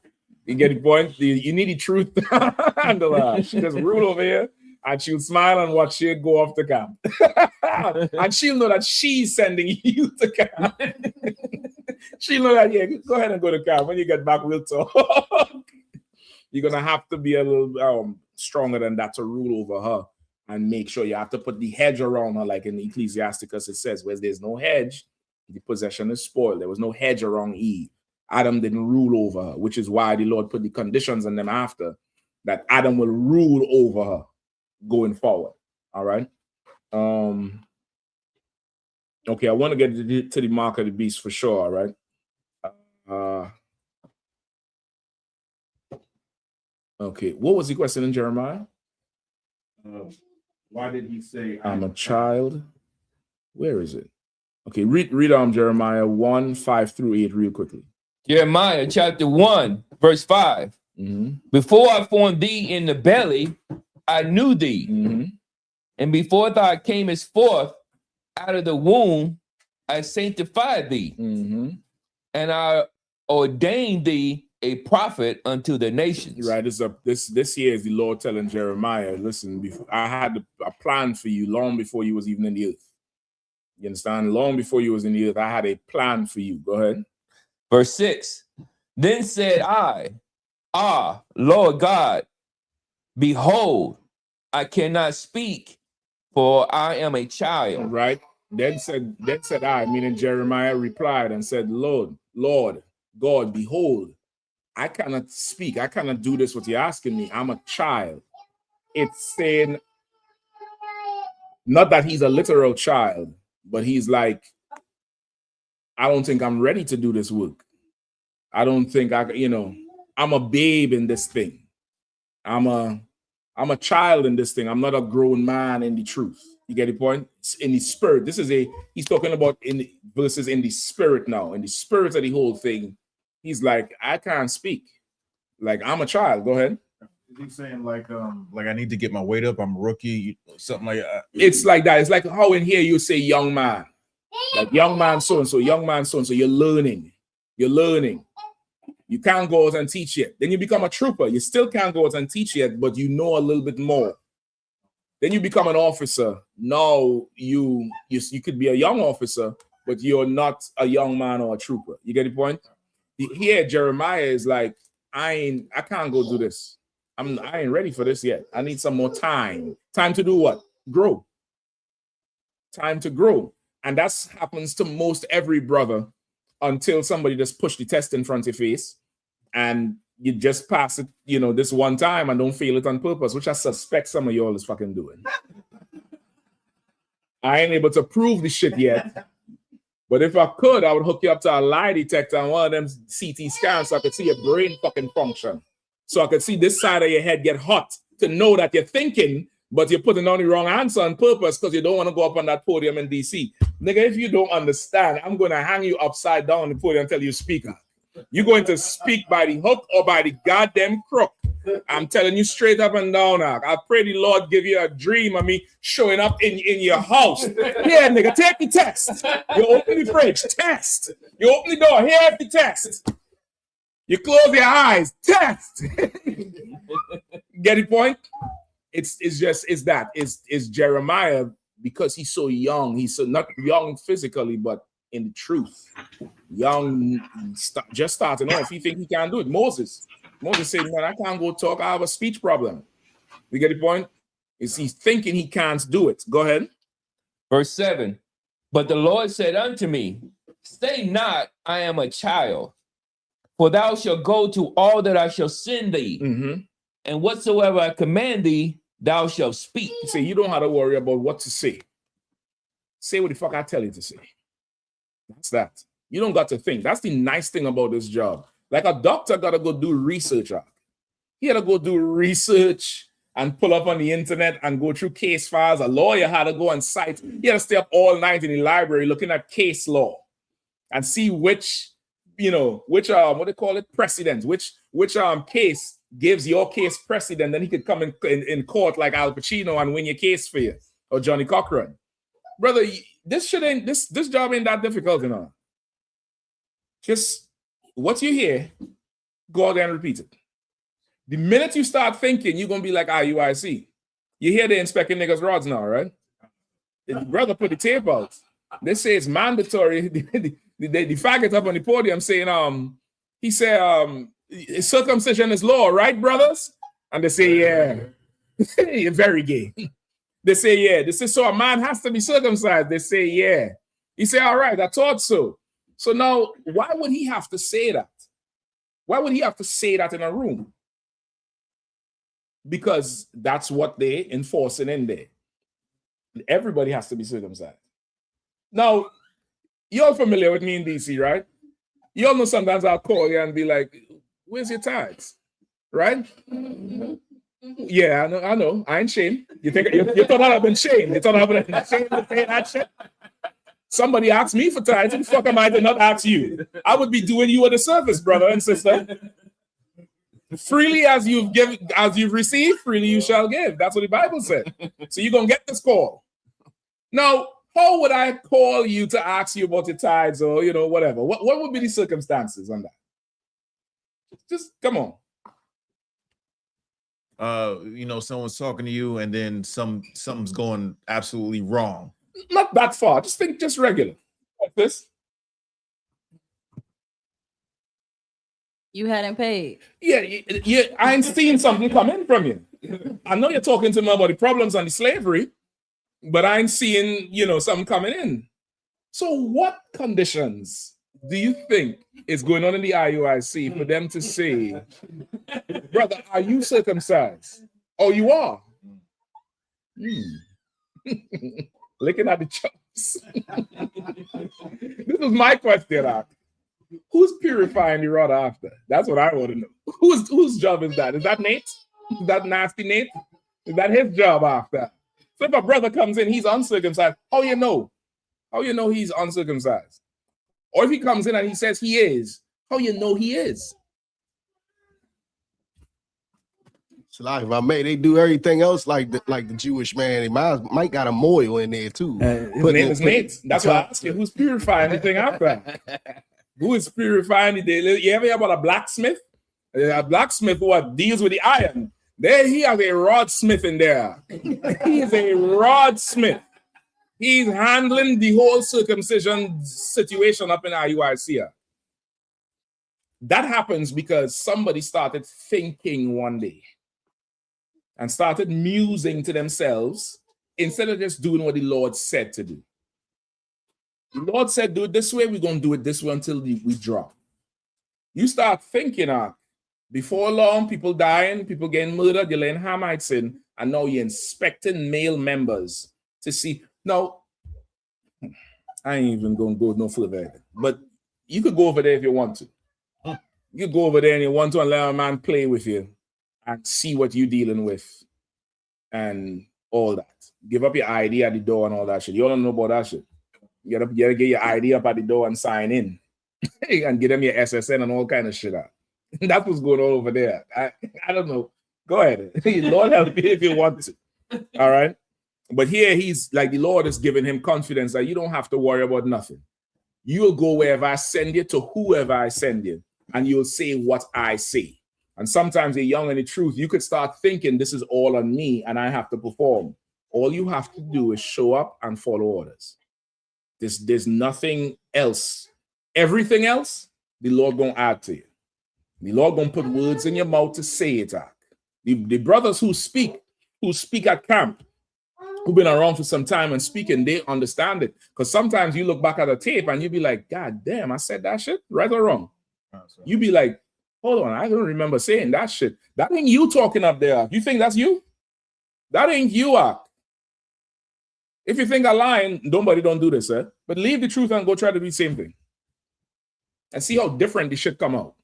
You get the point? You need the truth. And she'll just rule over here, and she'll smile and watch you go off the camp. And she'll know that she's sending you to camp. She'll know that, yeah, go ahead and go to camp. When you get back, we'll talk. You're going to have to be a little stronger than that to rule over her and make sure you have to put the hedge around her, like in Ecclesiasticus it says, where there's no hedge, the possession is spoiled. There was no hedge around Eve. Adam didn't rule over her, which is why the Lord put the conditions on them after, that Adam will rule over her going forward. All right. Okay, I want to get to the mark of the beast for sure. All right. Okay, what was the question in Jeremiah? Why did he say, I'm a child? Where is it? Okay, read Jeremiah 1, 5 through 8 real quickly. Jeremiah chapter 1, verse 5. Before I formed thee in the belly, I knew thee. And before thou camest forth out of the womb, I sanctified thee. And I ordained thee a prophet unto the nations. Right. This year is the Lord telling Jeremiah, listen, I had a plan for you long before you was even in the earth. You understand? Long before you was in the earth, I had a plan for you. Go ahead. Verse 6. Then said I, Lord God, behold, I cannot speak, for I am a child. Right. Then said I, meaning Jeremiah replied and said, Lord, God, behold, I cannot speak. I cannot do this what you're asking me. I'm a child. It's saying not that he's a literal child, but he's like, I don't think I'm ready to do this work. I don't think I'm a babe in this thing. I'm a child in this thing. I'm not a grown man in the truth. You get the point? In the spirit. He's talking about verses in the spirit now. In the spirit of the whole thing, he's like, I can't speak. Like, I'm a child. Go ahead. Is he saying like I need to get my weight up? I'm a rookie, something like that. It's like that. It's like how in here you say young man. Like young man so-and-so, young man so-and-so, you're learning. You're learning. You can't go out and teach yet. Then you become a trooper. You still can't go out and teach yet, but you know a little bit more. Then you become an officer. Now you could be a young officer, but you're not a young man or a trooper. You get the point? Here, Jeremiah is like, I can't go do this. I ain't ready for this yet. I need some more time. Time to do what? Grow. Time to grow. And that happens to most every brother until somebody just push the test in front of your face and you just pass it, this one time and don't fail it on purpose, which I suspect some of y'all is fucking doing. I ain't able to prove the shit yet. But if I could, I would hook you up to a lie detector and one of them CT scans so I could see your brain fucking function. So I could see this side of your head get hot to know that you're thinking, but you're putting on the wrong answer on purpose because you don't want to go up on that podium in DC. Nigga, if you don't understand, I'm going to hang you upside down on the podium and tell you speak up. You're going to speak by the hook or by the goddamn crook. I'm telling you straight up and down. I pray the Lord give you a dream of me showing up in your house. Yeah, nigga, take the test. You open the fridge, test. You open the door, here's the test. You close your eyes, test. Get the point? It's Jeremiah, because he's so young. He's so not young physically, but in the truth. Young, just starting off. He think he can't do it. Moses said, man, I can't go talk. I have a speech problem. You get the point? He's thinking he can't do it. Go ahead. Verse 7. But the Lord said unto me, say not, I am a child, for thou shalt go to all that I shall send thee. And whatsoever I command thee, thou shalt speak. See, you don't have to worry about what to say. Say what the fuck I tell you to say. That's that. You don't got to think. That's the nice thing about this job. Like a doctor got to go do research. He had to go do research and pull up on the internet and go through case files. A lawyer had to go on site. He had to stay up all night in the library looking at case law and see which what they call it, precedent, which case gives your case precedent. Then he could come in court like Al Pacino and win your case for you, or Johnny Cochran. Brother, this job ain't that difficult, Just what you hear, go out there and repeat it. The minute you start thinking, you're gonna be like IUIC. You hear they inspecting niggas' rods now, right? The brother put the tape out. They say it's mandatory. The faggot up on the podium saying, he said, circumcision is law, right, brothers? And they say, yeah. You're very gay. They say, yeah. They say, so a man has to be circumcised. They say, yeah. He said, all right, I thought so. So now, why would he have to say that? Why would he have to say that in a room? Because that's what they're enforcing in there. Everybody has to be circumcised. Now, you're familiar with me in DC, right? You all know sometimes I'll call you and be like, where's your tithes? Right? Yeah, I know. I ain't shamed. You thought I'd have been shamed. You thought I'd have been shamed to say that shit? Somebody asked me for tithes. Who the fuck am I to not ask you? I would be doing you a disservice, brother and sister. Freely as you've received, freely you shall give. That's what the Bible said. So you're gonna get this call. Now, how would I call you to ask you about your tithes or whatever? What would be the circumstances on that? Just come on. Someone's talking to you and then something's going absolutely wrong. Not that far. Just think just regular. Like this. You hadn't paid. Yeah, I ain't seen something come in from you. I know you're talking to me about the problems on the slavery, but I ain't seeing, something coming in. So what conditions do you think is going on in the IUIC for them to say, brother, are you circumcised? Oh, you are? Looking at the chops. This is my question, Who's purifying the rod after? That's what I want to know. Whose job is that? Is that Nate? Is that nasty Nate? Is that his job after? So if a brother comes in, he's uncircumcised. How you know? How you know he's uncircumcised? Or if he comes in and he says he is, how you know he is? So like if I may, they do everything else like the Jewish man. They might got a moil in there too. His name is Nate. That's why I ask you, who's purifying anything after? Who is purifying it? You ever hear about a blacksmith? A blacksmith who deals with the iron. There he has a rodsmith in there. He's a rodsmith. He's handling the whole circumcision situation up in IUIC. That happens because somebody started thinking one day and started musing to themselves instead of just doing what the Lord said to do. The Lord said, do it this way, we're going to do it this way until we drop. You start thinking, before long, people dying, people getting murdered, you're laying Hamites in, and now you're inspecting male members to see. Now, I ain't even going to go no further, but you could go over there if you want to. You go over there and you want to allow a man play with you and see what you're dealing with and all that. Give up your ID at the door and all that shit. You all don't know about that shit. You gotta get your ID up at the door and sign in and get them your SSN and all kind of shit out. That's what's going on over there. I don't know. Go ahead. Lord help you if you want to. All right. But here he's like the Lord is giving him confidence that you don't have to worry about nothing. You'll go wherever I send you to whoever I send you, and you'll say what I say. And sometimes you're young in the truth. You could start thinking this is all on me and I have to perform. All you have to do is show up and follow orders. There's nothing else. Everything else, the Lord gonna add to you. The Lord gonna put words in your mouth to say it. The brothers who speak at camp, who've been around for some time and speaking, they understand it. Because sometimes you look back at a tape and you be like, God damn, I said that shit, right or wrong? You be like, hold on, I don't remember saying that shit. That ain't you talking up there. You think that's you? That ain't you. If you think I'm lying, nobody don't do this, but leave the truth and go try to do the same thing. And see how different the shit come out.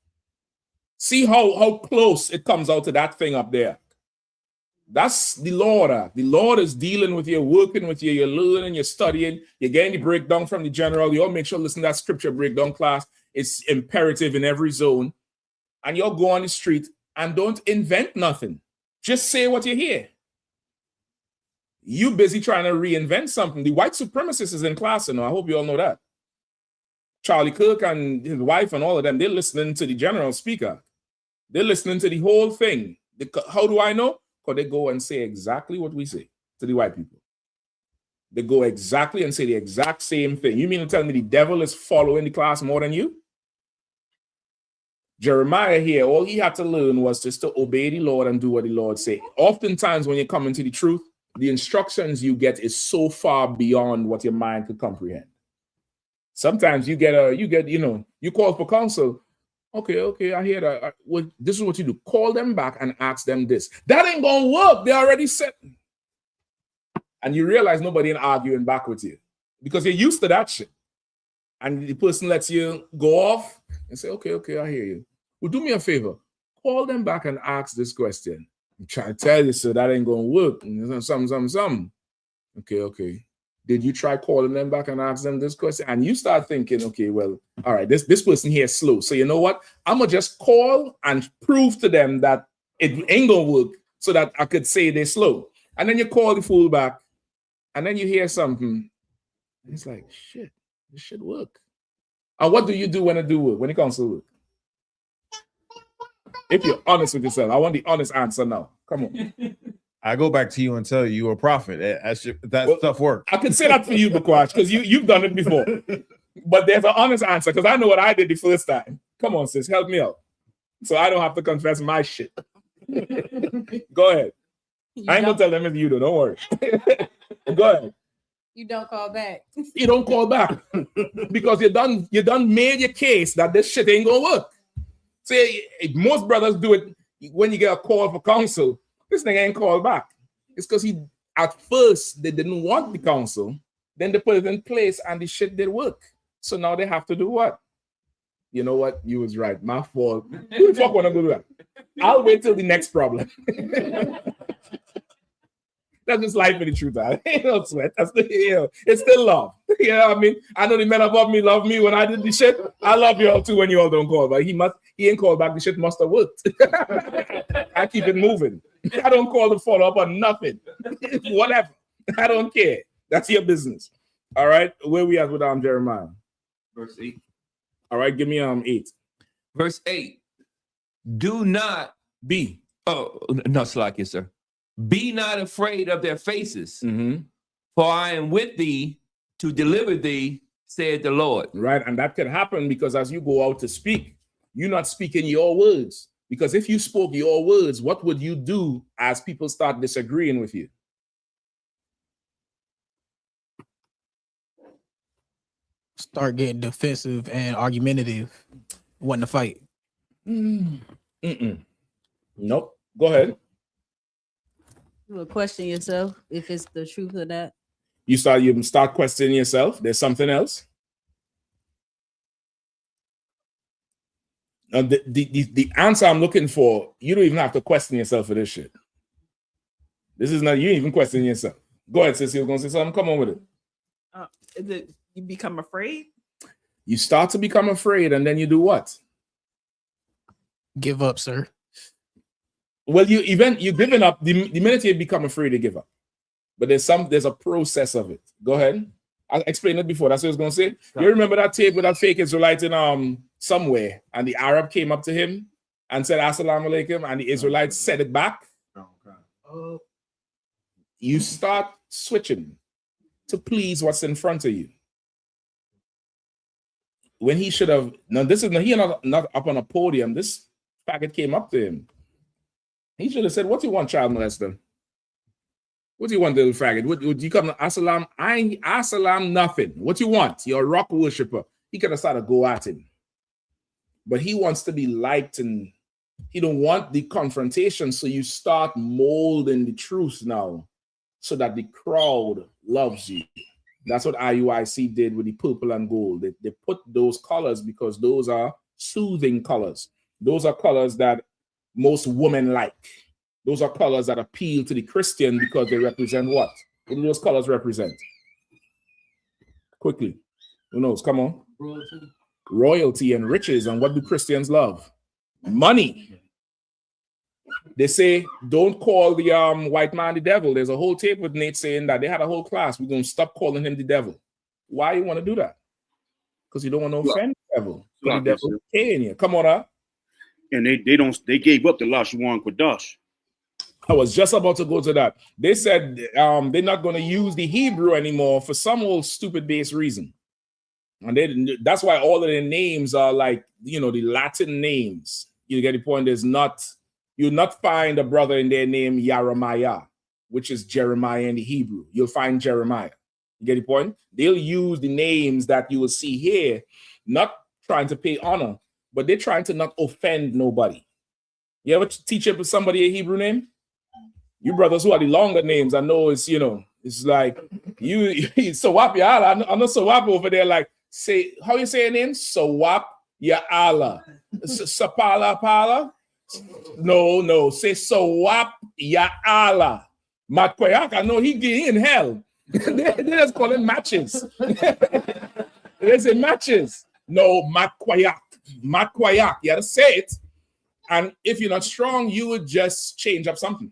See how close it comes out to that thing up there. That's the Lord. The Lord is dealing with you, working with you. You're learning, you're studying, you're getting the breakdown from the general. You all make sure to listen to that scripture breakdown class. It's imperative in every zone. And you'll go on the street and don't invent nothing. Just say what you hear. You busy trying to reinvent something. The white supremacist is in class, I hope you all know that. Charlie Kirk and his wife and all of them, they're listening to the general speaker. They're listening to the whole thing. How do I know? Because they go and say exactly what we say to the white people. They go exactly and say the exact same thing. You mean to tell me the devil is following the class more than you? Jeremiah here, all he had to learn was just to obey the Lord and do what the Lord said. Oftentimes when you come into the truth, the instructions you get is so far beyond what your mind could comprehend. Sometimes you call for counsel. Okay, I hear that. This is what you do. Call them back and ask them this. That ain't gonna work. They already said. And you realize nobody ain't arguing back with you because you're used to that shit. And the person lets you go off and say, okay, I hear you. Well, do me a favor. Call them back and ask this question. I'm trying to tell you, so that ain't gonna work. Something. Okay. Did you try calling them back and ask them this question? And you start thinking, okay, well, all right, this person here is slow. So you know what? I'm gonna just call and prove to them that it ain't gonna work so that I could say they're slow. And then you call the fool back, and then you hear something. And it's like, shit, this should work. And what do you do when it do work? When it comes to work? If you're honest with yourself, I want the honest answer now. Come on. I go back to you and tell you you're a prophet. That stuff works. I can say that for you, Bakwash, because you've done it before. But there's an honest answer, because I know what I did the first time. Come on, sis, help me out. So I don't have to confess my shit. Go ahead. I ain't gonna tell them if you do, don't worry. Go ahead. You don't call back. You don't call back. Because you done made your case that this shit ain't gonna work. See, most brothers do it when you get a call for counsel. This thing ain't called back. It's because at first they didn't want the counsel, then they put it in place and the shit did work. So now they have to do what? You know what? You was right. My fault. Who the fuck wanna do that? I'll wait till the next problem. That's just life in the truth. Ain't no sweat. That's it's still love. You know what I mean? I know the men above me love me when I did the shit. I love you all too when you all don't call back. He ain't called back. The shit must have worked. I keep it moving. I don't call to follow up on nothing. Whatever. I don't care. That's your business. All right. Where we at with Jeremiah? Verse 8. All right, give me 8. Verse 8. Do not be. Oh, no, Slakia, sir. Be not afraid of their faces, Mm-hmm. for I am with thee to deliver thee, said the Lord. Right, and that could happen because as you go out to speak, you're not speaking your words. Because if you spoke your words, what would you do as people start disagreeing with you? Start getting defensive and argumentative, wanting to fight. Nope. Go ahead. You will question yourself if it's the truth of that. You start questioning yourself. There's something else. The answer I'm looking for, you don't even have to question yourself for this shit. This is not, you ain't even questioning yourself. Go ahead, sis. You're going to say something? Come on with it. Is it you become afraid? You start to become afraid, and then you do what? Give up, sir. Well, you're giving up the minute you become afraid to give up. But there's a process of it. Go ahead. I explained it before. That's what I was going to say. You remember that tape with that fake Israelite in somewhere, and the Arab came up to him and said "Assalamu alaikum," and the Israelite said it back. You start switching to please what's in front of you. When he should have, now this is he not up on a podium. This packet came up to him. He should have said, "What do you want, child molester? What do you want, little faggot? Would you come to Assalam? I ain't Assalam nothing. What you want? You're a rock worshiper." He could have started to go at him. But he wants to be liked and he don't want the confrontation. So you start molding the truth now so that the crowd loves you. That's what IUIC did with the purple and gold. They put those colors because those are soothing colors. Those are colors that most women like. Those are colors that appeal to the Christian because they represent what? What do those colors represent? Quickly. Who knows? Come on. Royalty and riches. And what do Christians love? Money. They say, don't call the white man the devil. There's a whole tape with Nate saying that they had a whole class. We're going to stop calling him the devil. Why you want to do that? Because you don't want to offend the devil. The devil in you. Come on up. And they gave up the Lashawan Quadash. I was just about to go to that. They said they're not going to use the Hebrew anymore for some old stupid base reason. And that's why all of their names are like, the Latin names. You get the point? You'll not find a brother in their name Jeremiah, which is Jeremiah in the Hebrew. You'll find Jeremiah. You get the point? They'll use the names that you will see here, not trying to pay honor, but they're trying to not offend nobody. You ever teach somebody a Hebrew name? You brothers who are the longer names, I know it's, it's like you Sawap Ya Allah. I know Sawap over there, like, say, how you say your name? Sawap Ya Allah. Sapala Pala? No, say Sawap Ya Allah. Matt Koyak, I know he in hell. they just call him matches. They say matches. No, Matt Koyak. Matt Koyak. You gotta say it. And if you're not strong, you would just change up something.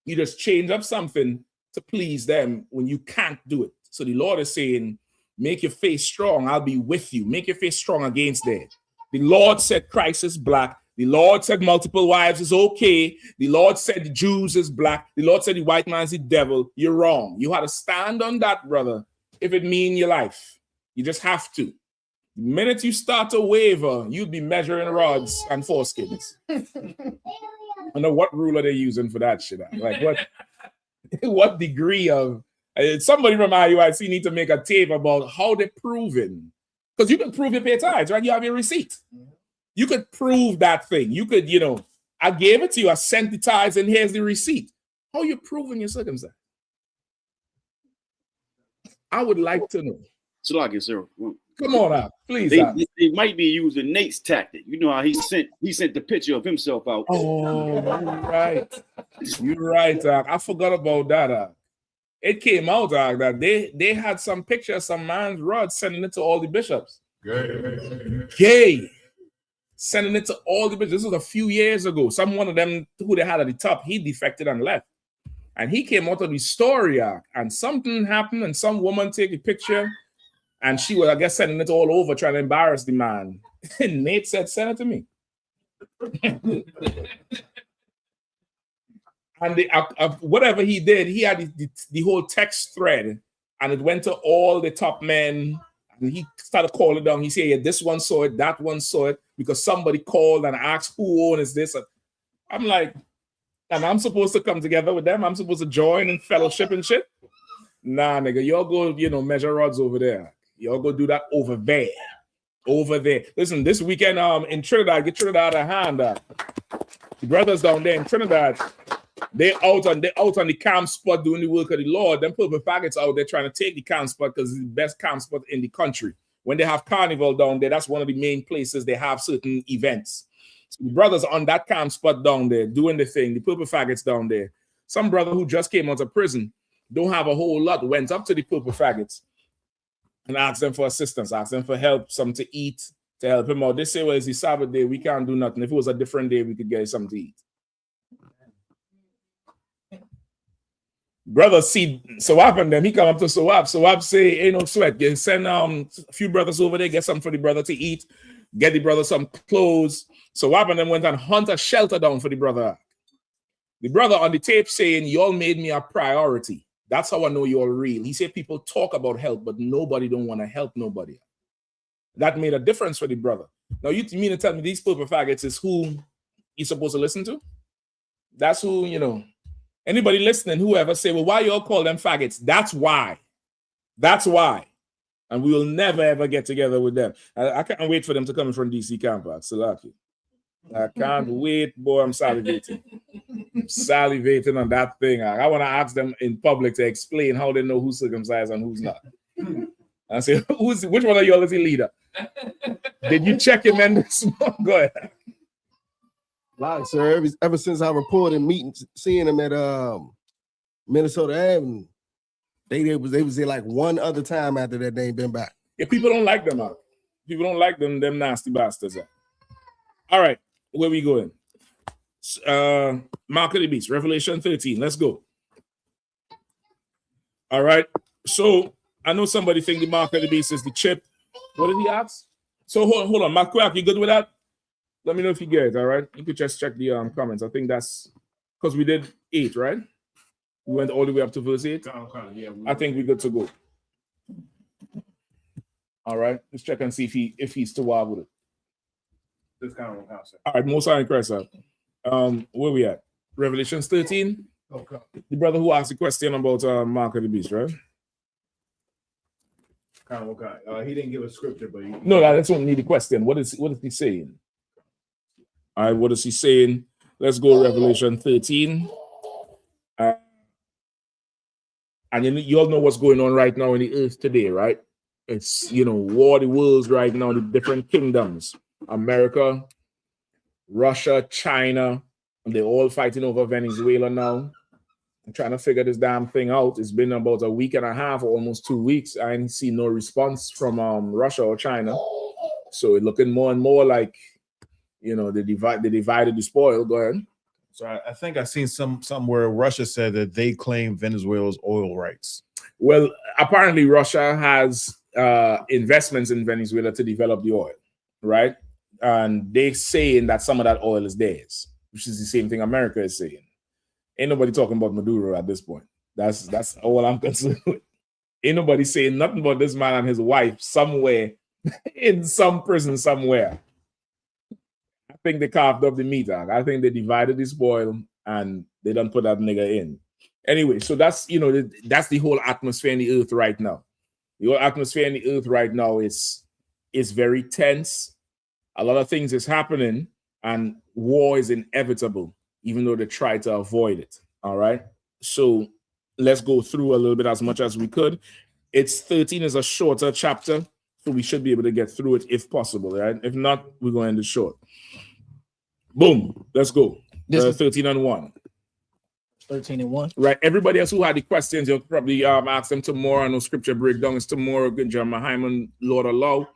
You just change up something to please them when you can't do it. So the Lord is saying, make your face strong. I'll be with you. Make your face strong against that. The Lord said Christ is black. The Lord said multiple wives is okay. The Lord said the Jews is black. The Lord said the white man is the devil. You're wrong. You have to stand on that, brother, if it means your life. You just have to. The minute you start to waver, you'll be measuring rods and foreskins. I know what rule are they using for that shit. Like what degree of somebody from IUIC need to make a tape about how they're proving, because you can prove you pay tithes, right? You have your receipt. You could prove that thing. You could, I gave it to you, I sent the tithes, and here's the receipt. How you proving your circumstance? I would like to know. Salakia, sir. Come on out, please. They might be using Nate's tactic. You know how he sent the picture of himself out. Oh, you're right. You're right, Doc. I forgot about that. Doc. It came out, Doc, that they had some picture of some man's rod sending it to all the bishops. Gay. Sending it to all the bishops. This was a few years ago. One of them who they had at the top, he defected and left. And he came out of the story, Doc, and something happened, and some woman take a picture. And she was, I guess, sending it all over, trying to embarrass the man. And Nate said, send it to me. And whatever he did, he had the whole text thread, and it went to all the top men. And he started calling down. He said, yeah, this one saw it, that one saw it, because somebody called and asked who owns this. I'm like, and I'm supposed to come together with them? I'm supposed to join in fellowship and shit? Nah, nigga, y'all go, measure rods over there. Y'all go do that over there. Over there. Listen, this weekend in Trinidad, get Trinidad out of hand. The brothers down there in Trinidad, they out on the camp spot doing the work of the Lord. Them purple faggots out there trying to take the camp spot because it's the best camp spot in the country. When they have carnival down there, that's one of the main places they have certain events. So the brothers on that camp spot down there doing the thing, the purple faggots down there. Some brother who just came out of prison, don't have a whole lot, went up to the purple faggots and asked them for assistance, asked them for help, something to eat, to help him out. They say, well, it's the Sabbath day, we can't do nothing. If it was a different day, we could get something to eat. Brother see Sawab and them, he come up to Sawab. Sawab say, ain't no sweat. You send a few brothers over there, get something for the brother to eat, get the brother some clothes. Sawab and them went and hunt a shelter down for the brother. The brother on the tape saying, y'all made me a priority. That's how I know you're real. He said people talk about help, but nobody don't want to help nobody. That made a difference for the brother. Now, you mean to tell me these purple faggots is who you're supposed to listen to? That's who, anybody listening, whoever say, well, why y'all call them faggots? That's why. That's why. And we will never, ever get together with them. I can't wait for them to come in from DC campus. Salaki. I can't wait, boy. I'm salivating. I'm salivating on that thing. I want to ask them in public to explain how they know who's circumcised and who's not. I say, which one of y'all is the leader? Did you check him in this morning? Go ahead. Like, sir, ever since I reported seeing them at Minnesota Avenue, they was there like one other time after that they ain't been back. Yeah, people don't like them out. People don't like them nasty bastards. All right, where we going? Mark of the Beast, Revelation 13. Let's go. All right. So I know somebody think the Mark of the Beast is the chip. What did he ask? So hold on, Mark Quack, you good with that? Let me know if you get it. All right. You could just check the comments. I think that's because we did 8, right? We went all the way up to verse 8. Yeah, I think we're good to go. All right. Let's check and see if he's still wild with it. This kind of house. All right, Most High in Christ. Where we at? Revelation 13. Okay. The brother who asked the question about Mark of the Beast, right? Kind of okay. He didn't give a scripture, but No, that's only the question. What is he saying? All right, what is he saying? Let's go Revelation 13. And you all know what's going on right now in the earth today, right? It's, war the worlds right now, the different kingdoms. America, Russia, China, and they're all fighting over Venezuela now. I'm trying to figure this damn thing out. It's been about a week and a half, or almost 2 weeks. I ain't seen no response from Russia or China. So it's looking more and more like, they divided the spoil. Go ahead. So I think I've seen somewhere Russia said that they claim Venezuela's oil rights. Well, apparently Russia has investments in Venezuela to develop the oil, right? And they're saying that some of that oil is theirs, which is the same thing America is saying. Ain't nobody talking about Maduro at this point. That's all I'm concerned with. Ain't nobody saying nothing about this man and his wife somewhere in some prison somewhere. I think they carved up the meat. I think they divided the spoil and they don't put that nigga in. Anyway, so that's that's the whole atmosphere in the earth right now. The whole atmosphere in the earth right now is very tense. A lot of things is happening, and war is inevitable, even though they try to avoid it. All right. So let's go through a little bit as much as we could. It's 13 is a shorter chapter, so we should be able to get through it if possible. Right? If not, we're going to end it short. Boom. Let's go. 13 and 1. 13 and 1. Right. Everybody else who had the questions, you'll probably ask them tomorrow. I know scripture breakdown is tomorrow. Good job, Hyman, Lord Allah.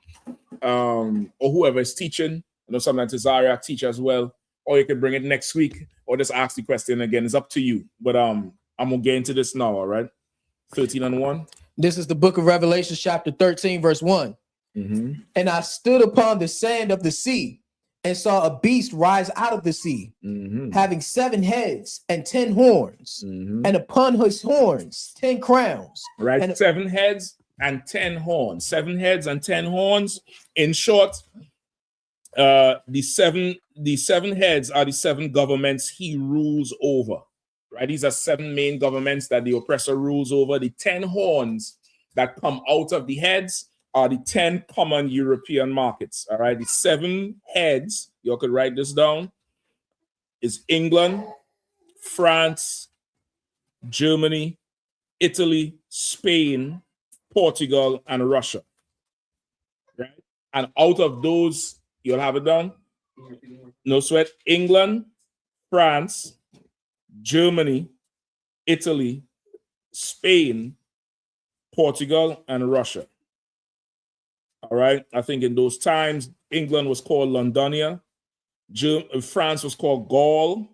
Or whoever is teaching. I know sometimes Cesaria teach as well. Or you can bring it next week or just ask the question again. It's up to you. But I'm gonna get into this now, all right? 13 and 1. This is the book of Revelation, chapter 13, verse 1. And I stood upon the sand of the sea and saw a beast rise out of the sea, having 7 heads and 10 horns, and upon his horns 10 crowns. Right, and 7 heads and 10 horns. 7 heads and 10 horns. In short, the seven heads are the 7 governments he rules over. Right, these are 7 main governments that the oppressor rules over. The 10 horns that come out of the heads are the 10 common European markets. All right, the 7 heads, you could write this down, is England, France, Germany, Italy, Spain, Portugal, and Russia. Right, and out of those, you'll have it down. No sweat. England, France, Germany, Italy, Spain, Portugal, and Russia. All right. I think in those times, England was called Londonia. France was called Gaul.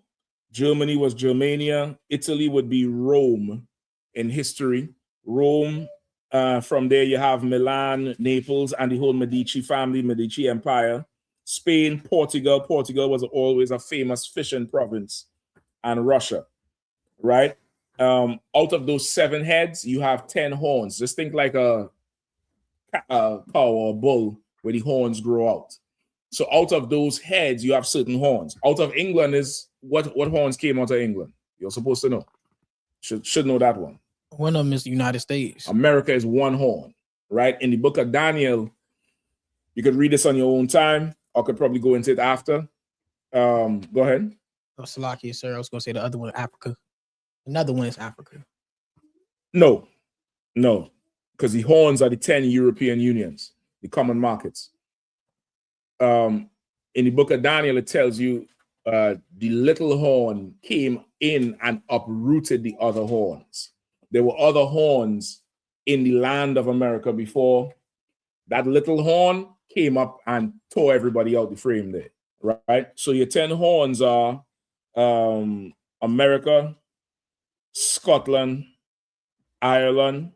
Germany was Germania. Italy would be Rome in history. Rome, from there you have Milan, Naples, and the whole Medici family, Medici Empire. Spain, Portugal. Portugal was always a famous fishing province. And Russia, right? Out of those 7 heads, you have 10 horns. Just think like a cow or a bull where the horns grow out. So out of those heads, you have certain horns. Out of England is what horns came out of England? You're supposed to know. Should know that one. One of them is the United States. America is 1 horn, right? In the book of Daniel, you could read this on your own time. I could probably go into it after. Go ahead. Oh, Salakia, sir. I was going to say the other one, Africa. Another one is Africa. No, because the horns are the 10 European unions, the common markets. In the book of Daniel, it tells you the little horn came in and uprooted the other horns. There were other horns in the land of America before. That little horn came up and tore everybody out the frame there, right? So your 10 horns are America, Scotland, Ireland,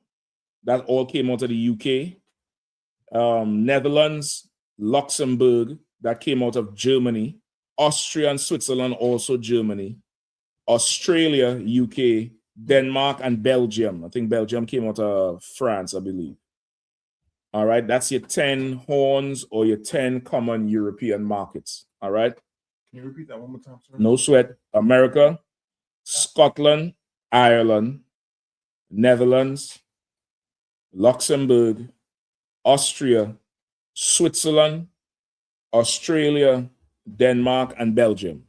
that all came out of the UK. Netherlands, Luxembourg, that came out of Germany. Austria and Switzerland, also Germany. Australia, UK, Denmark, and Belgium. I think Belgium came out of France, I believe. All right, that's your 10 horns or your 10 common European markets. All right. Can you repeat that one more time, sir? No sweat. America, Scotland, Ireland, Netherlands, Luxembourg, Austria, Switzerland, Australia, Denmark, and Belgium.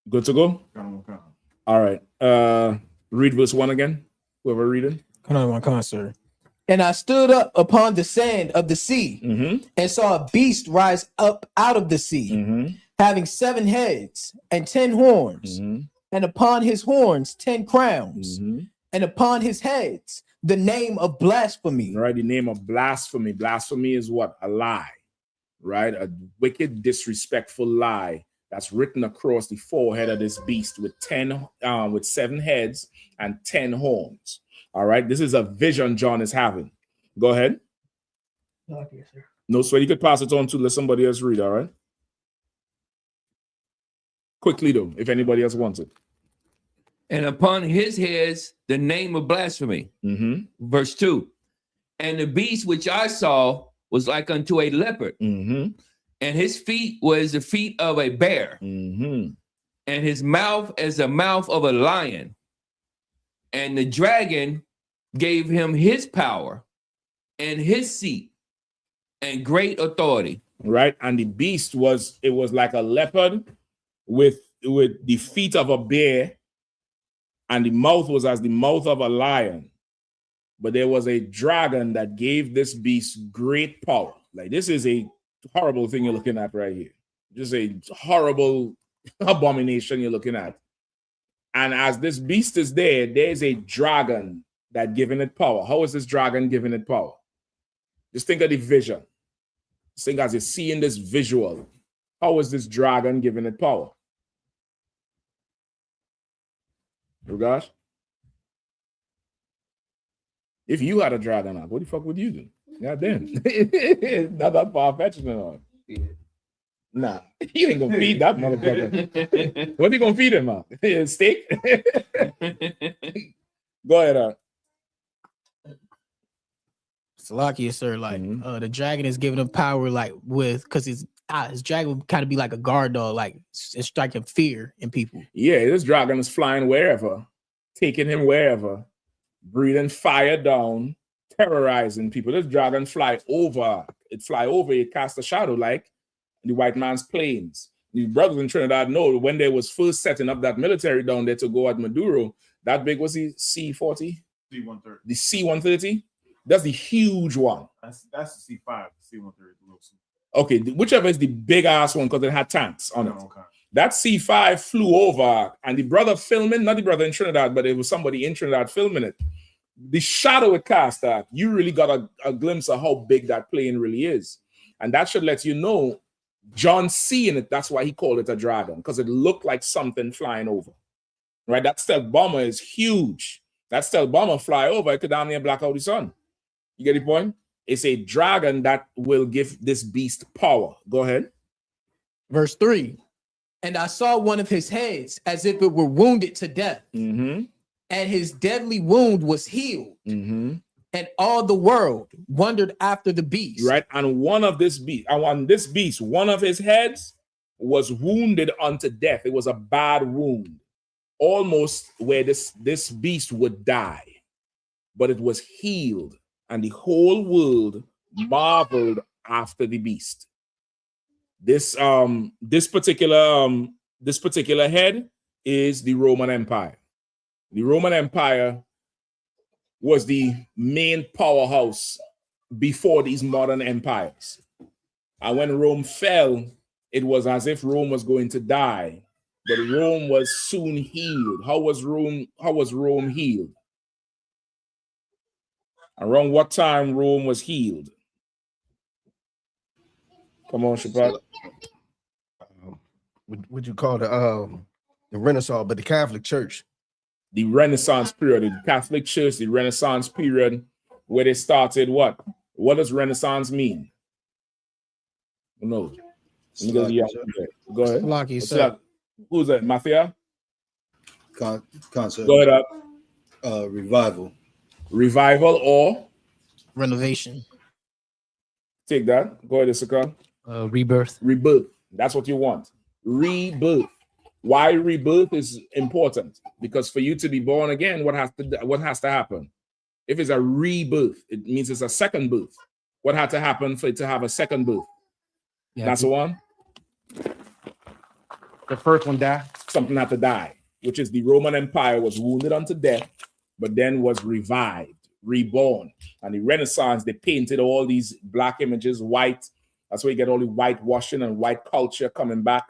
Good to go? All right. Read verse 1 again. Whoever reading. Come on, sir. And I stood up upon the sand of the sea and saw a beast rise up out of the sea, having 7 heads and 10 horns, and upon his horns 10 crowns, and upon his heads the name of blasphemy. Right, the name of blasphemy. Blasphemy is what? A lie, right? A wicked, disrespectful lie that's written across the forehead of this beast with 7 heads and 10 horns. All right, this is a vision John is having. Go ahead. Okay, sir. No sweat. You could pass it on to let somebody else read. All right. Quickly though, if anybody else wants it. And upon his heads the name of blasphemy. Verse 2. And the beast which I saw was like unto a leopard, and his feet was the feet of a bear, and his mouth as the mouth of a lion. And the dragon gave him his power and his seat and great authority. Right, and the beast was like a leopard with the feet of a bear, and the mouth was as the mouth of a lion. But there was a dragon that gave this beast great power. Like, this is a horrible thing you're looking at right here. Just a horrible abomination you're looking at. And as this beast is there, there's a dragon that giving it power. How is this dragon giving it power? Just think of the vision. Just think as you're seeing this visual. How was this dragon giving it power? Oh gosh. If you had a dragon, what the fuck would you do? God damn. Not that far-fetched at all. Nah, you ain't gonna feed that motherfucker. What are you gonna feed him, man? Steak? Go ahead, Salakia, sir, like the dragon is giving him power, like because his dragon would kind of be like a guard dog, like it's striking fear in people. Yeah, this dragon is flying wherever, taking him wherever, breathing fire down, terrorizing people. This dragon fly over, it casts a shadow like the white man's planes. The brothers in Trinidad know when they was first setting up that military down there to go at Maduro, that big was the C-40? C-130. The C-130? That's the huge one. That's the C5, C-130. Okay, whichever is the big ass one because it had tanks on it. Okay. That C5 flew over, and the brother filming, not the brother in Trinidad, but it was somebody in Trinidad filming it. The shadow it cast that, you really got a glimpse of how big that plane really is. And that should let you know, John seeing it, that's why he called it a dragon, because it looked like something flying over. Right? That stealth bomber is huge. That stealth bomber fly over, it could damn near black out the sun. You get the point? It's a dragon that will give this beast power. Go ahead. Verse 3. And I saw one of his heads as if it were wounded to death. Mm-hmm. And his deadly wound was healed. Mm-hmm. And all the world wondered after the beast. Right. And on this beast, one of his heads was wounded unto death. It was a bad wound, almost where this beast would die. But it was healed. And the whole world marveled after the beast. This particular head is the Roman Empire. The Roman Empire was the main powerhouse before these modern empires. And when Rome fell, it was as if Rome was going to die, but Rome was soon healed. How was Rome healed? Around what time Rome was healed? Come on, Shabbat. Would you call the Renaissance, but the Catholic Church? The Renaissance period, the Catholic Church, the Renaissance period, where they started what? What does Renaissance mean? No. Go ahead. Lucky, Who's that? Mafia? Concept. Go ahead up. Revival. Revival or? Renovation. Take that. Go ahead, Issachar. Rebirth. Rebirth. That's what you want. Rebirth. Why rebirth is important? Because for you to be born again, what has to happen? If it's a rebirth, it means it's a second birth. What had to happen for it to have a second birth? Yeah, that's the one. The first one died. Something had to die, which is the Roman Empire was wounded unto death, but then was revived, reborn. And the Renaissance, they painted all these black images white. That's where you get all the whitewashing and white culture coming back.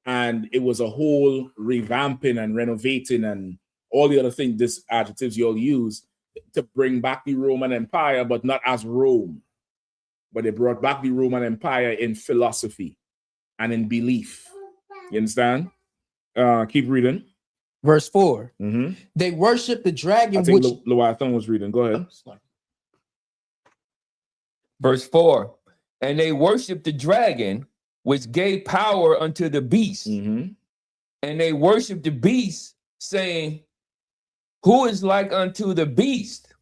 And it was a whole revamping and renovating and all the other things, these adjectives you all use to bring back the Roman Empire, but not as Rome. But they brought back the Roman Empire in philosophy and in belief. You understand? Keep reading. Verse 4. Mm-hmm. They worship the dragon, I think which Leviathan was reading. Go ahead. Verse 4. And they worship the dragon, which gave power unto the beast. Mm-hmm. And they worship the beast, saying, who is like unto the beast?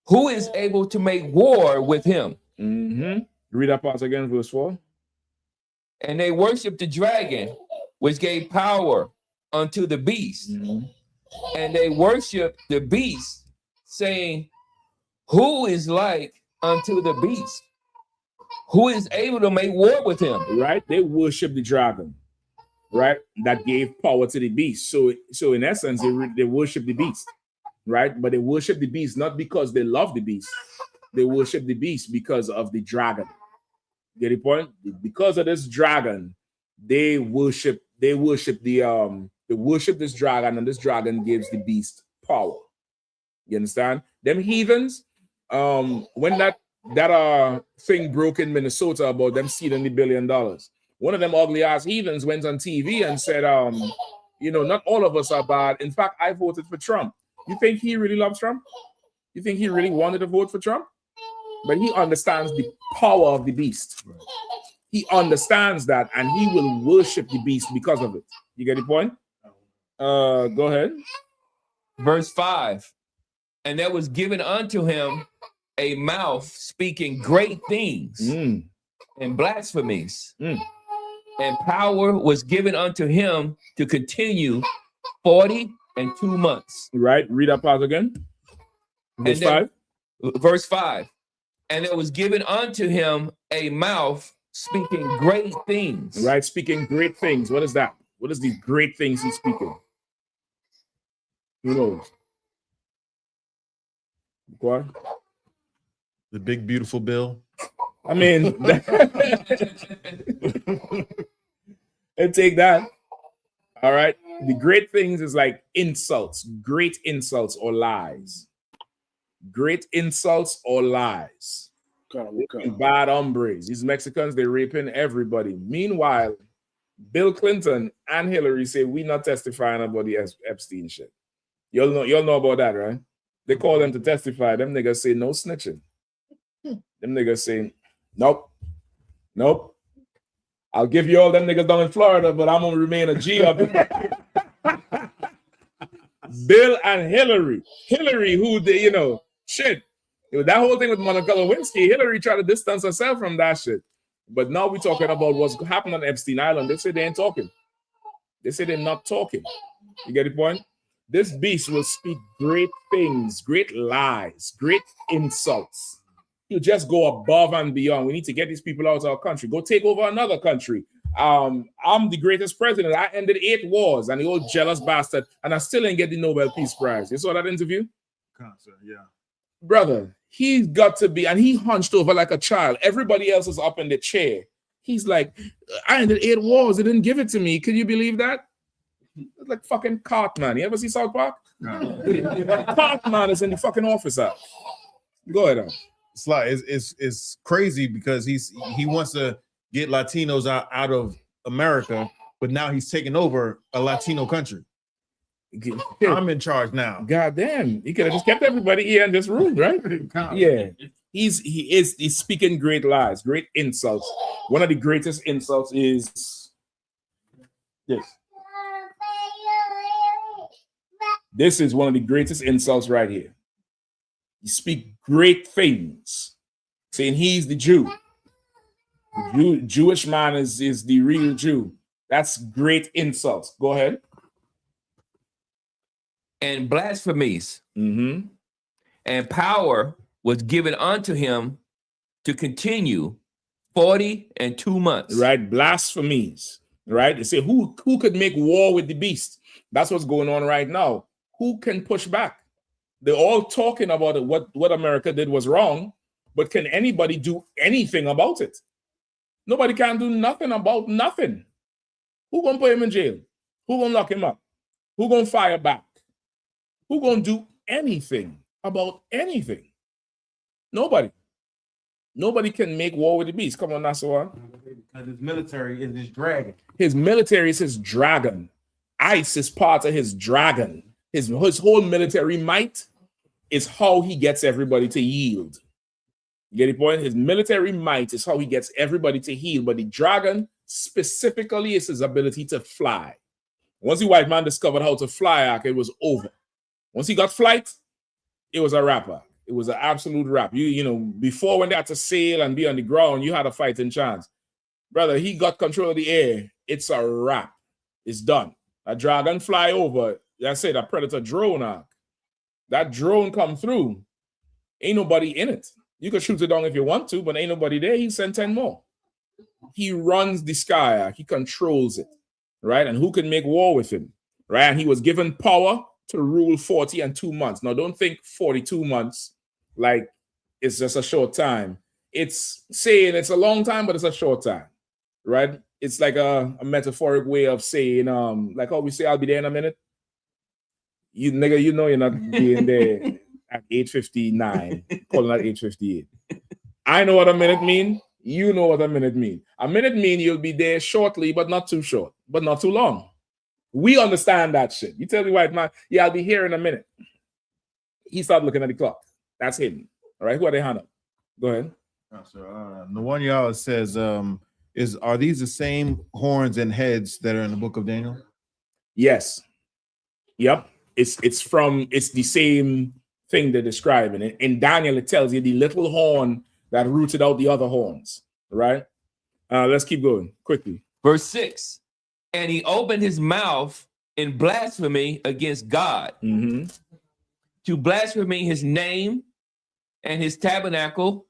Who is able to make war with him? Mm-hmm. Read that part again, verse 4. And they worship the dragon, which gave power unto the beast. Mm-hmm. And they worship the beast, saying, who is like unto the beast? Who is able to make war with him? Right? They worship the dragon, right? That gave power to the beast. So in essence, they worship the beast, right? But they worship the beast not because they love the beast. They worship the beast because of the dragon. Get the point? Because of this dragon, they worship this dragon, and this dragon gives the beast power. You understand? Them heathens, when that thing broke in Minnesota about them stealing $1 billion. One of them ugly ass heathens went on TV and said, not all of us are bad. In fact, I voted for Trump. You think he really loves Trump? You think he really wanted to vote for Trump? But he understands the power of the beast. He understands that, and he will worship the beast because of it. You get the point? Go ahead. Verse 5. And there was given unto him a mouth speaking great things and blasphemies. And power was given unto him to continue 42 months. Right. Read that part again. Verse 5. Verse 5. And there was given unto him a mouth speaking great things. Right. Speaking great things. What is that? What is these great things he's speaking? Who knows? What? The big beautiful bill. I mean, and take that. All right. The great things is like insults, great insults or lies. Great insults or lies. Bad hombres. These Mexicans, they're raping everybody. Meanwhile, Bill Clinton and Hillary say we not testifying about the Epstein shit. Y'all know about that, right? They call them to testify. Them niggas say no snitching. Them niggas say, nope. I'll give you all them niggas down in Florida, but I'm gonna remain a G up here. Bill and Hillary, who they, shit. That whole thing with Monica Lewinsky, Hillary tried to distance herself from that shit. But now we're talking about what's happened on Epstein Island. They say they ain't talking. They say they're not talking. You get the point? This beast will speak great things, great lies, great insults. He'll just go above and beyond. We need to get these people out of our country. Go take over another country. I'm the greatest president. I ended 8 wars, and the old jealous bastard, and I still ain't get the Nobel Peace Prize. You saw that interview? Yeah. Brother, he's got to be, and he hunched over like a child. Everybody else is up in the chair. He's like, I ended 8 wars. They didn't give it to me. Can you believe that? It's like fucking Cartman. You ever see South Park? Cartman is in the fucking office house. Go ahead. It's like it's crazy because he wants to get Latinos out of America, but now he's taking over a Latino country. I'm in charge now. God damn, he could have just kept everybody here in this room, right? Yeah. He's speaking great lies, great insults. One of the greatest insults is this. This is one of the greatest insults right here. You speak great things, saying he's the Jew. The Jewish man is the real Jew. That's great insults. Go ahead. And blasphemies. And power was given unto him to continue 42 months. Right, blasphemies. Right? They say who could make war with the beast? That's what's going on right now. Who can push back? They're all talking about it, what America did was wrong, but can anybody do anything about it? Nobody can do nothing about nothing. Who gonna put him in jail? Who gonna lock him up? Who gonna fire back? Who gonna do anything about anything? Nobody. Nobody can make war with the beast. Come on, Nassau. Because his military is his dragon. His military is his dragon. ICE is part of his dragon. His whole military might is how he gets everybody to yield. You get the point? His military might is how he gets everybody to yield. But the dragon specifically is his ability to fly. Once the white man discovered how to fly, it was over. Once he got flight, it was a wrapper. It was an absolute wrap. You know, before when they had to sail and be on the ground, you had a fighting chance. Brother, he got control of the air. It's a wrap. It's done. A dragon fly over. I said a predator drone arc. That drone come through. Ain't nobody in it. You can shoot it down if you want to, but ain't nobody there. He sent 10 more. He runs the sky. He controls it, right? And who can make war with him, right? And he was given power to rule 42 months. Now, don't think 42 months like it's just a short time. It's saying it's a long time, but it's a short time, right? It's like a metaphoric way of saying, like how we say, I'll be there in a minute. You nigga, you know you're not being there at 8:59, calling at 8:58. I know what a minute mean. You know what a minute mean. A minute mean you'll be there shortly, but not too short, but not too long. We understand that shit. You tell the white man, yeah, I'll be here in a minute. He started looking at the clock. That's him. All right, who are they, Hannah? Go ahead. The one y'all says, are these the same horns and heads that are in the book of Daniel? Yes. Yep. It's the same thing they're describing. In Daniel, it tells you the little horn that rooted out the other horns. Right? Let's keep going quickly. Verse 6. And he opened his mouth in blasphemy against God, to blaspheme his name and his tabernacle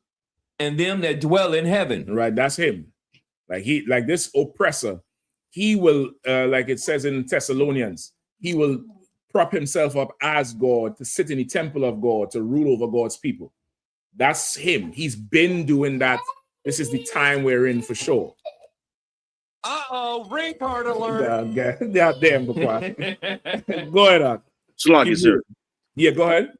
and them that dwell in heaven. Right, that's him. Like this oppressor, he will, like it says in Thessalonians, he will prop himself up as God to sit in the temple of God, to rule over God's people. That's him. He's been doing that. This is the time we're in for sure. Retard alert. Damn, go ahead, Art. Sluggy, sir. Yeah, go ahead.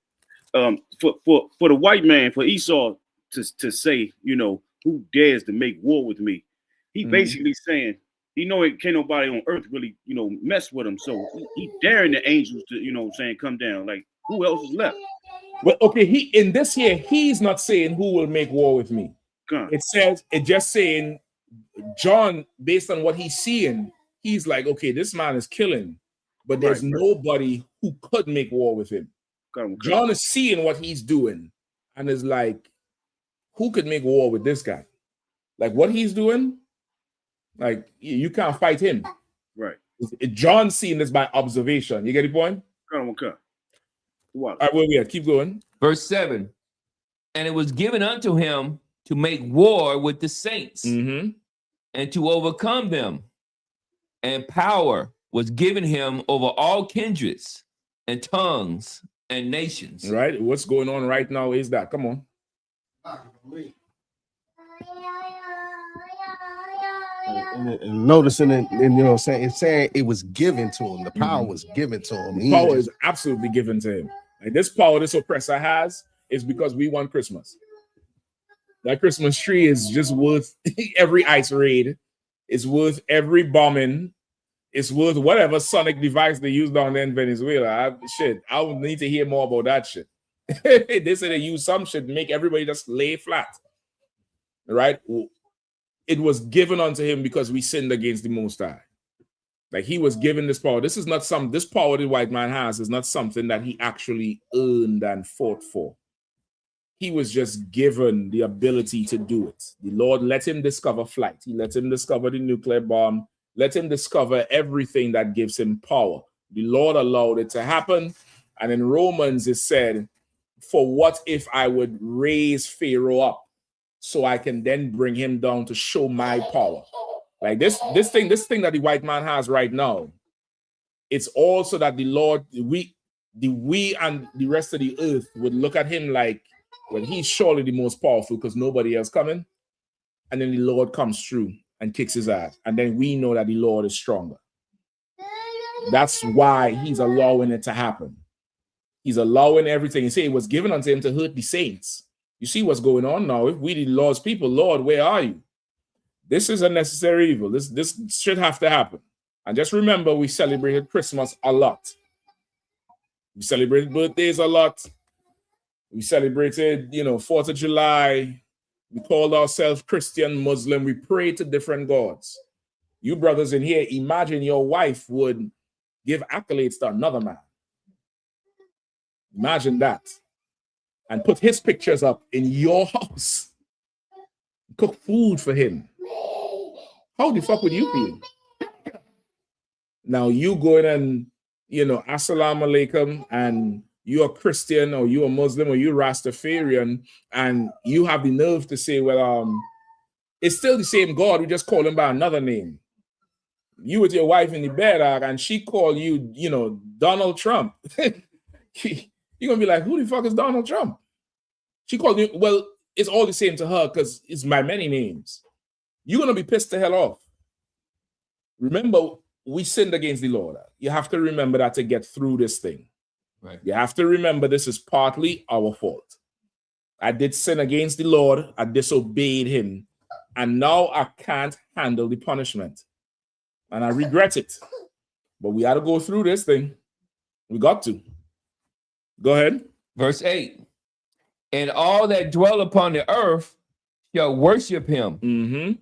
For the white man, for Esau to say, you know, who dares to make war with me? He basically saying, he know it can't nobody on earth really, you know, mess with him. So he daring the angels to, you know what I'm saying, come down. Like, who else is left? Well, okay, in this here, he's not saying who will make war with me. It just saying John, based on what he's seeing, he's like, okay, this man is killing, but there's nobody who could make war with him. John is seeing what he's doing and is like, who could make war with this guy? Like what he's doing, like you can't fight him. Right. John's seeing this by observation. You get the point? Okay. All right, well, yeah, keep going. Verse 7. And it was given unto him to make war with the saints and to overcome them. And power was given him over all kindreds and tongues and nations. Right? What's going on right now is that. Come on. And noticing it, and you know, it's saying it was given to him. The power was given to him. The power is absolutely given to him. Like this power this oppressor has is because we want Christmas. That Christmas tree is just worth every ice raid. It's worth every bombing. It's worth whatever sonic device they use down there in Venezuela. I would need to hear more about that shit. They say they use some shit to make everybody just lay flat. Right? It was given unto him because we sinned against the Most High. Like he was given this power. This is not this power the white man has is not something that he actually earned and fought for. He was just given the ability to do it. The Lord let him discover flight. He let him discover the nuclear bomb. Let him discover everything that gives him power. The Lord allowed it to happen. And in Romans, it said, for what if I would raise Pharaoh up so I can then bring him down to show my power? Like this thing that the white man has right now, it's also that the Lord, we and the rest of the earth would look at him like, well, he's surely the most powerful because nobody else coming. And then the Lord comes through and kicks his ass. And then we know that the Lord is stronger. That's why he's allowing it to happen. He's allowing everything. He said it was given unto him to hurt the saints. You see what's going on now. If we the Lord's people, Lord, where are you? This is a necessary evil. This should have to happen. And just remember, we celebrated Christmas a lot. We celebrated birthdays a lot. We celebrated, 4th of July. We called ourselves Christian, Muslim. We prayed to different gods. You brothers in here, imagine your wife would give accolades to another man. Imagine that. And put his pictures up in your house. Cook food for him. How the fuck would you feel? Now you go in and, assalamu alaikum, and you're a Christian or you're a Muslim or you're Rastafarian, and you have the nerve to say, well, it's still the same God, we just call him by another name. You with your wife in the bed, and she called you, Donald Trump. You're going to be like, who the fuck is Donald Trump? She called you, well, it's all the same to her because it's my many names. You're going to be pissed the hell off. Remember, we sinned against the Lord. You have to remember that to get through this thing. Right. You have to remember this is partly our fault. I did sin against the Lord. I disobeyed him. And now I can't handle the punishment. And I regret it. But we got to go through this thing. We got to. Go ahead. Verse 8. And all that dwell upon the earth shall worship him,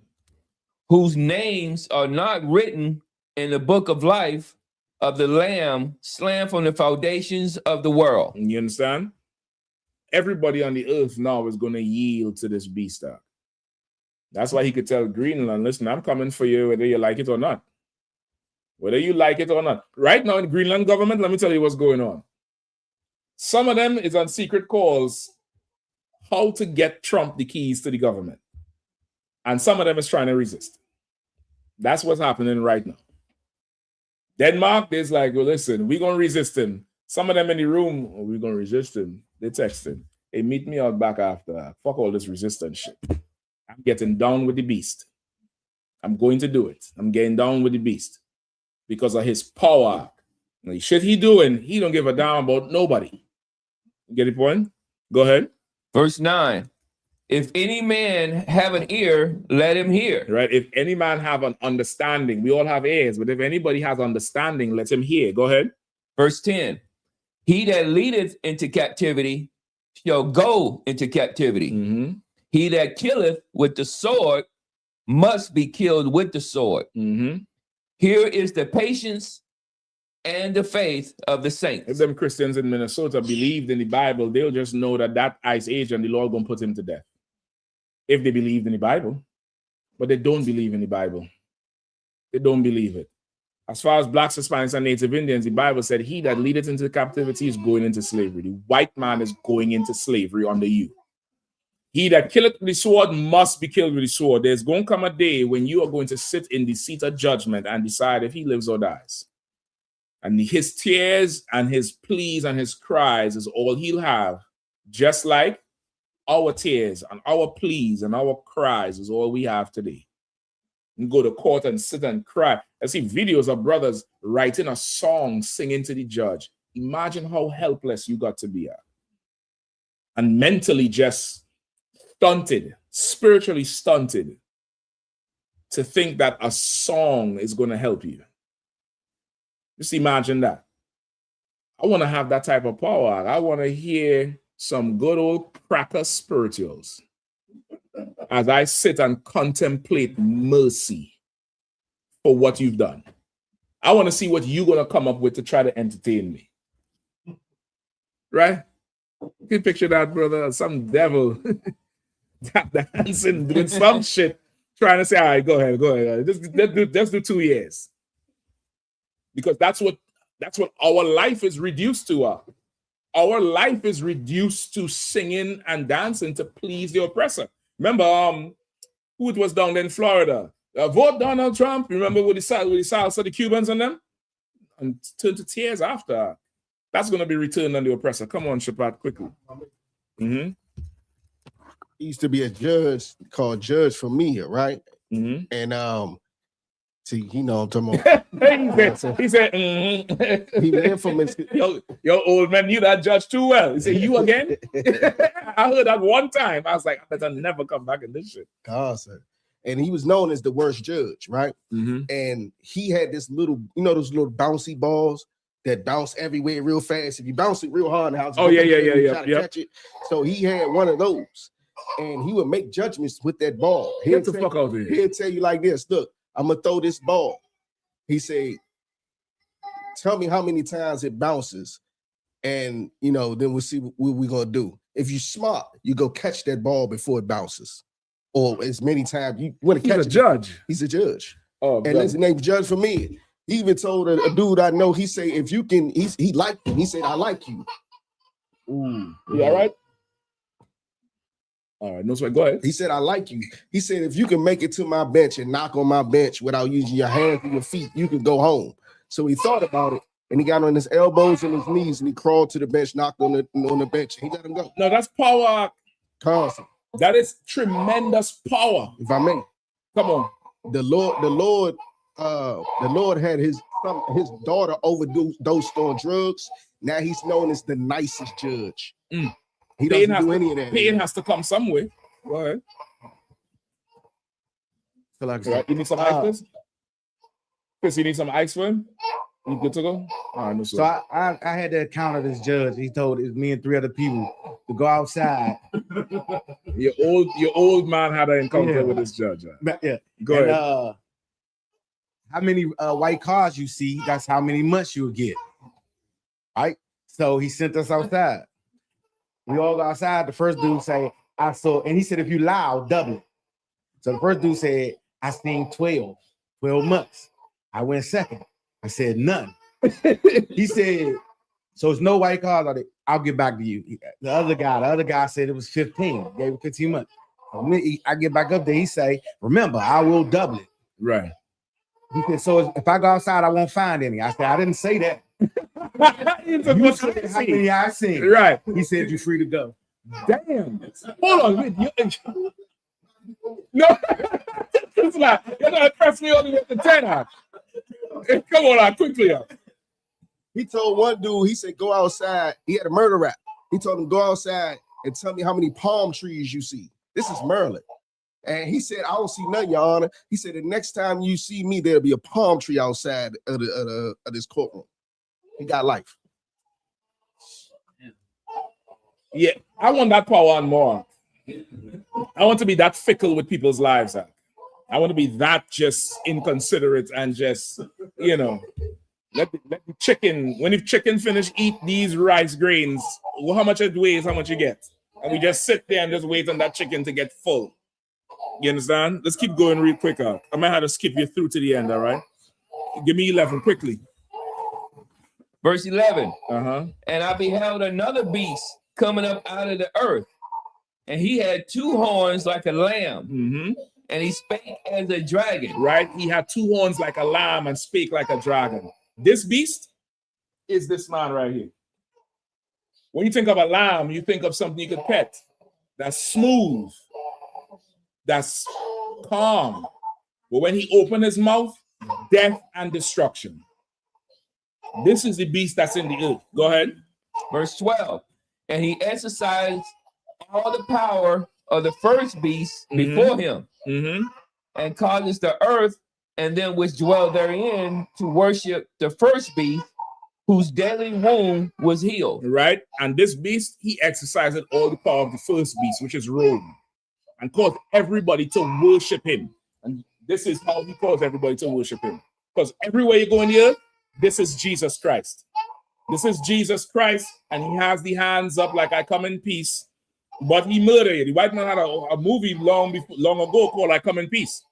whose names are not written in the book of life of the Lamb slain from the foundations of the world. You understand? Everybody on the earth now is going to yield to this beast. That's why he could tell Greenland, listen, I'm coming for you whether you like it or not. Whether you like it or not. Right now in the Greenland government, let me tell you what's going on. Some of them is on secret calls how to get Trump the keys to the government. And some of them is trying to resist. That's what's happening right now. Denmark is like, well, listen, we're going to resist him. Some of them in the room, oh, we're going to resist him. They text him. Hey, meet me out back after. Fuck all this resistance shit. I'm getting down with the beast. I'm going to do it. I'm getting down with the beast. Because of his power. And the shit he doing, he don't give a damn about nobody. You get the point? Go ahead. Verse 9. If any man have an ear, let him hear. Right? If any man have an understanding, we all have ears, but if anybody has understanding, let him hear. Go ahead. Verse 10. He that leadeth into captivity shall go into captivity. He that killeth with the sword must be killed with the sword. Here is the patience and the faith of the saints. If them Christians in Minnesota believed in the Bible, they'll just know that ICE agent, the Lord gonna put him to death. If they believed in the Bible. But they don't believe in the Bible. They don't believe it. As far as blacks, Hispanics, and Native Indians, the Bible said, he that leadeth into captivity is going into slavery. The white man is going into slavery under you. He that killeth with the sword must be killed with the sword. There's going to come a day when you are going to sit in the seat of judgment and decide if he lives or dies. And his tears and his pleas and his cries is all he'll have, just like our tears and our pleas and our cries is all we have today. And go to court and sit and cry. I see videos of brothers writing a song, singing to the judge. Imagine how helpless you got to be at. And mentally just stunted, spiritually stunted, to think that a song is going to help you. Just imagine that. I want to have that type of power. I want to hear some good old cracker spirituals as I sit and contemplate mercy for what you've done. I want to see what you're going to come up with to try to entertain me. Right? You can picture that, brother. Some devil dancing, doing some shit, trying to say, all right, go ahead. Just do 2 years. Because that's what our life is reduced to. Our life is reduced to singing and dancing to please the oppressor. Remember, who it was down there in Florida? Vote Donald Trump. Remember with the salsa, the Cubans and them? And turn to tears after. That's going to be returned on the oppressor. Come on, Shapat, quickly. He used to be a judge called Judge Familia, right? And see, you know what I'm talking about. he said, he was infamous. Yo, old man knew that judge too well. He said, you again? I heard that one time. I was like, I better never come back in this shit. Awesome. And he was known as the worst judge, right? And he had this little, you know, those little bouncy balls that bounce everywhere real fast. If you bounce it real hard in the house, try to catch it. So he had one of those, and he would make judgments with that ball. Get the fuck out of here. He'll tell you like this: look, I'm gonna throw this ball. He said, tell me how many times it bounces, and you know, then we'll see what we're gonna do. If you're smart, you go catch that ball before it bounces, or as many times you want to catch. He's a judge. He's a judge. Oh, and his name Judge for me. He even told a dude I know. He said, if you can, he liked him. He said, I like you. Ooh, you all right? All right, no sweat. Go ahead. He said, I like you. He said, if you can make it to my bench and knock on my bench without using your hands and your feet, you can go home. So he thought about it, and he got on his elbows and his knees, and he crawled to the bench, knocked on the bench, and he let him go. No, that's power. Constant. That is tremendous power. If I may. Come on. The Lord had his daughter overdosed on drugs. Now he's known as the nicest judge. He doesn't do any of that. Pain has to come some way. Go ahead. Like Right. You need some ice, Chris? Chris, you need some ice for him? You good to go? All right, no so I had to encounter this judge. He told me and 3 other people to go outside. Your old man had an encounter with this judge. Yeah. Go ahead. How many white cars you see, that's how many months you'll get. Right? So he sent us outside. We all go outside. The first dude say, I saw, and he said, if you lie, I'll double it. So the first dude said, I seen 12 months. I went second. I said, none. He said, so it's no white cars out there. I'll get back to you. The other guy said it was 15. Gave him 15 months. I get back up there. He say, remember, I will double it. Right. He said, so if I go outside, I won't find any. I said, I didn't say that. You said how many I seen. Right. He said, you're free to go. Damn. Hold on. No. It's like, you're going to press me all the way to 10. Come on, quickly. He told one dude, he said, go outside. He had a murder rap. He told him, go outside and tell me how many palm trees you see. This is Maryland. And he said, I don't see none, Your Honor. He said, the next time you see me, there'll be a palm tree outside of this courtroom. He got life. Yeah, I want that power and more. I want to be that fickle with people's lives. I want to be that just inconsiderate and just, let the chicken, when the chicken finish eat these rice grains, how much it weighs, how much you get. And we just sit there and just wait on that chicken to get full. You understand? Let's keep going real quick. I might have to skip you through to the end, all right? Give me 11 quickly. Verse 11. And I beheld another beast coming up out of the earth, and he had 2 horns like a lamb, and he spake as a dragon. Right? He had 2 horns like a lamb and spake like a dragon. This beast is this man right here. When you think of a lamb, you think of something you could pet. That's smooth. That's calm. But when he opened his mouth, death and destruction. This is the beast that's in the earth. Go ahead. Verse 12. And he exercised all the power of the first beast before him, and causes the earth and them which dwell therein to worship the first beast, whose deadly wound was healed. Right? And this beast, he exercised all the power of the first beast, which is Rome, and caused everybody to worship him. And this is how he caused everybody to worship him. Because everywhere you go in the earth, this is Jesus Christ. This is Jesus Christ, and he has the hands up like I come in peace, but he murdered you. The white man had a movie long ago called I Come in Peace,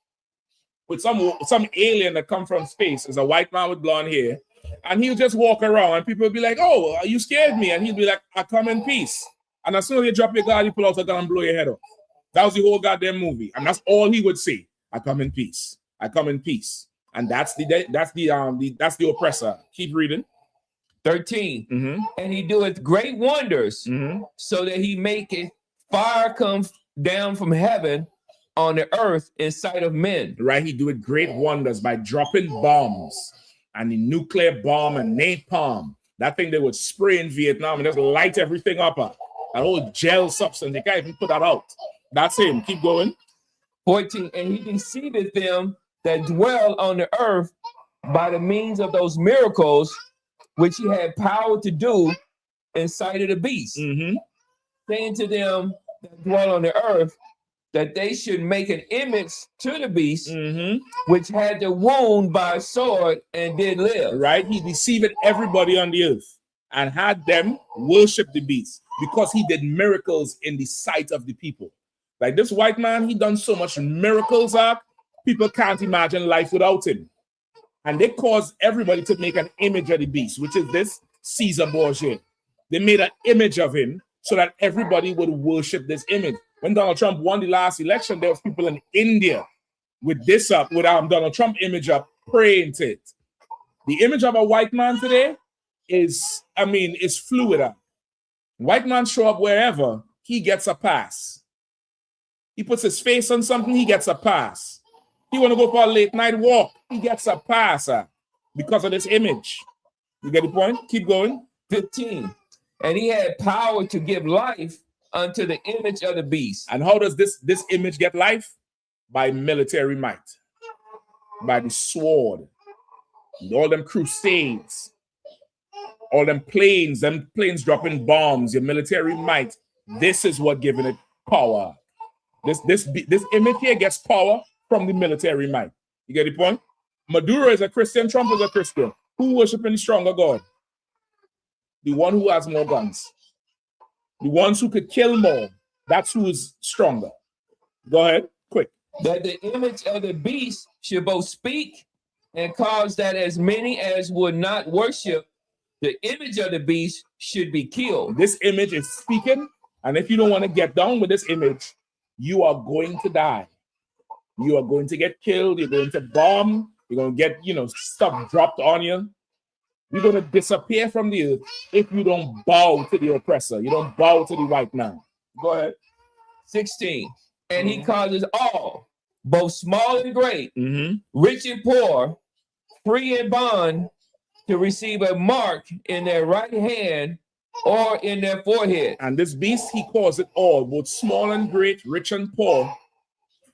with some alien that come from space. Is a white man with blonde hair, and he'll just walk around, and people will be like, oh, you scared me, and he'll be like, I come in peace. And as soon as you drop your guard, you pull out a gun and blow your head off. That was the whole goddamn movie, and that's all he would say. I come in peace. I come in peace, and that's the oppressor. Keep reading. 13. And he doeth great wonders, so that he maketh fire come down from heaven on the earth in sight of men. Right, he doeth great wonders by dropping bombs, and the nuclear bomb and napalm. That thing they would spray in Vietnam and just light everything up. That whole gel substance, they can't even put that out. That's him. Keep going. 14. And he deceiveth them that dwell on the earth by the means of those miracles which he had power to do in sight of the beast, saying to them that dwell on the earth that they should make an image to the beast, which had the wound by a sword and did live. Right? He deceived everybody on the earth and had them worship the beast because he did miracles in the sight of the people. Like this white man, he done so much miracles, people can't imagine life without him. And they caused everybody to make an image of the beast, which is this Caesar Borgia. They made an image of him so that everybody would worship this image. When Donald Trump won the last election, there was people in India with this up, with Donald Trump image up, praying to it. The image of a white man today is fluid. White man show up wherever, he gets a pass. He puts his face on something, he gets a pass. He want to go for a late night walk, he gets a pass because of this image. You get the point? Keep going. 15. And he had power to give life unto the image of the beast. And how does this image get life? by military might, by the sword, and all them crusades, all them planes dropping bombs, your military might. This is what giving it power. This image here gets power from the military might. You get the point? Maduro is a Christian, Trump is a Christian. Who worshiping the stronger God? The one who has more guns. The ones who could kill more. That's who is stronger. Go ahead, quick. That the image of the beast should both speak and cause that as many as would not worship the image of the beast should be killed. This image is speaking, and if you don't want to get down with this image, you are going to die. You are going to get killed. You're going to bomb. You're going to get, stuff dropped on you. You're going to disappear from the earth if you don't bow to the oppressor. You don't bow to the white man. Go ahead. 16. And he causes all, both small and great, rich and poor, free and bond, to receive a mark in their right hand or in their forehead. And this beast, he calls it all, both small and great, rich and poor,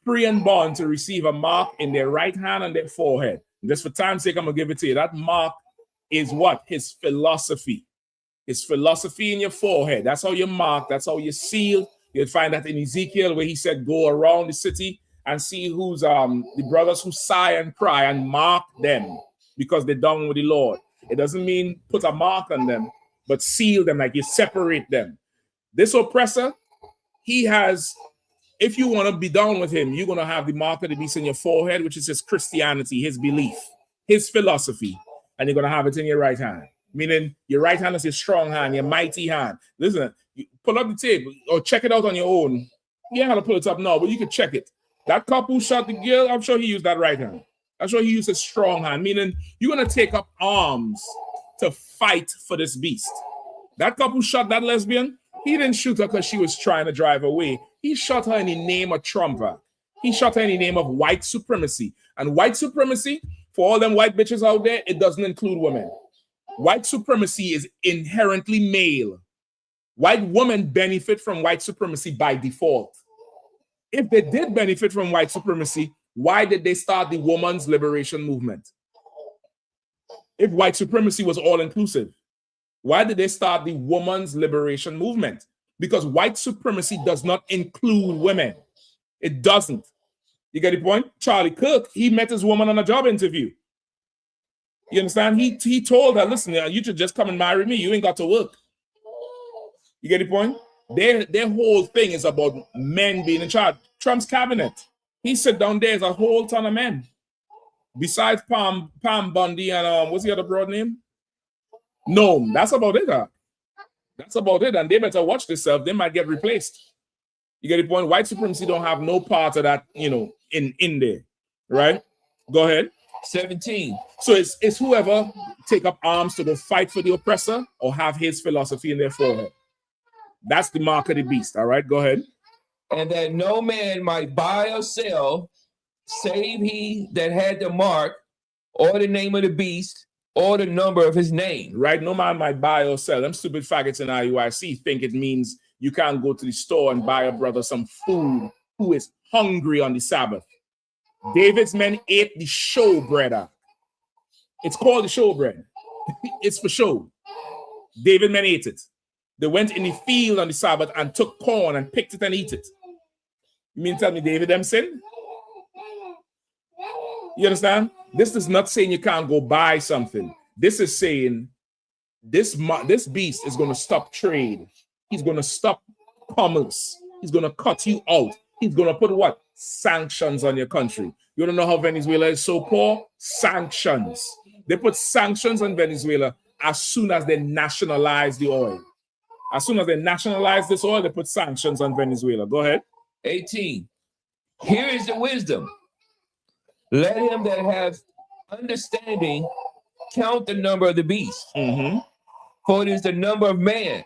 free and bond, to receive a mark in their right hand and their forehead. Just for time's sake, I'm going to give it to you. That mark is what? His philosophy. His philosophy in your forehead. That's how you mark. That's how you seal. You'll find that in Ezekiel where he said, go around the city and see who's the brothers who sigh and cry and mark them because they're done with the Lord. It doesn't mean put a mark on them, but seal them, like you separate them. This oppressor, he has, if you want to be down with him, you're going to have the mark of the beast in your forehead, which is his Christianity, his belief, his philosophy, and you're going to have it in your right hand. Meaning your right hand is your strong hand, your mighty hand. Listen, you pull up the tape or check it out on your own. You ain't got to pull it up now, but you can check it. That cop who shot the girl, I'm sure he used that right hand. I'm sure he used his strong hand, meaning you're going to take up arms to fight for this beast. That cop who shot that lesbian, he didn't shoot her because she was trying to drive away. He shot her in the name of Trump. He shot her in the name of white supremacy. And white supremacy, for all them white bitches out there, it doesn't include women. White supremacy is inherently male. White women benefit from white supremacy by default. If they did benefit from white supremacy, why did they start the women's liberation movement? If white supremacy was all-inclusive, why did they start the women's liberation movement? Because white supremacy does not include women. It doesn't. You get the point? Charlie Kirk, he met his woman on a job interview. You understand? He told her, listen, you should just come and marry me. You ain't got to work. You get the point? Their whole thing is about men being in charge. Trump's cabinet, he sit down there as a whole ton of men. Besides Pam Bundy and what's the other broad name? No, that's about it. That's about it. And they better watch themselves. They might get replaced. You get the point? White supremacy don't have no part of that, in there. Right? Go ahead. 17. So it's whoever take up arms to go fight for the oppressor or have his philosophy in their forehead. That's the mark of the beast. All right, go ahead. And that no man might buy or sell, save he that had the mark or the name of the beast or the number of his name. Right, no man might buy or sell. Them stupid faggots in IUIC think it means you can't go to the store and buy a brother some food who is hungry on the Sabbath. David's men ate the show bread. It's called the show bread. It's for show. David men ate it. They went in the field on the Sabbath and took corn and picked it and eat it. You mean tell me David them sin? You understand? This is not saying you can't go buy something. This is saying this beast is going to stop trade. He's going to stop commerce. He's going to cut you out. He's going to put what? Sanctions on your country. You don't know how Venezuela is so poor? Sanctions. They put sanctions on Venezuela as soon as they nationalize the oil. As soon as they nationalize this oil, they put sanctions on Venezuela. Go ahead. 18. Here is the wisdom. Let him that has understanding count the number of the beast. For it is the number of man.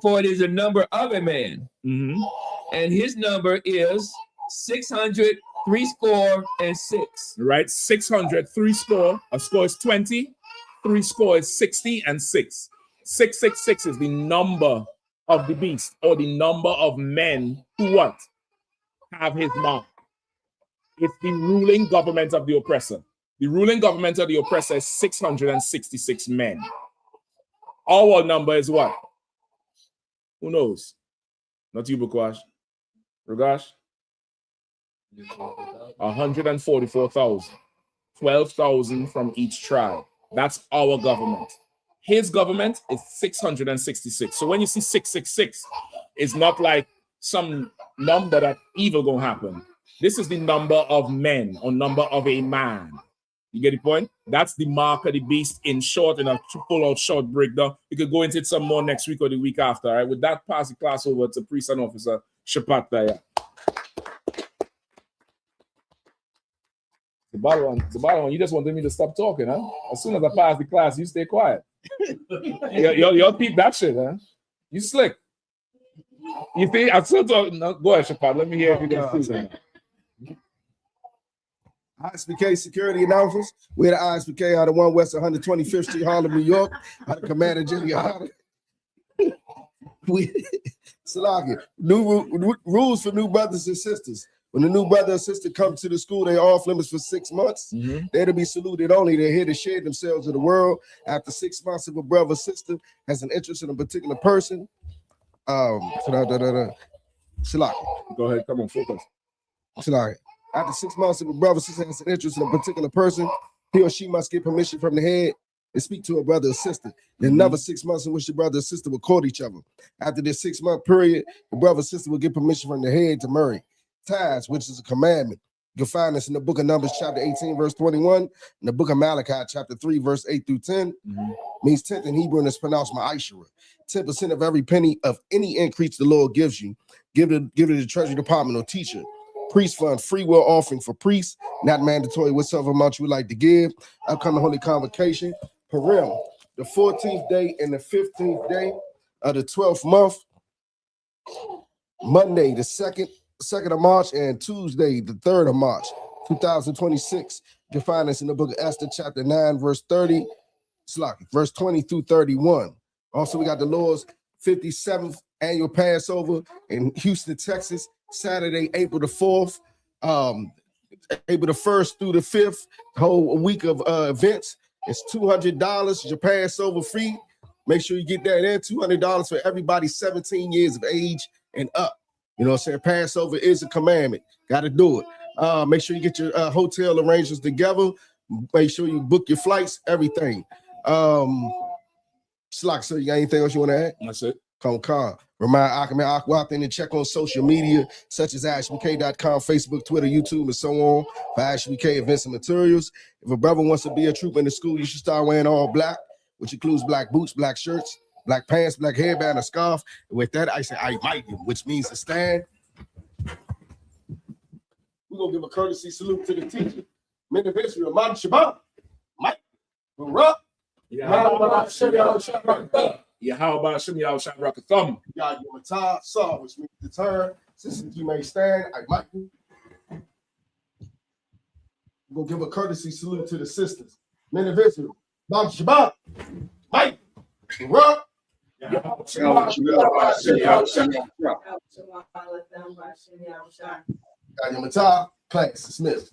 For it is the number of a man. And his number is 600, 66. Right, 600, 3 score. A score is 20. 3 score is 60 and 6. 666 is the number of the beast or the number of men who what? Have his mark. It's the ruling government of the oppressor. The ruling government of the oppressor is 666 men. Our number is what? Who knows? Not you, Bukwash. Regash? 144,000. 12,000 from each tribe. That's our government. His government is 666. So when you see 666, it's not like some number that evil gonna happen. This is the number of men or number of a man. You get the point? That's the mark of the beast in short, in a full-out short breakdown. We could go into it some more next week or the week after. All right. With that, pass the class over to Priest and Officer Shapat there. The bottom one, you just wanted me to stop talking, huh? As soon as I pass the class, you stay quiet. Y'all keep that shit, huh? You slick. You think I'm still talking? No, go ahead, Shapat. Let me hear if you can see that. I.S.U.P.K security announcements. We're the I.S.U.P.K out of 1 West 125th Street, Harlem, New York. Out of Commander Jimmy Yahanna. Salaki. New rules for new brothers and sisters. When a new brother or sister comes to the school, they off limits for 6 months. They're to be saluted only. They're here to share themselves with the world. After 6 months, if a brother or sister has an interest in a particular person, Salaki. Go ahead, come on, focus. Salaki. After 6 months, if a brother or sister has an interest in a particular person, he or she must get permission from the head and speak to a brother or sister. Then another 6 months in which the brother or sister will court each other. After this 6 month period, the brother or sister will get permission from the head to marry. Tithes, which is a commandment. You can find this in the book of Numbers, chapter 18, verse 21, and the book of Malachi, chapter 3, verse 8 through 10. Means 10th in Hebrew, and it's pronounced ma'ashara. 10% of every penny of any increase the Lord gives you, give it to the treasury department or teacher. Priest fund, free will offering for priests, not mandatory, whatsoever amount you would like to give. Upcoming holy convocation. Purim, the 14th day and the 15th day of the 12th month. Monday, the 2nd of March, and Tuesday, the 3rd of March, 2026. You can find this in the book of Esther, chapter 9, verse 30, verse 20 through 31. Also, we got the Lord's 57th annual Passover in Houston, Texas, Saturday, April the 4th, April the 1st through the 5th, whole week of events. It's $200. Your Passover free. Make sure you get that in. $200 for everybody 17 years of age and up. You know what I'm saying? Passover is a commandment. Got to do it. Make sure you get your hotel arrangements together. Make sure you book your flights, everything. Slock, so you got anything else you want to add? That's it. Come. Remind Akame Aquapin and check on social media such as ISUPK.com, Facebook, Twitter, YouTube, and so on for I.S.U.P.K events and materials. If a brother wants to be a trooper in the school, you should start wearing all black, which includes black boots, black shirts, black pants, black hairband, a scarf. And with that, I say I might you, which means to stand. We're gonna give a courtesy salute to the teacher. Men of Israel, Man Shabbat, Mike, Barak. How about Shimmy Al-Shabrak-a-thumb? God, your Matah, saw, which means to turn. Since you may stand, I might you. We're gonna give a courtesy salute to the sisters. Men of Israel, Man Shabbat, Mike, Barak. God, your Matah, class dismissed.